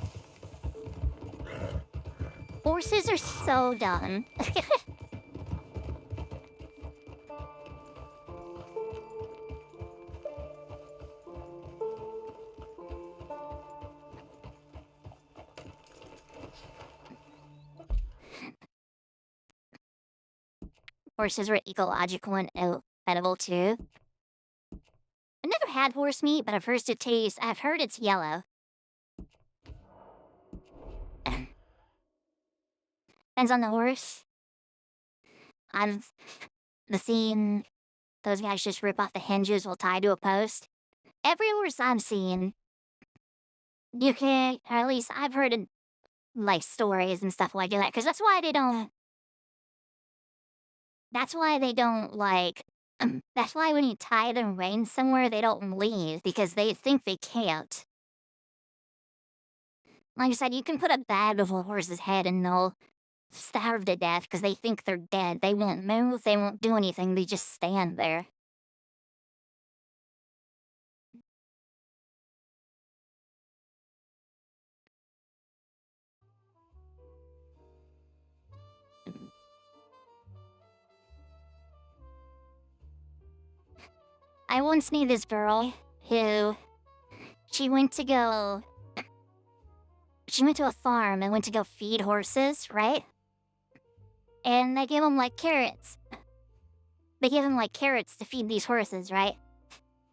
Horses are so dumb. Horses are ecological and edible too. I've never had horse meat, but I've heard it's yellow. Depends on the horse. I've seen those guys just rip off the hinges while tied to a post. Every horse I've seen, you can, or at least I've heard like stories and stuff like that, because that's why they don't like, that's why when you tie them reins somewhere, they don't leave, because they think they can't. Like I said, you can put a bag over a horse's head and they'll starve to death because they think they're dead. They won't move, they won't do anything, they just stand there. I once knew this girl who, she went to a farm and went to go feed horses, right? And they give them like carrots. They give them like carrots to feed these horses, right?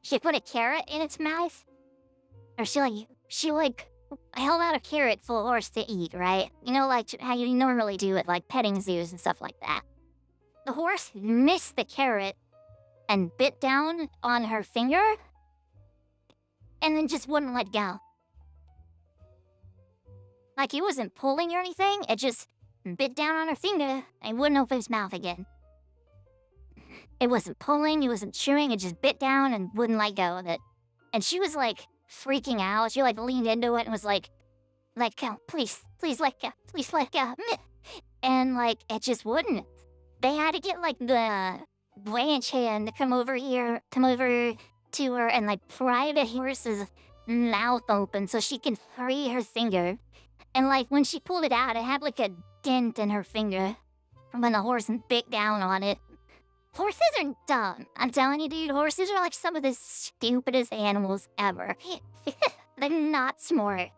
She put a carrot in its mouth. Or she held out a carrot for a horse to eat, right? You know, like how you normally do at like petting zoos and stuff like that. The horse missed the carrot and bit down on her finger and then just wouldn't let go. Like, it wasn't pulling or anything, it just bit down on her finger and wouldn't open its mouth again. It wasn't pulling, it wasn't chewing, it just bit down and wouldn't let go of it. And she was like freaking out. She like leaned into it and was like, let go, please let go, please let go. And like, it just wouldn't. They had to get like the ranch hand to come over to her and like pry the horse's mouth open so she can free her finger. And like when she pulled it out, it had like a dent in her finger from when the horse bit down on it. Horses are dumb. I'm telling you, dude, horses are like some of the stupidest animals ever. They're not smart.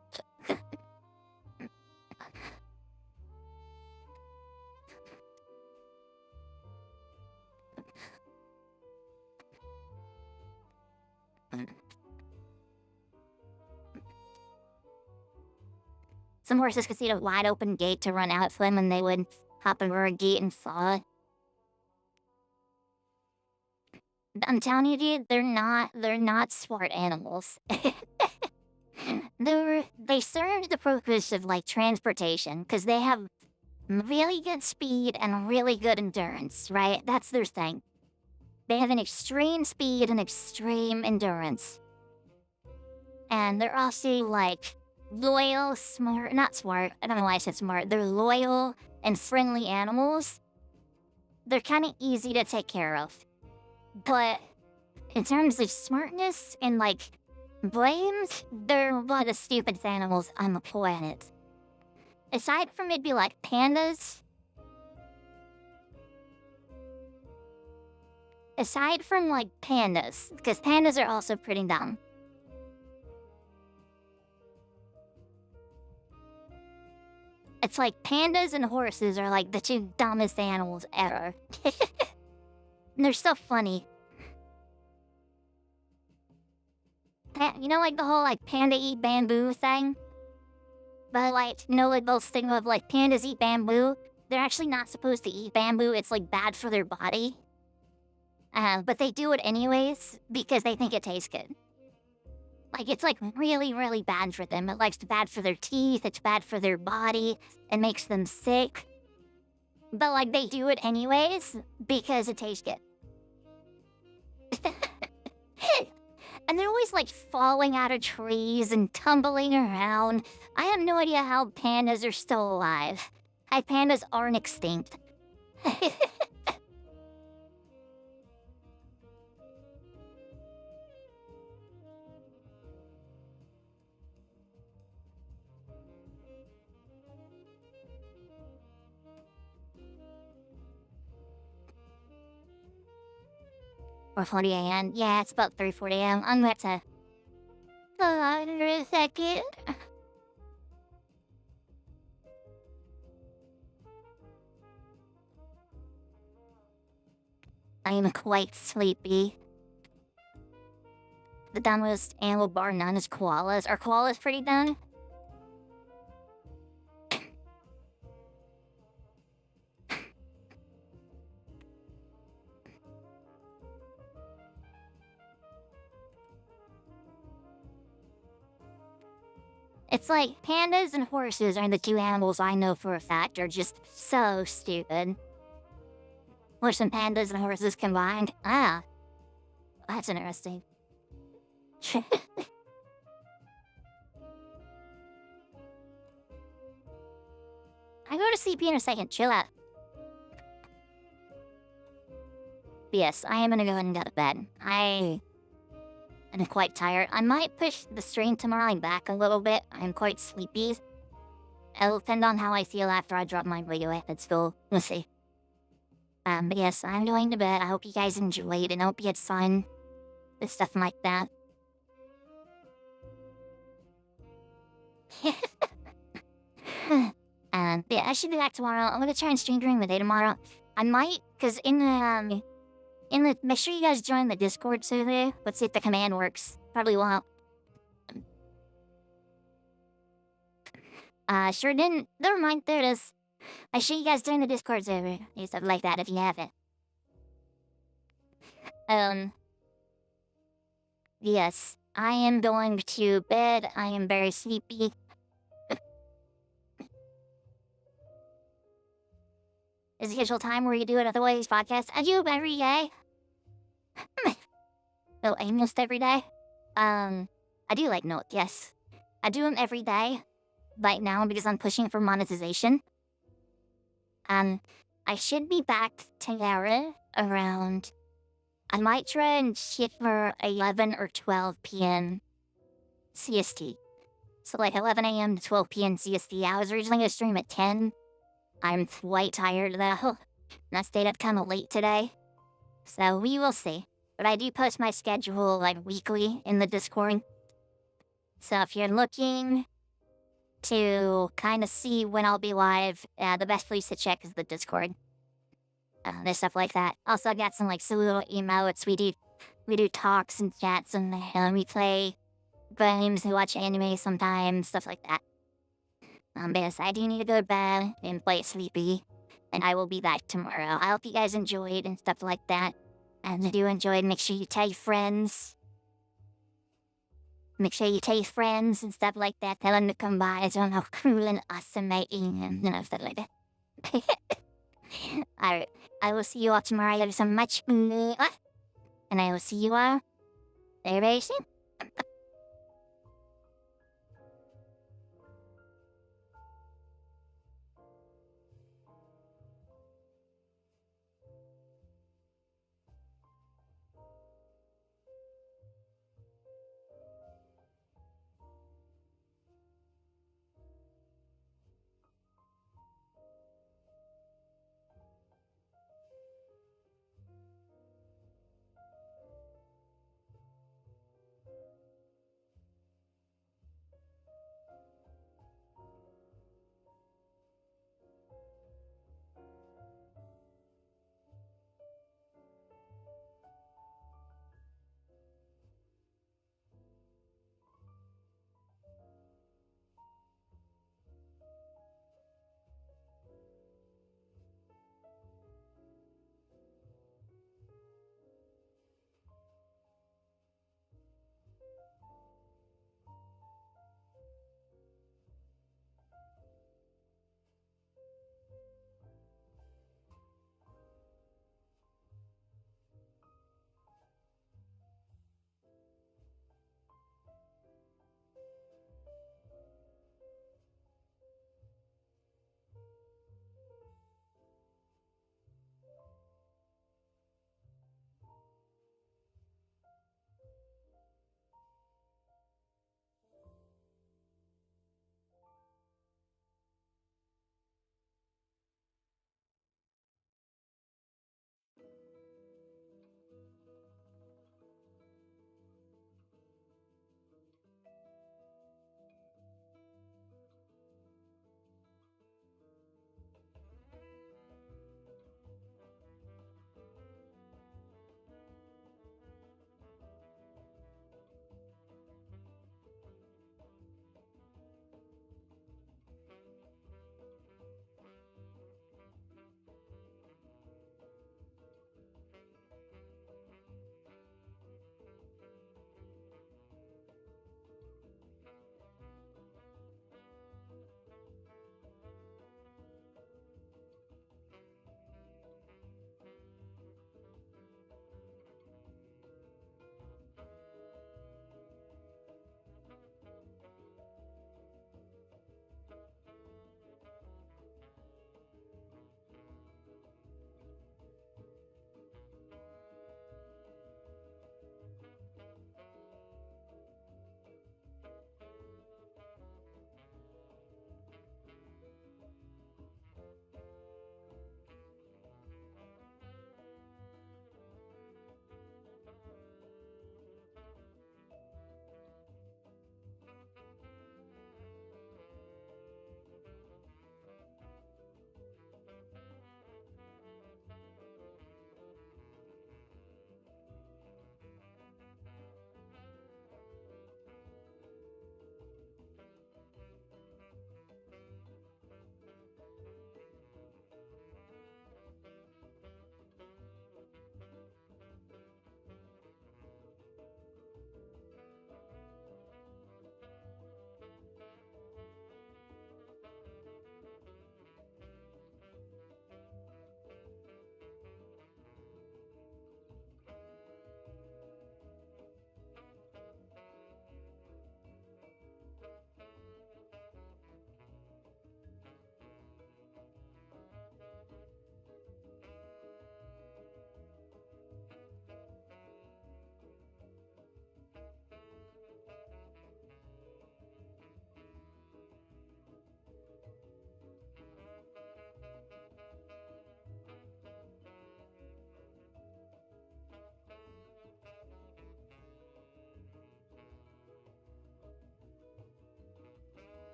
Some horses could see a wide open gate to run out for them and they would hop over a gate and fall. I'm telling you, dude, they're not smart animals. They serve the purpose of like transportation because they have really good speed and really good endurance, right? That's their thing. They have an extreme speed and extreme endurance. And they're also like loyal, not smart, I don't know why I said smart. They're loyal and friendly animals. They're kind of easy to take care of. But in terms of smartness and like brains, they're one of the stupidest animals on the planet. Aside from maybe like pandas. Aside from like pandas, because pandas are also pretty dumb. It's like pandas and horses are like the two dumbest animals ever. And they're so funny. You know, like the whole like panda eat bamboo thing? But like, you know, like those thing of like pandas eat bamboo? They're actually not supposed to eat bamboo. It's like bad for their body. But they do it anyways because they think it tastes good. Like, it's, like, really, really bad for them. It's bad for their teeth, it's bad for their body, it makes them sick. But, like, they do it anyways because it tastes good. And they're always, like, falling out of trees and tumbling around. I have no idea how pandas are still alive. Pandas aren't extinct. Or 40 a.m. Yeah, it's about 3:40 a.m. I'm about to go out for a second. I am quite sleepy. The dumbest animal bar none is koalas. Are koalas pretty dumb? It's like pandas and horses are the two animals I know for a fact are just so stupid. Horse and pandas and horses combined. Ah, that's interesting. I go to sleep in a second. Chill out. Yes, I am gonna go ahead and go to bed. I'm quite tired. I might push the stream tomorrow back a little bit. I'm quite sleepy. It'll depend on how I feel after I drop my video at school. We'll see. But yes, I'm going to bed. I hope you guys enjoyed and I hope you had fun with stuff like that. Yeah, I should be back tomorrow. I'm gonna try and stream during the day tomorrow. I might, cause make sure you guys join the Discord server. Let's see if the command works. Probably won't. Sure didn't. Never mind, there it is. I show you guys join the Discord server. And stuff like that if you haven't. Yes. I am going to bed. I am very sleepy. Is the usual time where you do it otherwise podcast? I do every day. No, almost every day. I do like note, yes. I do them every day. Right now because I'm pushing for monetization. I should be back tomorrow around... I might try and shoot for 11 or 12 p.m. CST. So like 11 a.m. to 12 p.m. CST. I was originally going to stream at 10. I'm quite tired though. And I stayed up kind of late today. So we will see. But I do post my schedule like weekly in the Discord. So if you're looking to kind of see when I'll be live, the best place to check is the Discord. There's stuff like that. Also, I got some like silly little emotes. We do talks and chats and we play games, we watch anime sometimes, stuff like that. But yes, I do need to go to bed and play sleepy. And I will be back tomorrow. I hope you guys enjoyed and stuff like that. And if you enjoyed, make sure you tell your friends. Make sure you tell your friends and stuff like that. Tell them to come by. I don't know how cool and awesome I am. And stuff like that. Alright. I will see you all tomorrow. I love you so much. And I will see you all very, very soon.